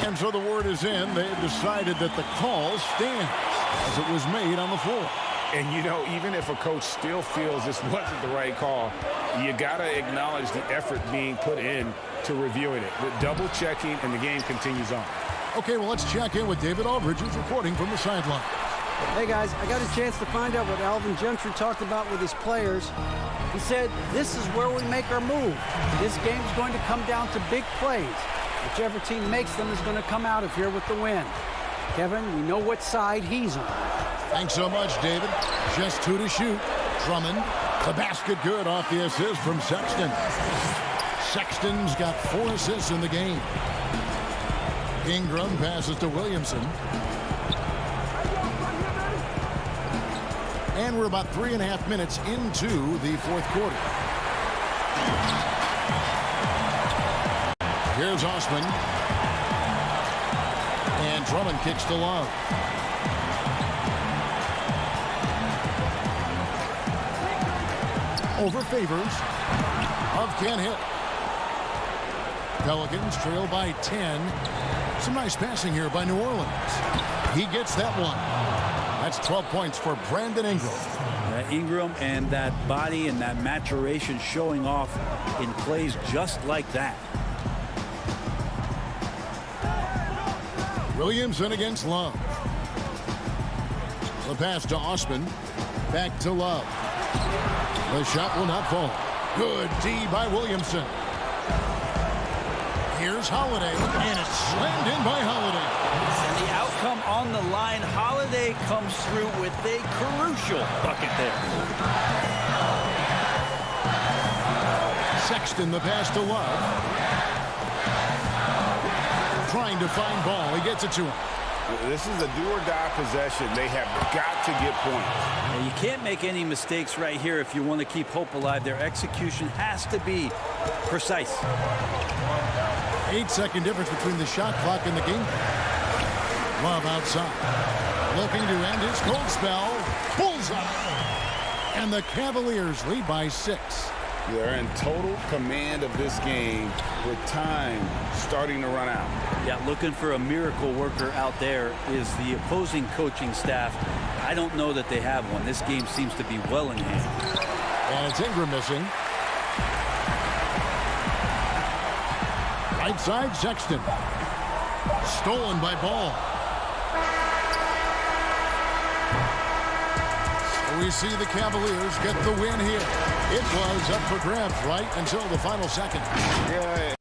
And so the word is in. They've decided that the call stands as it was made on the floor. And, you know, even if a coach still feels this wasn't the right call, you got to acknowledge the effort being put in to reviewing it. With double checking, and the game continues on. Okay, well, let's check in with David Aldridge, who's reporting from the sideline. Hey, guys, I got a chance to find out what Alvin Gentry talked about with his players. He said, this is where we make our move. This game's going to come down to big plays. Whichever team makes them is going to come out of here with the win. Kevin, we know what side he's on. Thanks so much, David. Just 2 to shoot. Drummond The basket good off the assist from Sexton. Sexton's got 4 assists in the game. Ingram passes to Williamson. And we're about 3.5 minutes into the fourth quarter. Here's Osman. And Drummond kicks to Love. Over Favors. Love can't hit. Pelicans trail by 10. Some nice passing here by New Orleans. He gets that one. That's 12 points for Brandon Ingram. Ingram and that body and that maturation showing off in plays just like that. Williamson against Love. The pass to Osman. Back to Love. The shot will not fall. Good D by Williamson. Here's Holiday, and it's slammed in by Holiday. And the outcome on the line, Holiday comes through with a crucial bucket there. Sexton, the pass to Love. Trying to find ball. He gets it to him. This is a do-or-die possession. They have got to get points. And you can't make any mistakes right here if you want to keep hope alive. Their execution has to be precise. 8-second difference between the shot clock and the game. Love outside. Looking to end his cold spell. Bullseye. And the Cavaliers lead by 6. They're in total command of this game with time starting to run out. Yeah, looking for a miracle worker out there is the opposing coaching staff. I don't know that they have one. This game seems to be well in hand. And it's Ingram missing. Right side, Sexton. Stolen by Ball. So we see the Cavaliers get the win here. It was up for grabs right until the final second. Yeah.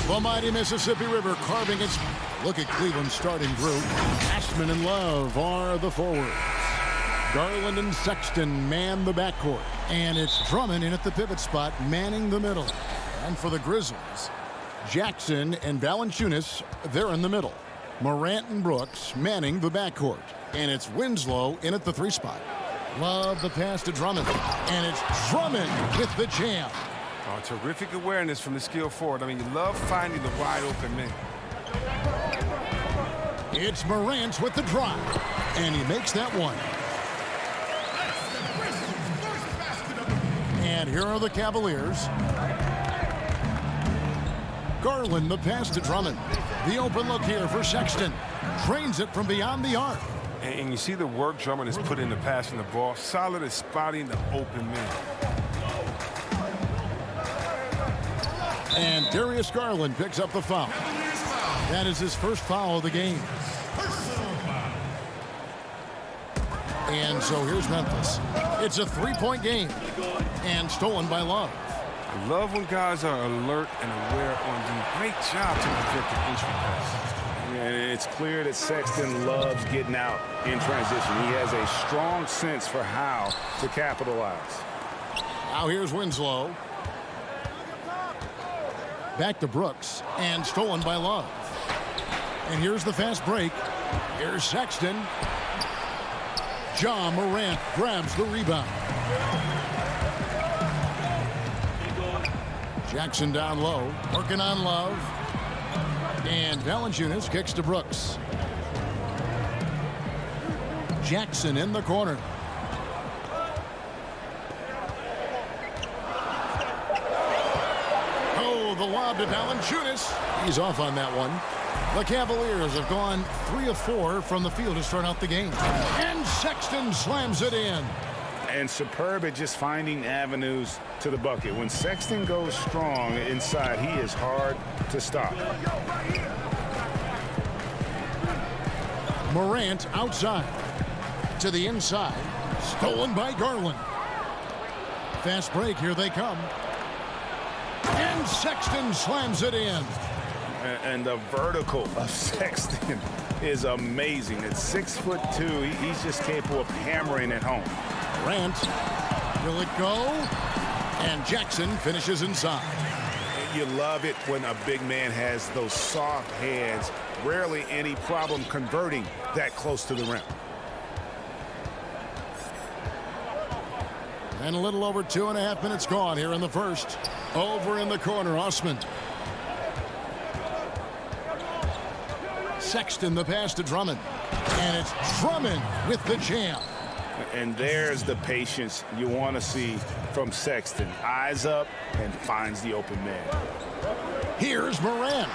The mighty Mississippi River carving its... Look at Cleveland's starting group. Ashman and Love are the forwards. Garland and Sexton man the backcourt. And it's Drummond in at the pivot spot, manning the middle. And for the Grizzlies, Jackson and Valanciunas, they're in the middle. Morant and Brooks manning the backcourt. And it's Winslow in at the 3 spot. Love the pass to Drummond. And it's Drummond with the jam. Oh, terrific awareness from the skilled forward. I mean, you love finding the wide open man. It's Morant with the drive. And he makes that one. And here are the Cavaliers. Garland the pass to Drummond. The open look here for Sexton. Drains it from beyond the arc. And you see the work Drummond has put into passing the ball. Solid at spotting the open man. And Darius Garland picks up the foul. That is his first foul of the game. And so here's Memphis. It's a 3-point game. And stolen by Love. I love when guys are alert and aware on doing a great job to prevent the entry pass. And it's clear that Sexton loves getting out in transition. He has a strong sense for how to capitalize. Now here's Winslow. Back to Brooks. And stolen by Love. And here's the fast break. Here's Sexton. Ja Morant grabs the rebound. Jackson down low, working on Love. And Valanciunas kicks to Brooks. Jackson in the corner. Oh, the lob to Valanciunas. He's off on that one. The Cavaliers have gone 3 of 4 from the field to start out the game. And Sexton slams it in. And superb at just finding avenues to the bucket. When Sexton goes strong inside, he is hard to stop. Morant outside. To the inside. Stolen by Garland. Fast break. Here they come. And Sexton slams it in. And the vertical of Sexton is amazing. At 6'2", he's just capable of hammering it home. Grant, will it go? And Jackson finishes inside. You love it when a big man has those soft hands. Rarely any problem converting that close to the rim. And a little over 2.5 minutes gone here in the first. Over in the corner, Osman. Sexton the pass to Drummond. And it's Drummond with the jam. And there's the patience you want to see from Sexton. Eyes up and finds the open man. Here's Morant.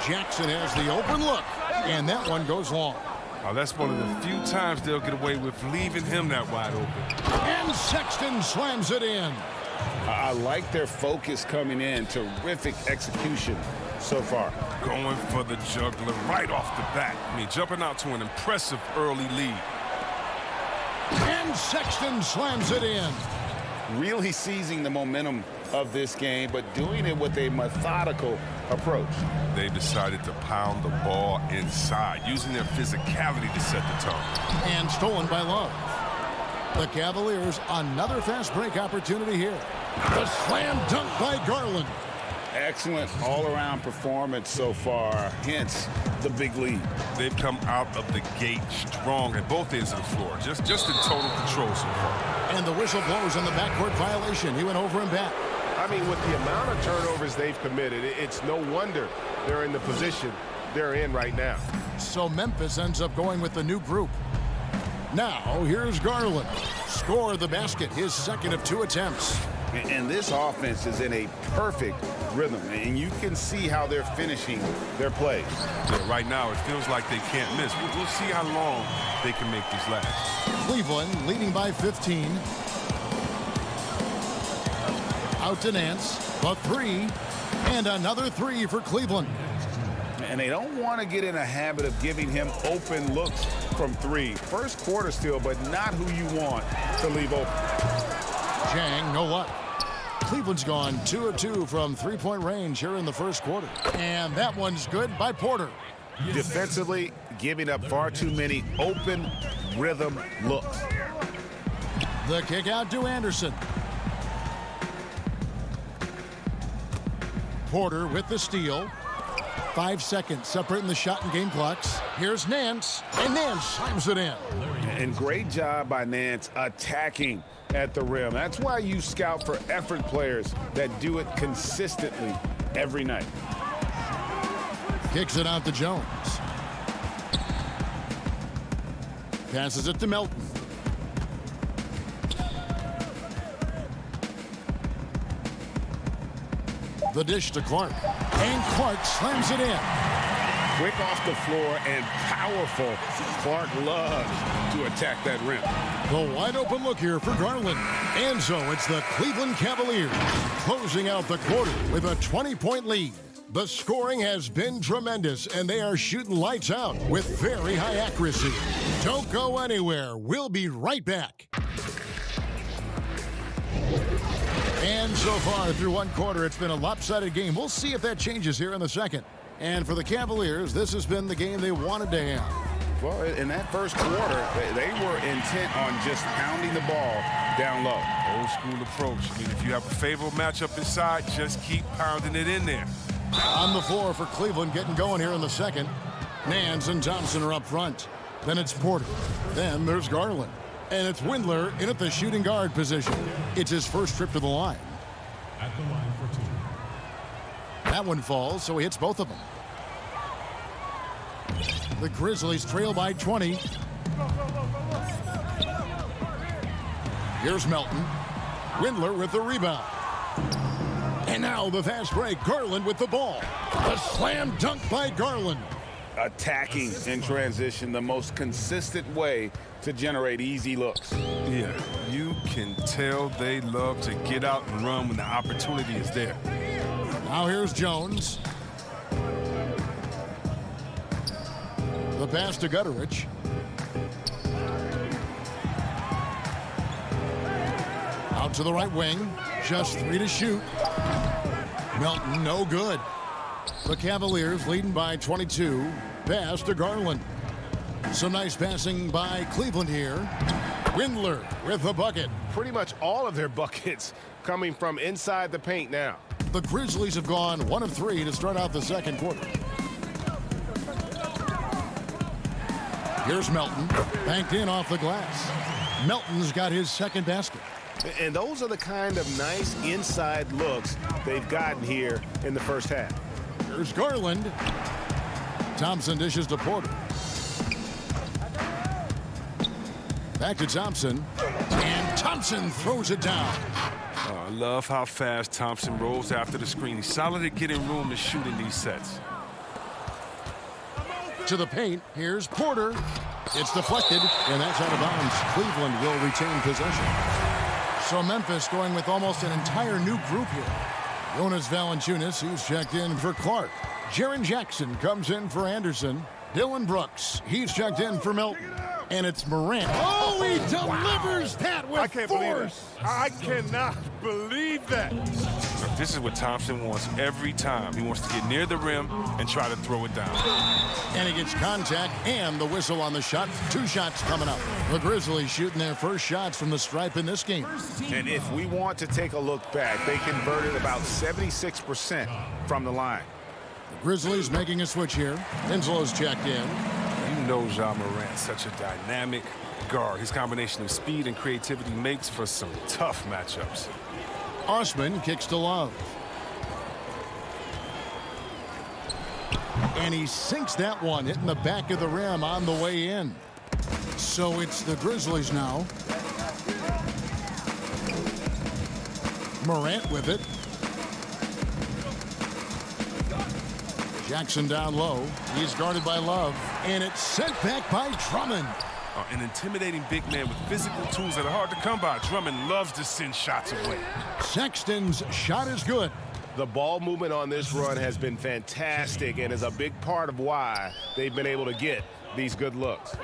Jackson has the open look. And that one goes long. Oh, that's one of the few times they'll get away with leaving him that wide open. And Sexton slams it in. I like their focus coming in. Terrific execution so far. Going for the juggler right off the bat. I mean, jumping out to an impressive early lead. And Sexton slams it in. Really seizing the momentum of this game, but doing it with a methodical approach. They decided to pound the ball inside, using their physicality to set the tone. And stolen by Love. The Cavaliers, another fast break opportunity here. The slam dunk by Garland. Excellent all-around performance so far, hence the big lead. They've come out of the gate strong at both ends of the floor, just in total control so far. And the whistle blows on the backcourt violation. He went over and back. I mean, with the amount of turnovers they've committed, it's no wonder they're in the position they're in right now. So Memphis ends up going with the new group. Now, here's Garland. Score the basket, his second of 2 attempts. And this offense is in a perfect rhythm, and you can see how they're finishing their plays. Yeah, right now, it feels like they can't miss. We'll see how long they can make these last. Cleveland leading by 15. Out to Nance. A 3. And another 3 for Cleveland. And they don't want to get in a habit of giving him open looks from 3. First quarter still, but not who you want to leave open. Chang, no luck. Cleveland's gone 2 of 2 from three-point range here in the first quarter. And that one's good by Porter. Defensively, giving up far too many open rhythm looks. The kick out to Anderson. Porter with the steal. 5 seconds separating the shot and game clocks. Here's Nance, and Nance slams it in. And great job by Nance attacking at the rim. That's why you scout for effort players that do it consistently every night. Kicks it out to Jones. Passes it to Melton. The dish to Clark. And Clark slams it in. Quick off the floor and powerful. Clark loves to attack that rim. The wide open look here for Garland. And so it's the Cleveland Cavaliers closing out the quarter with a 20-point lead. The scoring has been tremendous, and they are shooting lights out with very high accuracy. Don't go anywhere. We'll be right back. And so far through one quarter, it's been a lopsided game. We'll see if that changes here in the second. And for the Cavaliers, this has been the game they wanted to have. Well, in that first quarter, they were intent on just pounding the ball down low. Old school approach. I mean, if you have a favorable matchup inside, just keep pounding it in there. On the floor for Cleveland, getting going here in the second. Nance and Thompson are up front. Then it's Porter. Then there's Garland. And it's Windler in at the shooting guard position. It's his first trip to the line. At the line for 2. That one falls, so he hits both of them. The Grizzlies trail by 20. Here's Melton. Windler with the rebound. And now the fast break. Garland with the ball. A slam dunk by Garland. Attacking in transition, the most consistent way to generate easy looks. Yeah, you can tell they love to get out and run when the opportunity is there. Now here's Jones. The pass to Gutterich. Out to the right wing. Just 3 to shoot. Melton, no good. The Cavaliers leading by 22. Pass to Garland. Some nice passing by Cleveland here. Windler with the bucket. Pretty much all of their buckets coming from inside the paint now. The Grizzlies have gone 1 of 3 to start out the second quarter. Here's Melton. Banked in off the glass. Melton's got his second basket. And those are the kind of nice inside looks they've gotten here in the first half. Here's Garland. Thompson dishes to Porter. Back to Thompson. And Thompson throws it down. I love how fast Thompson rolls after the screen. He's solid at getting room to shoot in these sets. To the paint. Here's Porter. It's deflected, and that's out of bounds. Cleveland will retain possession. So Memphis going with almost an entire new group here. Jonas Valanciunas, he's checked in for Clark. Jaren Jackson comes in for Anderson. Dylan Brooks, he's checked in for Melton. And it's Morant. Oh, he delivers that with I can't force. believe it. I cannot believe that. This is what Thompson wants every time. He wants to get near the rim and try to throw it down. And he gets contact and the whistle on the shot. 2 shots coming up. The Grizzlies shooting their first shots from the stripe in this game. And if we want to take a look back, they converted about 76% from the line. The Grizzlies making a switch here. Enzelo's checked in. You know Ja Morant's such a dynamic guard. His combination of speed and creativity makes for some tough matchups. Osman kicks to Love. And he sinks that one, hitting the back of the rim on the way in. So it's the Grizzlies now. Morant with it. Jackson down low. He's guarded by Love. And it's sent back by Drummond. An intimidating big man with physical tools that are hard to come by. Drummond loves to send shots away. Sexton's shot is good. The ball movement on this run has been fantastic and is a big part of why they've been able to get these good looks.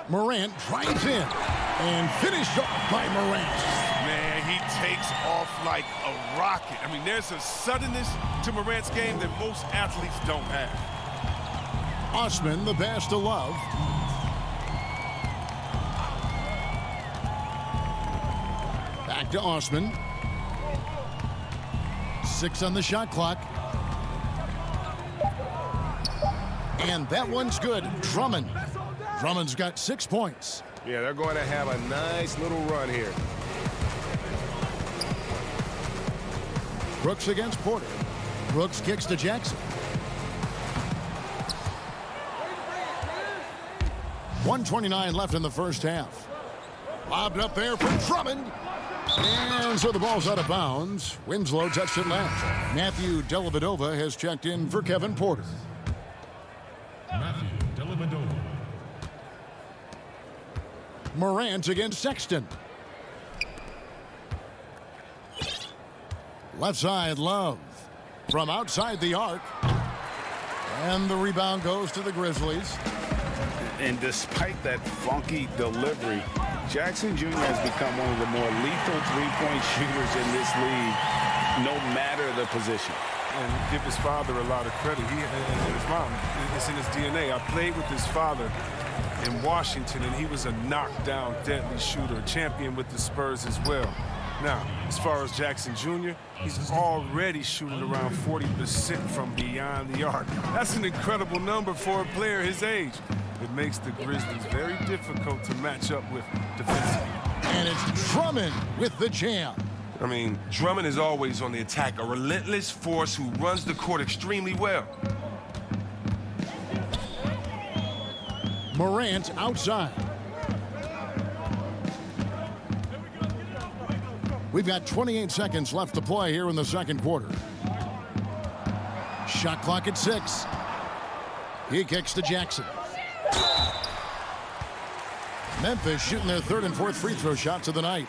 Morant drives in and finished off by Morant. Man, he takes takes off like a rocket. I mean, there's a suddenness to Morant's game that most athletes don't have. Osman, the pass to Love. Back to Osman. 6 on the shot clock. And that one's good. Drummond. Drummond's got 6 points. Yeah, they're going to have a nice little run here. Brooks against Porter. Brooks kicks to Jackson. 1:29 left in the first half. Lobbed up there for Drummond. And so the ball's out of bounds. Winslow touched it last. Matthew Dellavedova has checked in for Kevin Porter. Matthew Dellavedova. Morant against Sexton. Left side, Love. From outside the arc. And the rebound goes to the Grizzlies. And despite that funky delivery, Jackson Jr. has become one of the more lethal three-point shooters in this league, no matter the position. And give his father a lot of credit. He and his mom, it's in his DNA. I played with his father in Washington, and he was a knockdown, deadly shooter, a champion with the Spurs as well. Now, as far as Jackson Jr., he's already shooting around 40% from beyond the arc. That's an incredible number for a player his age. It makes the Grizzlies very difficult to match up with defensively. And it's Drummond with the jam. I mean, Drummond is always on the attack, a relentless force who runs the court extremely well. Morant outside. We've got 28 seconds left to play here in the second quarter. Shot clock at 6. He kicks to Jackson. Memphis shooting their 3rd and 4th free throw shots of the night.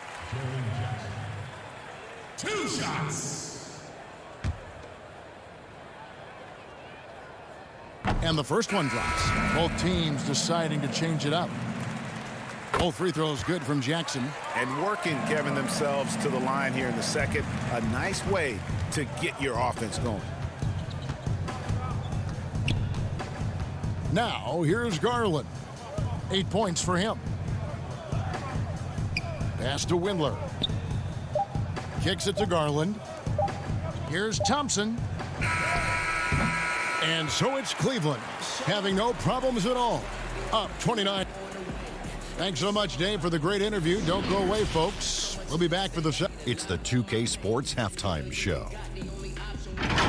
2 shots. And the first one drops. Both teams deciding to change it up. Both free throws good from Jackson. And working, Kevin, themselves to the line here in the second. A nice way to get your offense going. Now, here's Garland. 8 points for him. Pass to Windler. Kicks it to Garland. Here's Thompson. And so it's Cleveland, having no problems at all. Up 29. Thanks so much, Dave, for the great interview. Don't go away, folks. We'll be back for the... It's the 2K Sports Halftime Show.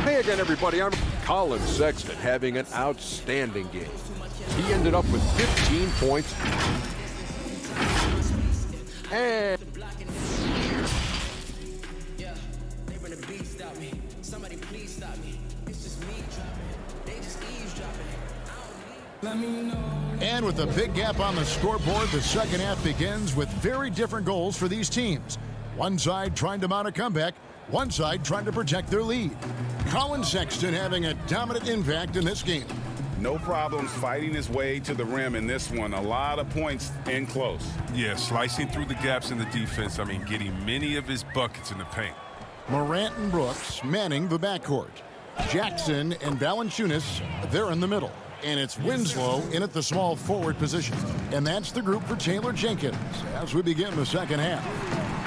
Hey again, everybody. I'm Colin Sexton, having an outstanding game. He ended up with 15 points. And... And with a big gap on the scoreboard, the second half begins with very different goals for these teams. One side trying to mount a comeback, one side trying to protect their lead. Colin Sexton having a dominant impact in this game. No problems fighting his way to the rim in this one. A lot of points in close. Yeah, slicing through the gaps in the defense. I mean, getting many of his buckets in the paint. Morant and Brooks manning the backcourt. Jackson and Valanciunas, they're in the middle. And it's Winslow in at the small forward position. And that's the group for Taylor Jenkins as we begin the second half.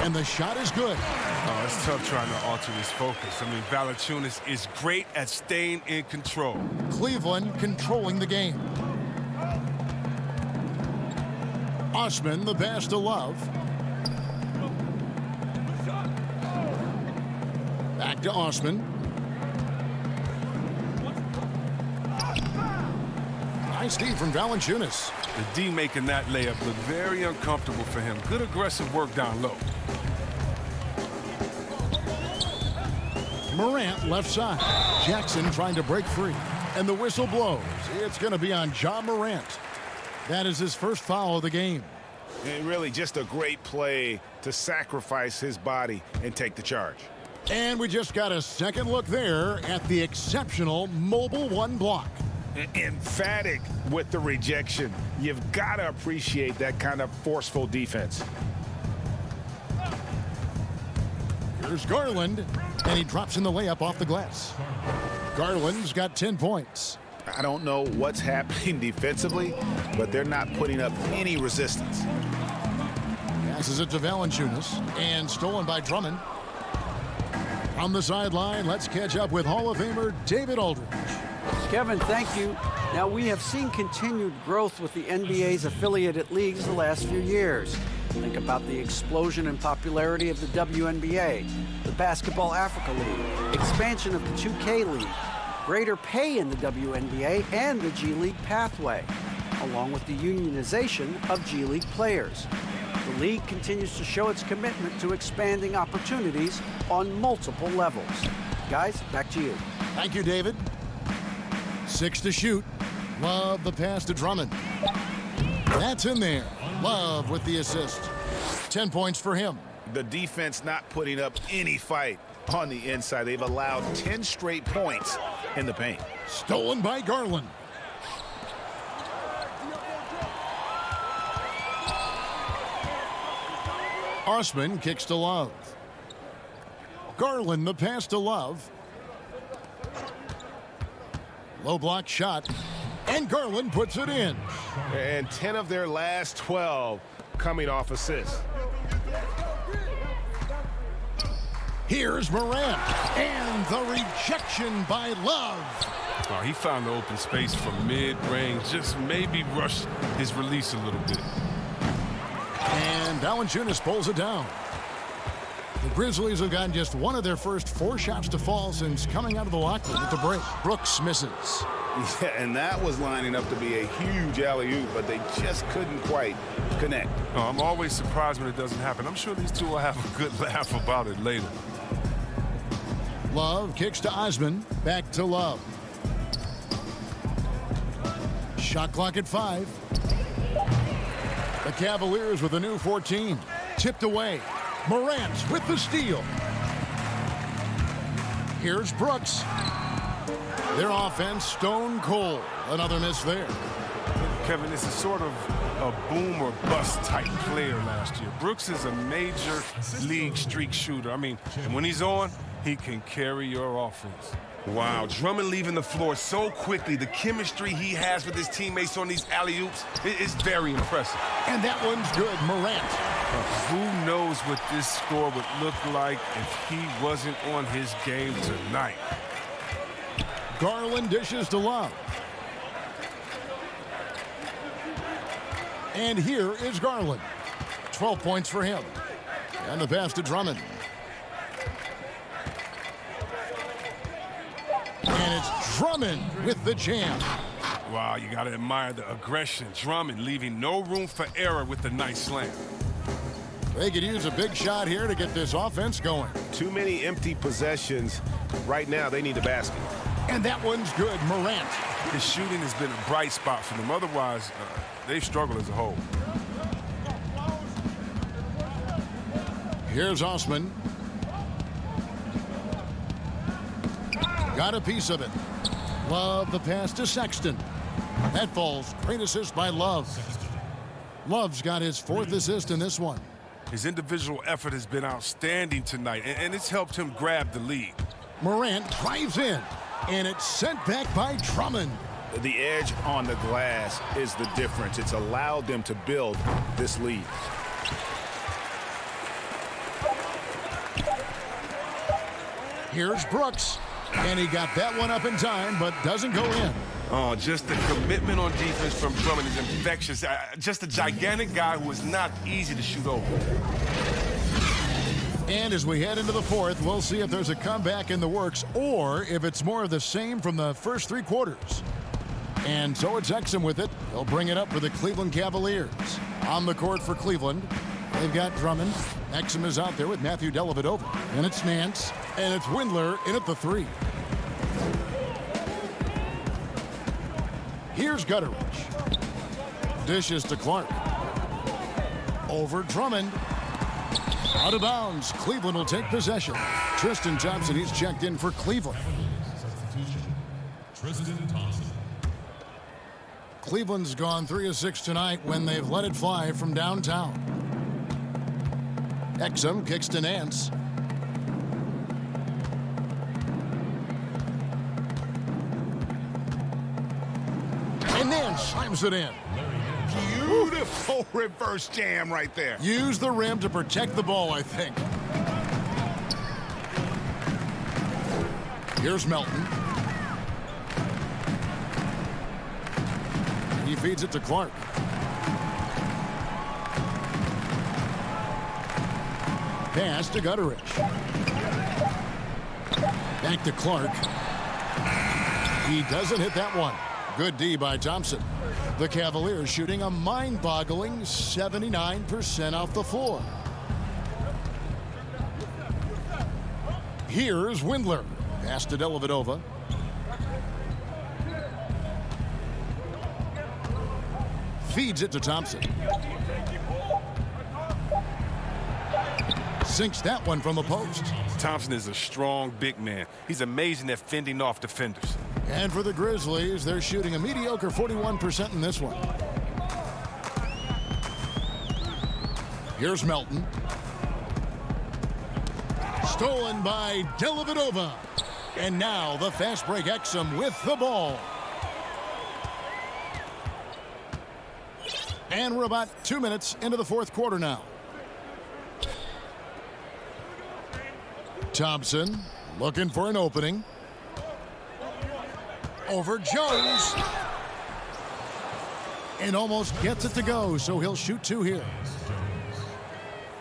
And the shot is good. Oh, it's tough trying to alter his focus. I mean, Valanciunas is great at staying in control. Cleveland controlling the game. Osman, the pass to Love. Back to Osman. Nice D from Valanciunas. The D making that layup look very uncomfortable for him. Good aggressive work down low. Morant left side. Jackson trying to break free. And the whistle blows. It's going to be on Ja Morant. That is his first foul of the game. And really just a great play to sacrifice his body and take the charge. And we just got a second look there at the exceptional mobile one block. Emphatic with the rejection. You've got to appreciate that kind of forceful defense. Here's Garland, and he drops in the layup off the glass. Garland's got 10 points. I don't know what's happening defensively, but they're not putting up any resistance. Passes it to Valanciunas, and stolen by Drummond. On the sideline, let's catch up with Hall of Famer David Aldridge. Kevin, thank you. Now, we have seen continued growth with the NBA's affiliated leagues the last few years. Think about the explosion in popularity of the WNBA, the Basketball Africa League, expansion of the 2K League, greater pay in the WNBA and the G League pathway, along with the unionization of G League players. The league continues to show its commitment to expanding opportunities on multiple levels. Guys, back to you. Thank you, David. 6 to shoot. Love the pass to Drummond. That's in there. Love with the assist. 10 points for him. The defense not putting up any fight on the inside. They've allowed 10 straight points in the paint. Stolen by Garland. Osman kicks to Love. Garland the pass to Love. Low block shot. And Garland puts it in. And 10 of their last 12 coming off assists. Here's Morant. And the rejection by Love. Oh, he found the open space from mid-range. Just maybe rushed his release a little bit. And Valanciunas pulls it down. The Grizzlies have gotten just one of their first 4 shots to fall since coming out of the locker room at the break. Brooks misses. Yeah, and that was lining up to be a huge alley-oop, but they just couldn't quite connect. Oh, I'm always surprised when it doesn't happen. I'm sure these two will have a good laugh about it later. Love kicks to Osman. Back to Love. Shot clock at 5. The Cavaliers with a new 14. Tipped away. Morant with the steal. Here's Brooks. Their offense stone cold. Another miss there. Kevin, this is sort of a boom or bust type player last year. Brooks is a major league streak shooter. I mean, and when he's on, he can carry your offense. Wow, Drummond leaving the floor so quickly. The chemistry he has with his teammates on these alley-oops is very impressive. And that one's good, Morant. Who knows what this score would look like if he wasn't on his game tonight. Garland dishes to Love. And here is Garland. 12 points for him. And the pass to Drummond. And it's Drummond with the jam. Wow, you got to admire the aggression. Drummond leaving no room for error with the nice slam. They could use a big shot here to get this offense going. Too many empty possessions. Right now, they need a basket. And that one's good, Morant. His shooting has been a bright spot for them. Otherwise, they've struggled as a whole. Here's Osman. Got a piece of it. Love the pass to Sexton. That falls. Great assist by Love. Love's got his 4th assist in this one. His individual effort has been outstanding tonight, and it's helped him grab the lead. Morant drives in, and it's sent back by Drummond. The edge on the glass is the difference. It's allowed them to build this lead. Here's Brooks. And he got that one up in time, but doesn't go in. Oh, just the commitment on defense from Drummond is infectious. Just a gigantic guy who is not easy to shoot over. And as we head into the 4th, we'll see if there's a comeback in the works or if it's more of the same from the first 3 quarters. And so it's Exum with it. He'll bring it up for the Cleveland Cavaliers. On the court for Cleveland, they've got Drummond. Exum is out there with Matthew Dellavedova. And it's Nance. And it's Windler in at the 3. Here's Gutteridge. Dishes to Clark. Over Drummond. Out of bounds. Cleveland will take possession. Tristan Thompson, he's checked in for Cleveland. Tristan Thompson. Cleveland's gone 3 of 6 tonight when they've let it fly from downtown. Exum kicks to Nance. and slams it in. Beautiful reverse jam right there. Use the rim to protect the ball, I think. Here's Melton. He feeds it to Clark. Pass to Gutterich. Back to Clark. He doesn't hit that one. Good D by Thompson. The Cavaliers shooting a mind-boggling 79% off the floor. Here's Windler. Pass to Dellavedova. Feeds it to Thompson. Sinks that one from the post. Thompson is a strong big man. He's amazing at fending off defenders. And for the Grizzlies, they're shooting a mediocre 41% in this one. Here's Melton. Stolen by Dellavedova. And now the fast break Exum with the ball. And we're about 2 minutes into the fourth quarter now. Thompson looking for an opening. Over Jones. And almost gets it to go, so he'll shoot two here.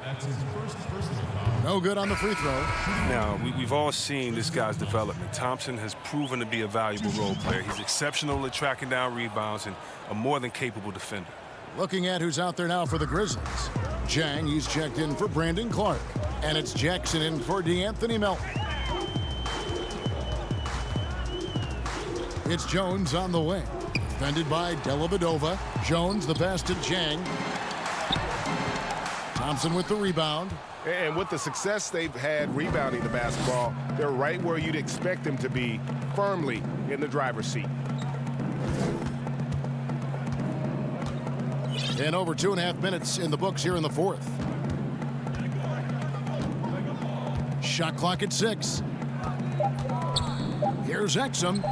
That's his first personal foul. No good on the free throw. Now, we've all seen this guy's development. Thompson has proven to be a valuable role player. He's exceptional at tracking down rebounds and a more than capable defender. Looking at who's out there now for the Grizzlies. Jang, he's checked in for Brandon Clark. And it's Jackson in for DeAnthony Melton. It's Jones on the wing. Defended by Dellavedova. Jones, the pass to Jang. Thompson with the rebound. And with the success they've had rebounding the basketball, they're right where you'd expect them to be, firmly in the driver's seat. And over 2.5 minutes in the books here in the fourth. Shot clock at 6. Here's Exum.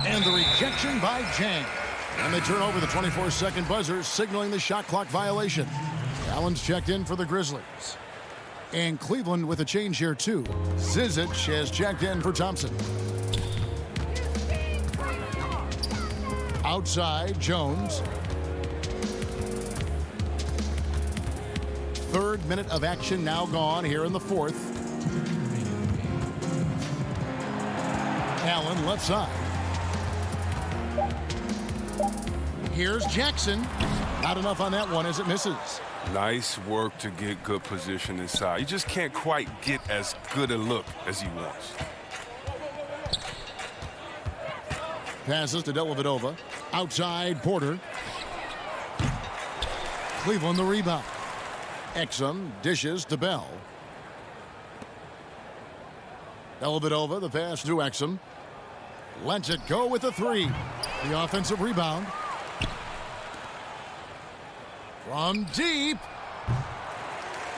And the rejection by Jang. And they turn over the 24-second buzzer, signaling the shot clock violation. Allen's checked in for the Grizzlies. And Cleveland with a change here, too. Zizic has checked in for Thompson. Outside, Jones. Third minute of action now gone here in the fourth. Allen left side. Here's Jackson. Not enough on that one as it misses. Nice work to get good position inside. You just can't quite get as good a look as he wants. Passes to Dellavedova. Outside, Porter. Cleveland the rebound. Exum dishes to Bell. Dellavedova, the pass to Exum. Lets it go with the three. The offensive rebound. From deep.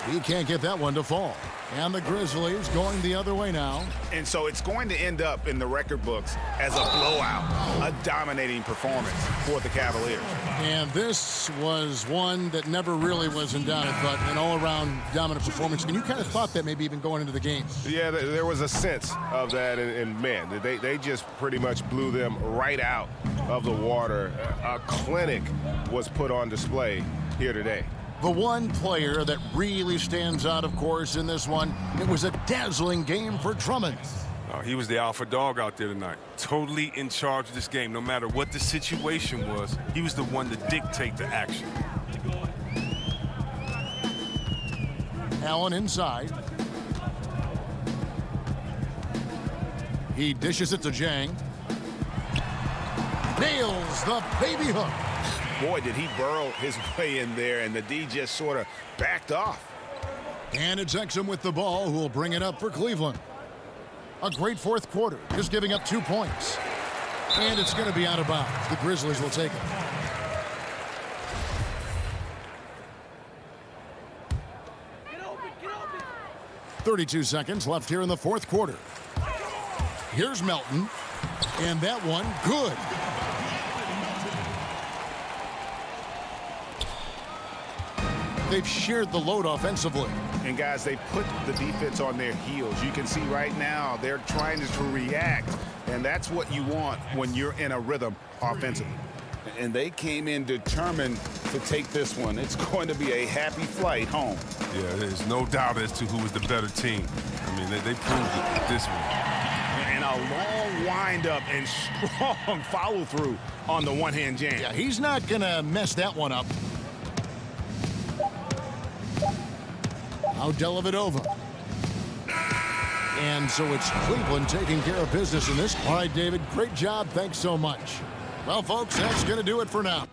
He can't get that one to fall. And the Grizzlies going the other way now. And so it's going to end up in the record books as a blowout, a dominating performance for the Cavaliers. And this was one that never really was in doubt, but an all-around dominant performance. And you kind of thought that maybe even going into the game. Yeah, there was a sense of that, and man, they just pretty much blew them right out of the water. A clinic was put on display here today. The one player that really stands out, of course, in this one, it was a dazzling game for Drummond. He was the alpha dog out there tonight. Totally in charge of this game. No matter what the situation was, he was the one to dictate the action. Allen inside. He dishes it to Jang. Nails the baby hook. Boy, did he burrow his way in there, and the D just sort of backed off. And it's Exum with the ball, who will bring it up for Cleveland. A great fourth quarter, just giving up 2 points. And it's going to be out of bounds. The Grizzlies will take it. Get open, get open. 32 seconds left here in the fourth quarter. Here's Melton. And that one, good. like they've shared the load offensively. And guys, they put the defense on their heels. You can see right now they're trying to react, and that's what you want when you're in a rhythm offensively. And they came in determined to take this one. It's going to be a happy flight home. Yeah, there's no doubt as to who was the better team. I mean, they proved it with this one. And a long windup and strong follow-through on the one-hand jam. Yeah, he's not going to mess that one up. Now Dellavedova. And so it's Cleveland taking care of business in this. All right, David, great job. Thanks so much. Well, folks, that's going to do it for now.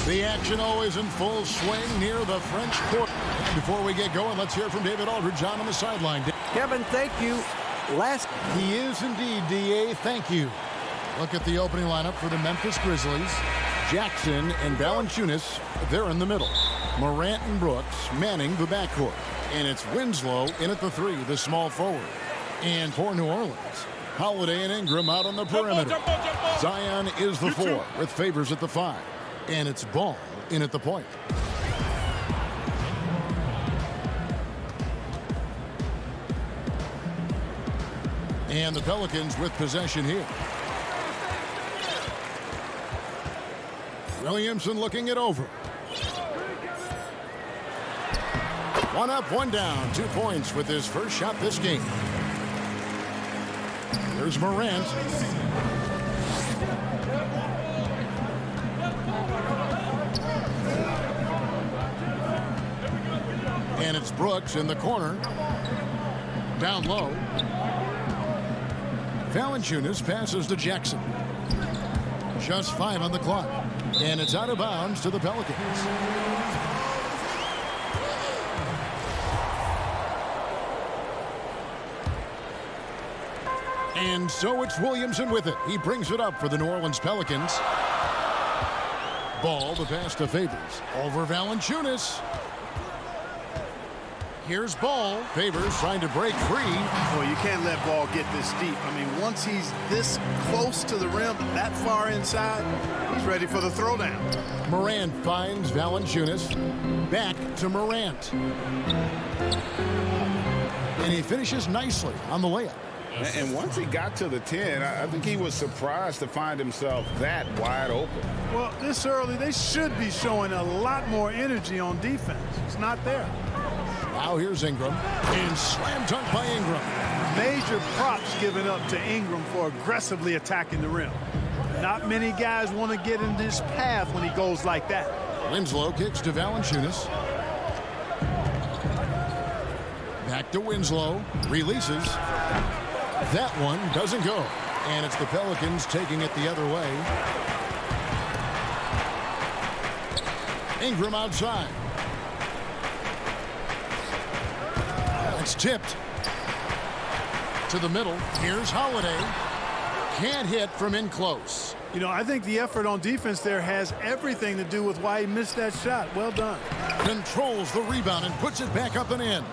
The action always in full swing near the French Quarter. And before we get going, let's hear from David Aldridge on the sideline. Kevin, thank you. He is indeed, D.A. Thank you. Look at the opening lineup for the Memphis Grizzlies. Jackson and Valanciunas, they're in the middle. Morant and Brooks manning the backcourt. And it's Winslow in at the 3, the small forward. And for New Orleans, Holiday and Ingram out on the perimeter. Zion is the 4 with Favors at the 5. And it's Ball in at the point. And the Pelicans with possession here. Williamson looking it over. One up, one down. 2 points with his first shot this game. There's Morant. And it's Brooks in the corner. Down low. Valanciunas passes to Jackson. Just 5 on the clock. And it's out of bounds to the Pelicans. And so it's Williamson with it. He brings it up for the New Orleans Pelicans. Ball, the pass to Favors. Over Valanciunas. Here's Ball. Favors trying to break free. Well, you can't let Ball get this deep. I mean, once he's this close to the rim, that far inside, he's ready for the throwdown. Morant finds Valanciunas. Back to Morant. And he finishes nicely on the layup. And once he got to the 10, I think he was surprised to find himself that wide open. Well, this early, they should be showing a lot more energy on defense. It's not there. Now here's Ingram. And slam dunk by Ingram. Major props given up to Ingram for aggressively attacking the rim. Not many guys want to get in this path when he goes like that. Winslow kicks to Valanciunas. Back to Winslow. Releases. That one doesn't go. And it's the Pelicans taking it the other way. Ingram outside. It's tipped to the middle. Here's Holiday. Can't hit from in close. You know, I think the effort on defense there has everything to do with why he missed that shot. Well done. Controls the rebound and puts it back up and in.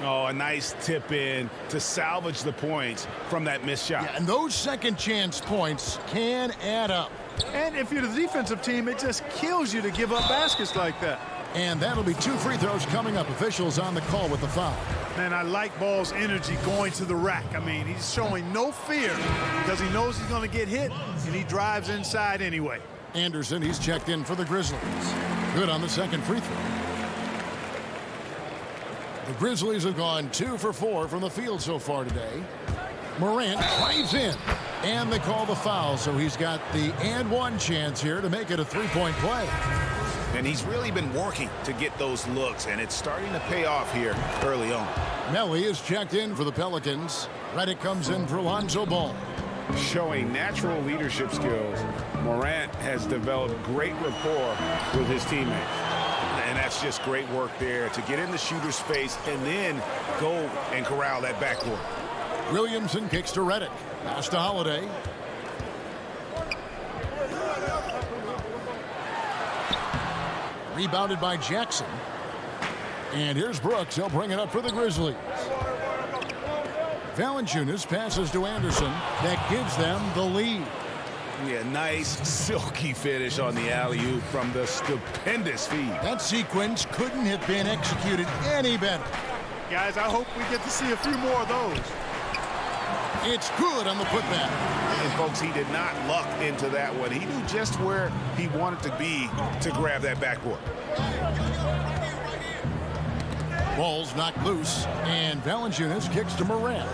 Oh, a nice tip in to salvage the points from that missed shot. Yeah, and those second chance points can add up. And if you're the defensive team, it just kills you to give up baskets like that. And that'll be 2 free throws coming up. Officials on the call with the foul. Man, I like Ball's energy going to the rack. I mean, he's showing no fear because he knows he's going to get hit, and he drives inside anyway. Anderson, he's checked in for the Grizzlies. Good on the second free throw. The Grizzlies have gone 2 for 4 from the field so far today. Morant drives in, and they call the foul, so he's got the and one chance here to make it a 3-point play. And he's really been working to get those looks, and it's starting to pay off here early on. Melly is checked in for the Pelicans. Reddick comes in for Lonzo Ball. Showing natural leadership skills, Morant has developed great rapport with his teammates. And that's just great work there to get in the shooter's space and then go and corral that backcourt. Williamson kicks to Reddick. Pass to Holiday. Rebounded by Jackson. And here's Brooks. He'll bring it up for the Grizzlies. Valanciunas passes to Anderson. That gives them the lead. Yeah, nice silky finish on the alley-oop from the stupendous feed. That sequence couldn't have been executed any better. Guys, I hope we get to see a few more of those. It's good on the putback. And folks, he did not luck into that one. He knew just where he wanted to be to grab that backboard. Ball's knocked loose, and Valanciunas kicks to Morant.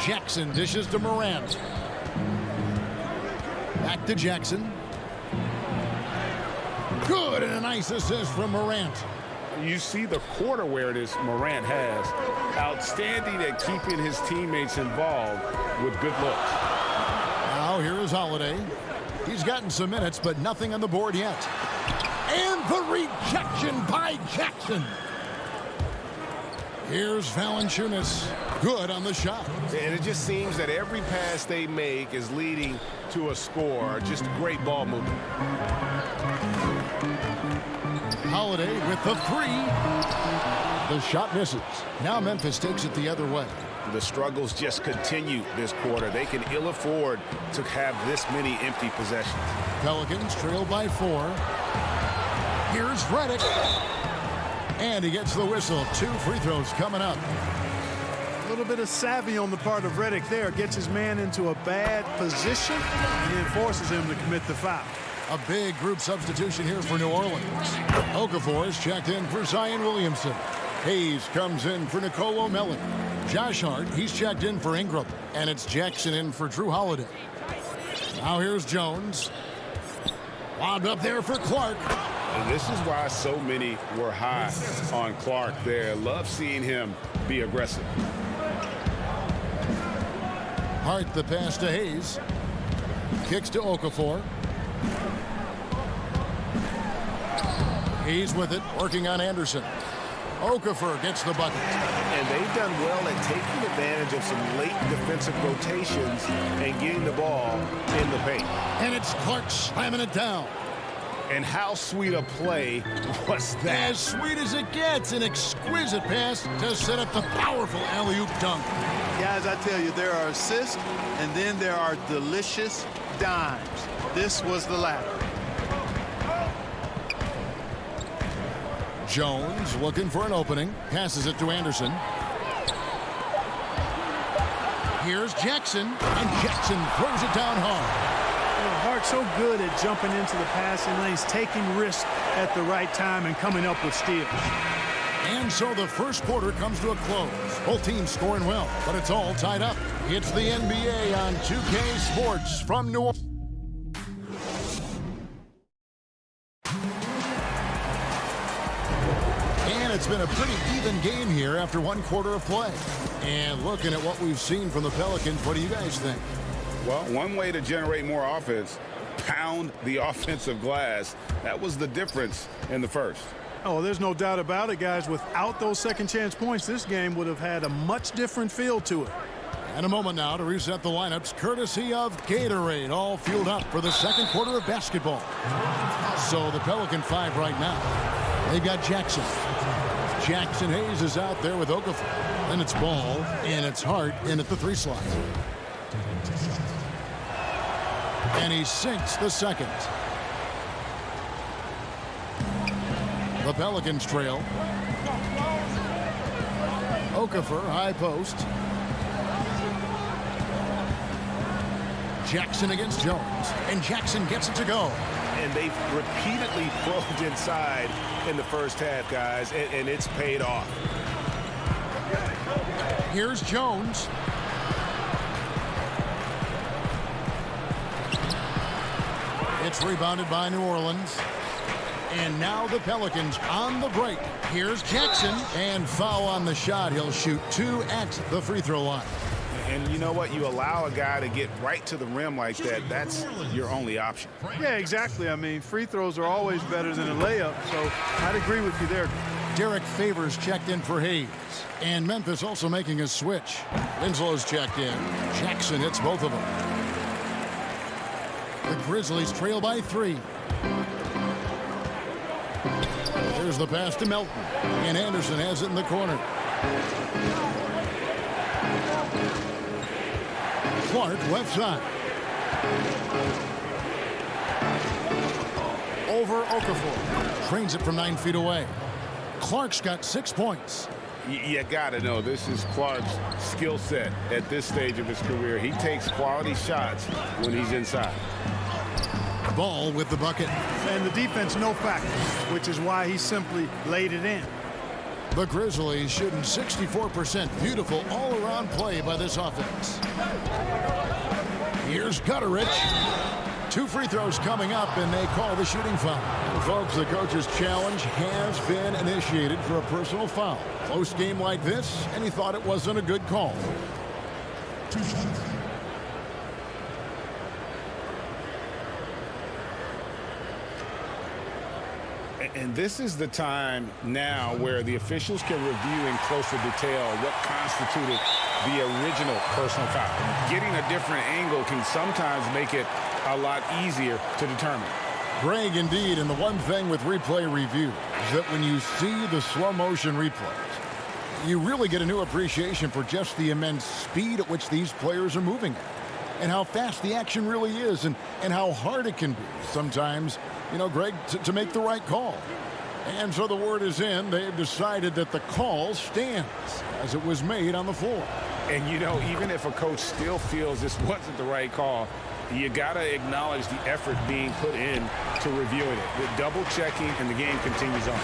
Jackson dishes to Morant. Back to Jackson. Good, and a nice assist from Morant. You see the quarter awareness Morant has. Outstanding at keeping his teammates involved with good looks. Now here is Holiday. He's gotten some minutes, but nothing on the board yet. And the rejection by Jackson. Here's Valanciunas. Good on the shot. And it just seems that every pass they make is leading to a score. Just great ball movement. Holiday with the three. The shot misses. Now Memphis takes it the other way. The struggles just continue this quarter. They can ill afford to have this many empty possessions. Pelicans trail by 4. Here's Redick. And he gets the whistle. 2 free throws coming up. A little bit of savvy on the part of Redick there. Gets his man into a bad position and forces him to commit the foul. A big group substitution here for New Orleans. Okafor is checked in for Zion Williamson. Hayes comes in for Nicolo Melli. Josh Hart, he's checked in for Ingram. And it's Jackson in for Drew Holiday. Now here's Jones. Wound up there for Clark. And this is why so many were high on Clark there. Love seeing him be aggressive. Hart the pass to Hayes. Kicks to Okafor. Hayes with it, working on Anderson. Okafor gets the bucket. And they've done well at taking advantage of some late defensive rotations and getting the ball in the paint. And it's Clark slamming it down. And how sweet a play was that? As sweet as it gets. An exquisite pass to set up the powerful alley-oop dunk. Guys, I tell you, there are assists, and then there are delicious dimes. This was the latter. Jones looking for an opening. Passes it to Anderson. Here's Jackson. And Jackson throws it down hard. Hart's so good at jumping into the passing lanes, taking risks at the right time, and coming up with steals. And so the first quarter comes to a close. Both teams scoring well, but it's all tied up. It's the NBA on 2K Sports from New Orleans. And it's been a pretty even game here after one quarter of play. And looking at what we've seen from the Pelicans, what do you guys think? Well, one way to generate more offense, pound the offensive glass. That was the difference in the first. Oh, there's no doubt about it, guys. Without those second chance points, this game would have had a much different feel to it. And a moment now to reset the lineups, courtesy of Gatorade, all fueled up for the second quarter of basketball. So the Pelican 5 right now. They've got Jackson. Jackson Hayes is out there with Okafor. Then it's Ball, and it's Hart in at the 3 slot. And he sinks the second. The Pelicans trail. Okafor, high post. Jackson against Jones. And Jackson gets it to go. And they've repeatedly probed inside in the first half, guys, and it's paid off. Here's Jones. It's rebounded by New Orleans. And now the Pelicans on the break. Here's Jackson. And foul on the shot. He'll shoot 2 at the free throw line. And you know what? You allow a guy to get right to the rim like that. That's your only option. Yeah, exactly. I mean, free throws are always better than a layup. So I'd agree with you there. Derek Favors checked in for Hayes. And Memphis also making a switch. Winslow's checked in. Jackson hits both of them. The Grizzlies trail by 3. Here's the pass to Melton. And Anderson has it in the corner. Clark left side. Over Okafor. Trains it from 9 feet away. Clark's got 6 points. You got to know this is Clark's skill set at this stage of his career. He takes quality shots when he's inside. Ball with the bucket. And the defense no factor, which is why he simply laid it in. The Grizzlies shooting 64%. Beautiful all-around play by this offense. Here's Gutterich. 2 free throws coming up, and they call the shooting foul. And folks, the coach's challenge has been initiated for a personal foul. Close game like this, and he thought it wasn't a good call. And this is the time now where the officials can review in closer detail what constituted the original personal foul. Getting a different angle can sometimes make it a lot easier to determine. Greg, indeed, and the one thing with replay review is that when you see the slow motion replays, you really get a new appreciation for just the immense speed at which these players are moving at, and how fast the action really is, and how hard it can be sometimes, you know, Greg, to make the right call. And so the word is in. They've decided that the call stands as it was made on the floor. And, you know, even if a coach still feels this wasn't the right call, you got to acknowledge the effort being put in to reviewing it. The double checking, and the game continues on.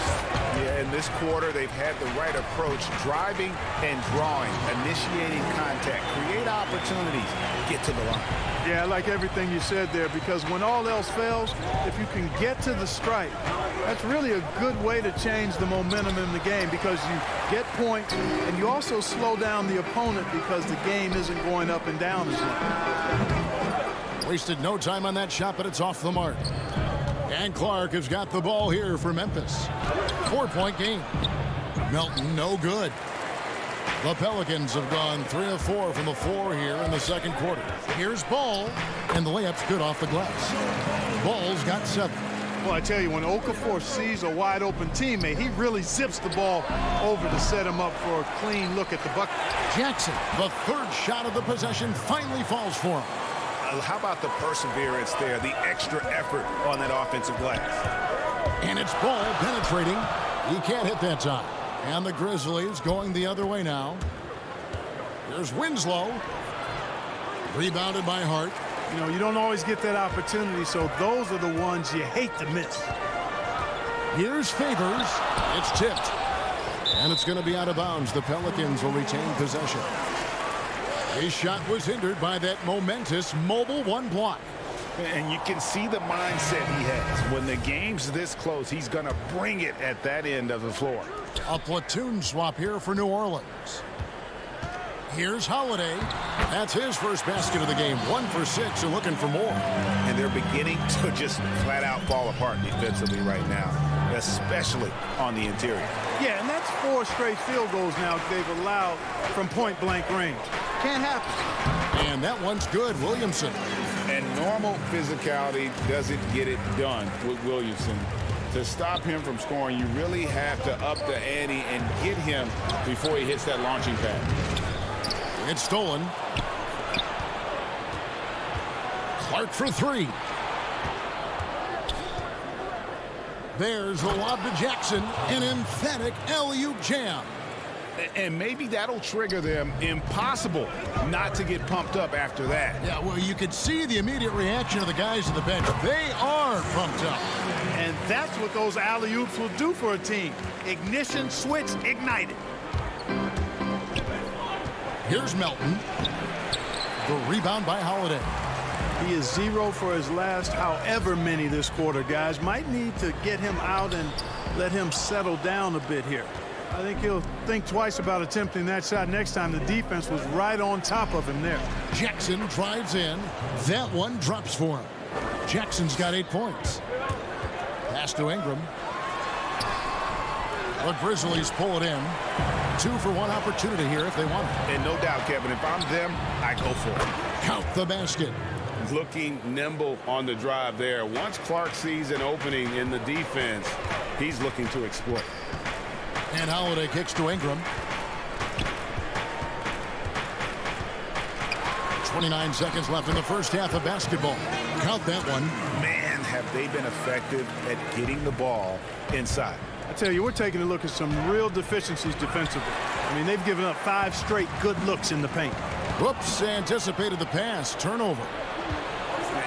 Yeah, in this quarter, they've had the right approach, driving and drawing, initiating contact, create opportunities, get to the line. Yeah, I like everything you said there, because when all else fails, if you can get to the stripe, that's really a good way to change the momentum in the game, because you get points and you also slow down the opponent because the game isn't going up and down as long. Wasted no time on that shot, but it's off the mark. And Clark has got the ball here for Memphis. 4-point game. Melton, no good. The Pelicans have gone 3 of 4 from the floor here in the second quarter. Here's Ball, and the layup's good off the glass. Ball's got 7. Well, I tell you, when Okafor sees a wide-open teammate, he really zips the ball over to set him up for a clean look at the bucket. Jackson, the third shot of the possession, finally falls for him. How about the perseverance there, the extra effort on that offensive glass? And it's Ball penetrating. He can't hit that time. And the Grizzlies going the other way now. Here's Winslow. Rebounded by Hart. You know, you don't always get that opportunity, so those are the ones you hate to miss. Here's Favors. It's tipped. And it's going to be out of bounds. The Pelicans will retain possession. His shot was hindered by that momentous mobile one block. And you can see the mindset he has. When the game's this close, he's going to bring it at that end of the floor. A platoon swap here for New Orleans. Here's Holiday. That's his first basket of the game. 1 for 6 and looking for more. And they're beginning to just flat out fall apart defensively right now, especially on the interior. Yeah, and that's 4 straight field goals now they've allowed from point-blank range. Can't happen. And that one's good. Williamson. And normal physicality doesn't get it done with Williamson. To stop him from scoring, you really have to up the ante and get him before he hits that launching pad. It's stolen. Clark for 3. There's the lob to Jackson. An emphatic alley-oop jam. And maybe that'll trigger them. Impossible not to get pumped up after that. Yeah, well, you could see the immediate reaction of the guys on the bench. They are pumped up. And that's what those alley-oops will do for a team. Ignition switch ignited. Here's Melton. The rebound by Holiday. He is 0 for his last however many this quarter, guys. Might need to get him out and let him settle down a bit here. I think he'll think twice about attempting that shot next time. The defense was right on top of him there. Jackson drives in. That one drops for him. Jackson's got 8 points. Pass to Ingram. The Grizzlies pull it in. 2 for 1 opportunity here if they want it. And no doubt, Kevin, if I'm them, I go for it. Count the basket. Looking nimble on the drive there. Once Clark sees an opening in the defense, he's looking to exploit. And Holiday kicks to Ingram. 29 seconds left in the first half of basketball. Count that one. Man, have they been effective at getting the ball inside. I tell you, we're taking a look at some real deficiencies defensively. I mean, they've given up 5 straight good looks in the paint. Whoops, anticipated the pass. Turnover.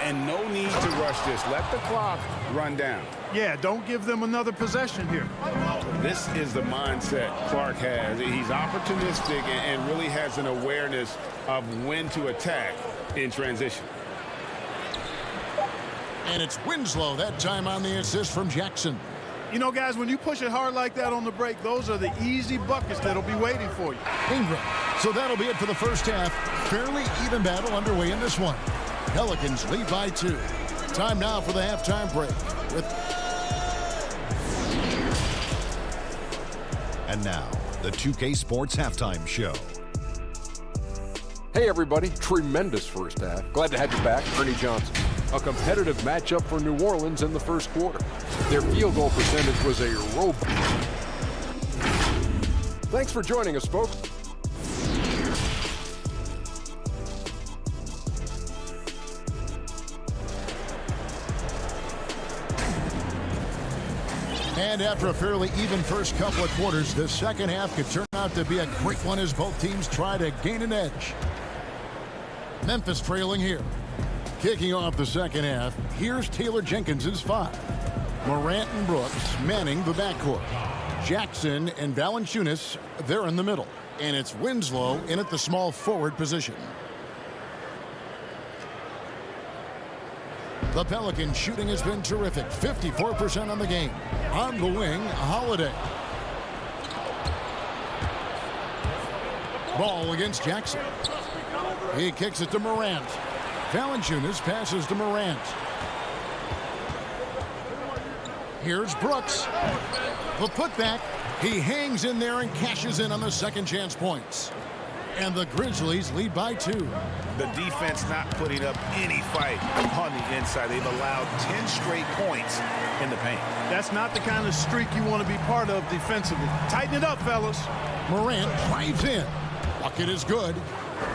And no need to rush this. Let the clock run down. Yeah, don't give them another possession here. This is the mindset Clark has. He's opportunistic and really has an awareness of when to attack in transition. And it's Winslow that time on the assist from Jackson. You know, guys, when you push it hard like that on the break, those are the easy buckets that'll be waiting for you. Ingram. So that'll be it for the first half. Fairly even battle underway in this one. Pelicans lead by 2. Time now for the halftime break. And now, the 2K Sports Halftime Show. Hey everybody, tremendous first half. Glad to have you back, Ernie Johnson. A competitive matchup for New Orleans in the first quarter. Their field goal percentage was a robust. Thanks for joining us, folks. And after a fairly even first couple of quarters, the second half could turn out to be a great one as both teams try to gain an edge. Memphis trailing here. Kicking off the second half, here's Taylor Jenkins's 5. Morant and Brooks manning the backcourt. Jackson and Valanciunas, they're in the middle. And it's Winslow in at the small forward position. The Pelicans shooting has been terrific, 54% on the game. On the wing, Holiday. Ball against Jackson. He kicks it to Morant. Valanciunas passes to Morant. Here's Brooks. The putback. He hangs in there and cashes in on the second chance points. And the Grizzlies lead by 2. The defense not putting up any fight on the inside. They've allowed 10 straight points in the paint. That's not the kind of streak you want to be part of defensively. Tighten it up, fellas. Morant drives in. Bucket is good.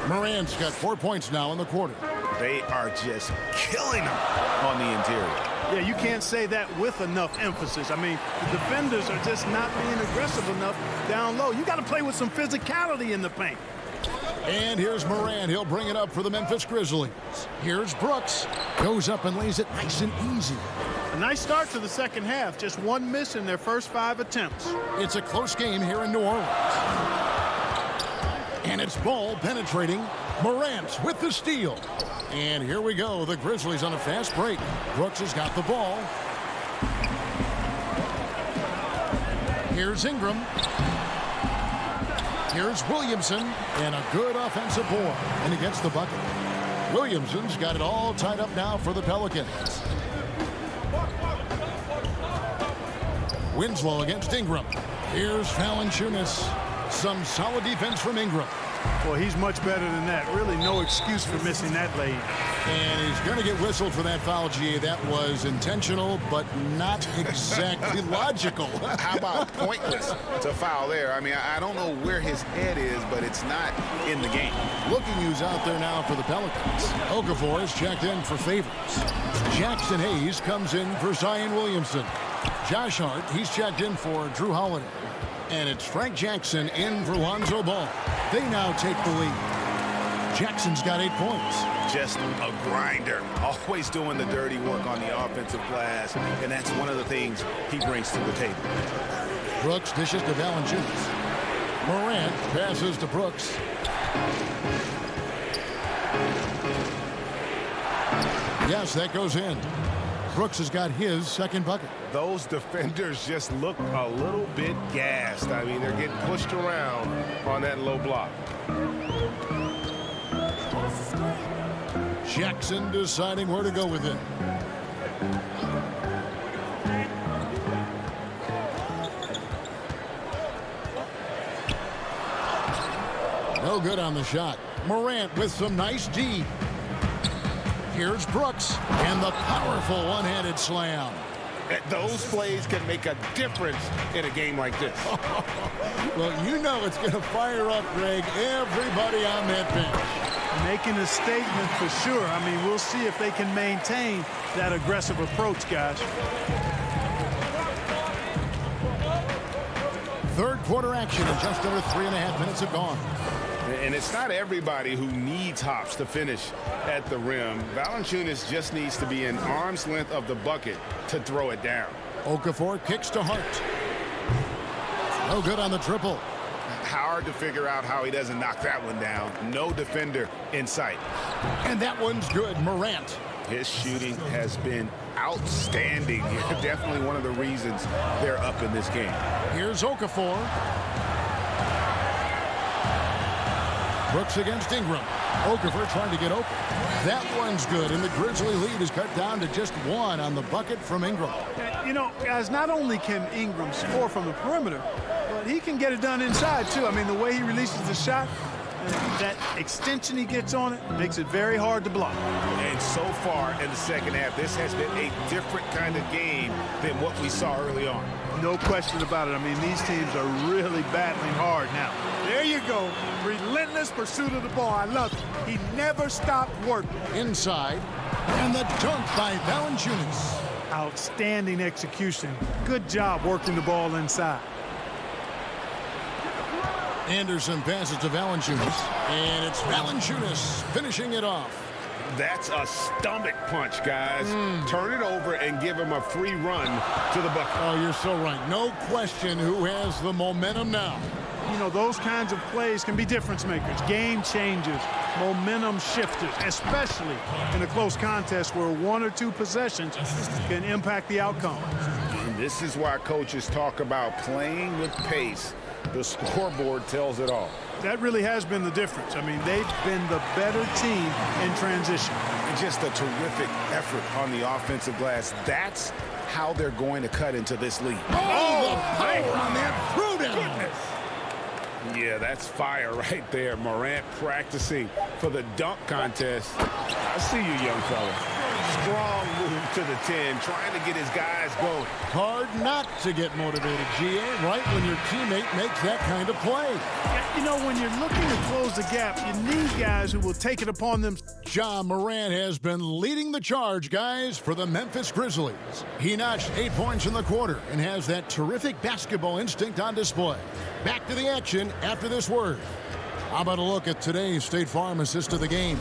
Morant's got 4 points now in the quarter. They are just killing them on the interior. Yeah, you can't say that with enough emphasis. I mean, the defenders are just not being aggressive enough down low. You got to play with some physicality in the paint. And here's Morant. He'll bring it up for the Memphis Grizzlies. Here's Brooks. Goes up and lays it nice and easy. A nice start to the second half. Just one miss in their first 5 attempts. It's a close game here in New Orleans. And it's ball penetrating. Morant with the steal. And here we go. The Grizzlies on a fast break. Brooks has got the ball. Here's Ingram. Here's Williamson, and a good offensive board, and he gets the bucket. Williamson's got it all tied up now for the Pelicans. Winslow against Ingram. Here's Valanciunas. Some solid defense from Ingram. Well, he's much better than that. Really no excuse for missing that lead. And he's going to get whistled for that foul, GA. That was intentional, but not exactly logical. How about pointless to foul there? I mean, I don't know where his head is, but it's not in the game. Looking who's out there now for the Pelicans. Okafor is checked in for Favors. Jackson Hayes comes in for Zion Williamson. Josh Hart, he's checked in for Drew Holiday. And it's Frank Jackson in for Lonzo Ball. They now take the lead. Jackson's got 8 points. Just a grinder. Always doing the dirty work on the offensive glass. And that's one of the things he brings to the table. Brooks dishes to Valanciunas. Morant passes to Brooks. Yes, that goes in. Brooks has got his second bucket. Those defenders just look a little bit gassed. I mean, they're getting pushed around on that low block. Jackson deciding where to go with it. No good on the shot. Morant with some nice D. Here's Brooks and the powerful one-handed slam. Those plays can make a difference in a game like this. Well, you know it's going to fire up, Greg, everybody on that bench. Making a statement for sure. I mean, we'll see if they can maintain that aggressive approach, guys. Third quarter action in just over 3.5 minutes have gone. And it's not everybody who needs hops to finish at the rim. Valanciunas just needs to be an arm's length of the bucket to throw it down. Okafor kicks to Hart. No good on the triple. Hard to figure out how he doesn't knock that one down. No defender in sight. And that one's good. Morant. His shooting has been outstanding. Definitely one of the reasons they're up in this game. Here's Okafor. Brooks against Ingram. Okafor trying to get open. That one's good, and the Grizzly lead is cut down to just 1 on the bucket from Ingram. You know, guys, not only can Ingram score from the perimeter, but he can get it done inside, too. I mean, the way he releases the shot, that extension he gets on it makes it very hard to block. And so far in the second half, this has been a different kind of game than what we saw early on. No question about it. I mean, these teams are really battling hard now. There you go. Relentless pursuit of the ball. I love it. He never stopped working. Inside, and the dunk by Valanciunas. Outstanding execution. Good job working the ball inside. Anderson passes to Valanciunas, and it's Valanciunas finishing it off. That's a stomach punch, guys. Turn it over and give him a free run to the bucket. Oh, you're so right. No question who has the momentum now. You know, those kinds of plays can be difference makers, game changers, momentum shifters, especially in a close contest where 1 or 2 possessions can impact the outcome. And this is why coaches talk about playing with pace. The scoreboard tells it all. That really has been the difference. I mean, they've been the better team in transition. And just a terrific effort on the offensive glass. That's how they're going to cut into this league. Oh, the power on that throw-down. Yeah, that's fire right there. Morant practicing for the dunk contest. I see you, young fella. Strong move to the 10, trying to get his guys going. Hard not to get motivated, GA, right when your teammate makes that kind of play. You know, when you're looking to close the gap, you need guys who will take it upon them. Ja Morant has been leading the charge, guys, for the Memphis Grizzlies. He notched 8 points in the quarter and has that terrific basketball instinct on display. Back to the action after this word. How about a look at today's State Farm assist of the game?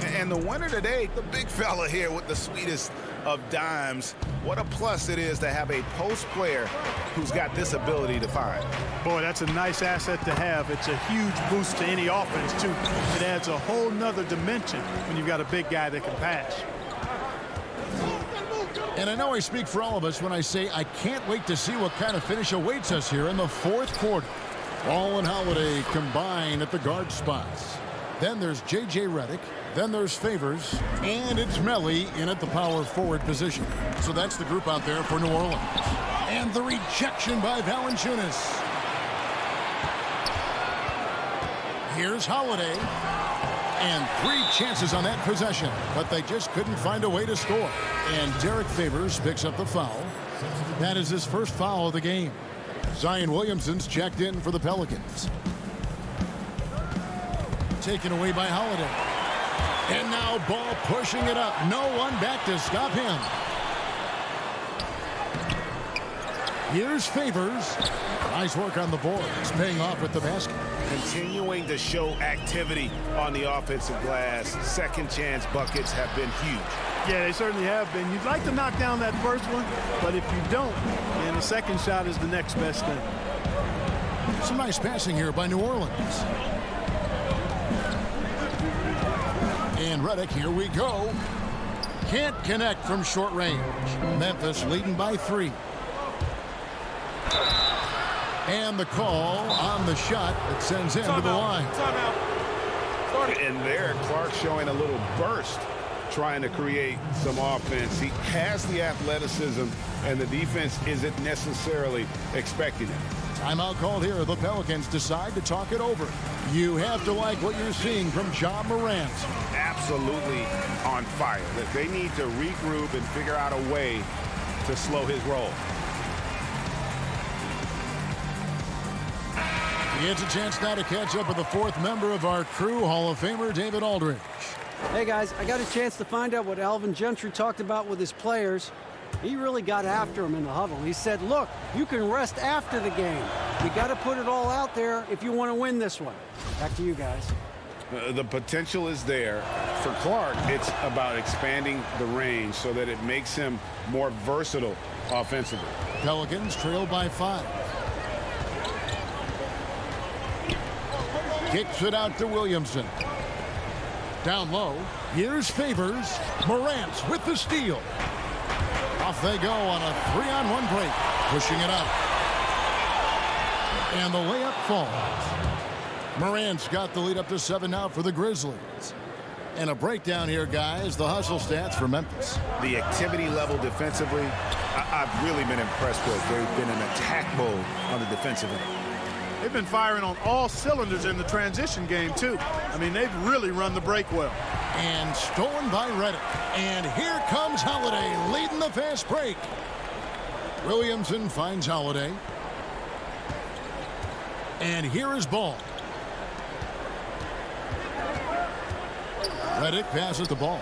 And the winner today, the big fella here with the sweetest of dimes. What a plus it is to have a post player who's got this ability to find. Boy, that's a nice asset to have. It's a huge boost to any offense, too. It adds a whole nother dimension when you've got a big guy that can pass. And I know I speak for all of us when I say I can't wait to see what kind of finish awaits us here in the fourth quarter. Ball and Holiday combine at the guard spots. Then there's J.J. Redick. Then there's Favors, and it's Melly in at the power forward position. So that's the group out there for New Orleans. And the rejection by Valanciunas. Here's Holiday. And 3 chances on that possession, but they just couldn't find a way to score. And Derek Favors picks up the foul. That is his first foul of the game. Zion Williamson's checked in for the Pelicans. Taken away by Holiday. And now Ball pushing it up. No one back to stop him. Here's Favors. Nice work on the boards, paying off with the basket. Continuing to show activity on the offensive glass. Second chance buckets have been huge. Yeah, they certainly have been. You'd like to knock down that first one, but if you don't, then the second shot is the next best thing. Some nice passing here by New Orleans. And Redick, here we go. Can't connect from short range. Memphis leading by 3. And the call on the shot that sends him to the line. And there, Clark showing a little burst, trying to create some offense. He has the athleticism, and the defense isn't necessarily expecting it. Timeout called here. The Pelicans decide to talk it over. You have to like what you're seeing from Ja Morant. Absolutely on fire. They need to regroup and figure out a way to slow his roll. It's a chance now to catch up with the 4th member of our crew, Hall of Famer David Aldridge. Hey, guys, I got a chance to find out what Alvin Gentry talked about with his players. He really got after him in the huddle. He said, look, you can rest after the game. You got to put it all out there if you want to win this one. Back to you guys. The potential is there. For Clark, it's about expanding the range so that it makes him more versatile offensively. Pelicans trail by 5. Kicks it out to Williamson. Down low. Here's Favors. Morant with the steal. Off they go on a 3-on-1 break. Pushing it up. And the layup falls. Morant's got the lead up to 7 now for the Grizzlies. And a breakdown here, guys. The hustle stats for Memphis. The activity level defensively, I've really been impressed with. They've been in attack mode on the defensive end. They've been firing on all cylinders in the transition game, too. I mean, they've really run the break well. And stolen by Redick. And here comes Holiday leading the fast break. Williamson finds Holiday. And here is Ball. Redick passes the ball.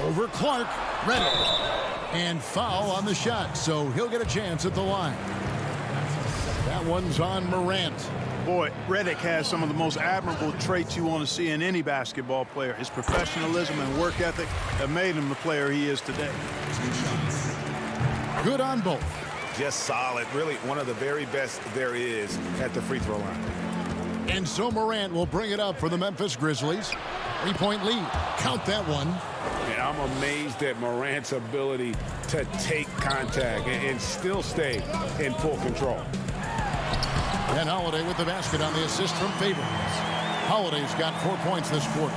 Over Clark. Redick. And foul on the shot, so he'll get a chance at the line. That one's on Morant. Boy, Redick has some of the most admirable traits you want to see in any basketball player. His professionalism and work ethic have made him the player he is today. Good on both. Just solid. Really one of the very best there is at the free throw line. And so Morant will bring it up for the Memphis Grizzlies. 3-point lead. Count that one. And I'm amazed at Morant's ability to take contact and still stay in full control. And Holiday with the basket on the assist from Favors. Holiday's got 4 points this quarter.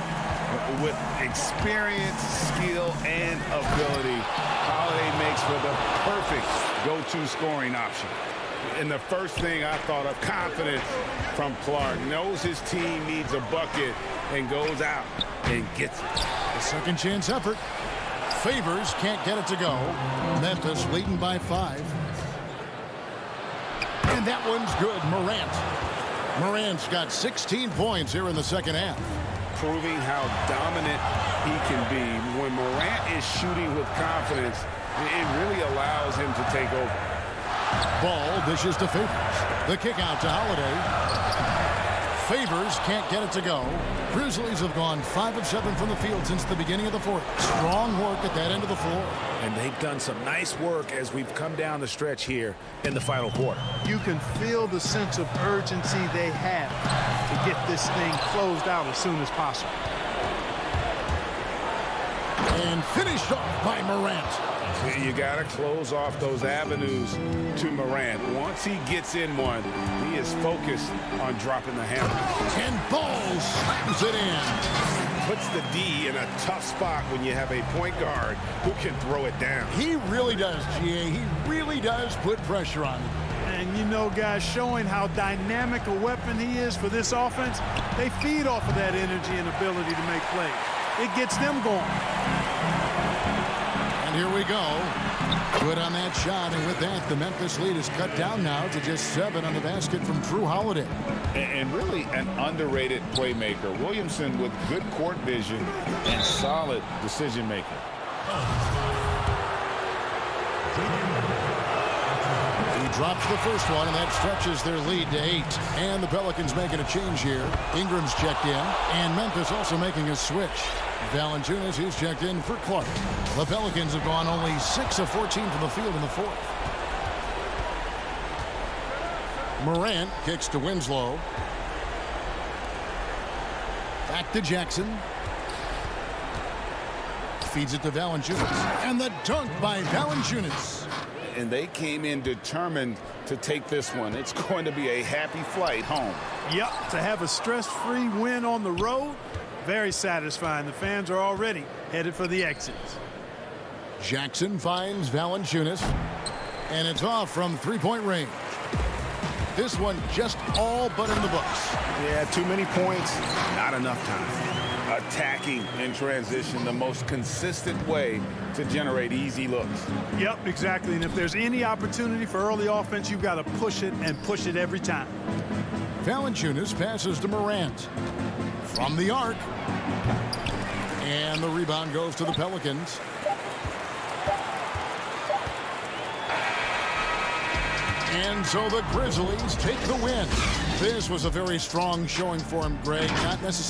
With experience, skill, and ability, Holiday makes for the perfect go-to scoring option. And the first thing I thought of, confidence from Clark. Knows his team needs a bucket and goes out and gets it. A second chance effort. Favors can't get it to go. Memphis leading by 5. And that one's good. Morant's got 16 points here in the second half. Proving how dominant he can be. When Morant is shooting with confidence, it really allows him to take over. Ball dishes to Favors. The kick out to Holiday. Favors can't get it to go. Grizzlies have gone 5 of 7 from the field since the beginning of the fourth. Strong work at that end of the floor. And they've done some nice work as we've come down the stretch here in the final quarter. You can feel the sense of urgency they have to get this thing closed out as soon as possible. And finished off by Morant. You got to close off those avenues to Morant. Once he gets in one, he is focused on dropping the hammer. And Ball slams it in. Puts the D in a tough spot when you have a point guard who can throw it down. He really does, GA. He really does put pressure on him. And you know, guys, showing how dynamic a weapon he is for this offense, they feed off of that energy and ability to make plays. It gets them going. And here we go. Good on that shot, and with that, the Memphis lead is cut down now to just 7 on the basket from Drew Holiday. And really an underrated playmaker. Williamson with good court vision and solid decision-making. He drops the first one, and that stretches their lead to 8. And the Pelicans making a change here. Ingram's checked in, and Memphis also making a switch. Valanciunas, who's checked in for Clark. The Pelicans have gone only 6 of 14 from the field in the fourth. Morant kicks to Winslow. Back to Jackson. Feeds it to Valanciunas. And the dunk by Valanciunas. And they came in determined to take this one. It's going to be a happy flight home. Yep, to have a stress-free win on the road, very satisfying. The fans are already headed for the exits. Jackson finds Valanciunas, and it's off from 3-point range. This one just all but in the books. Yeah, too many points, not enough time. Attacking in transition, the most consistent way to generate easy looks. Yep, exactly. And if there's any opportunity for early offense, you've got to push it and push it every time. Valanciunas passes to Morant. From the arc. And the rebound goes to the Pelicans. And so the Grizzlies take the win. This was a very strong showing for him, Greg. Not necessarily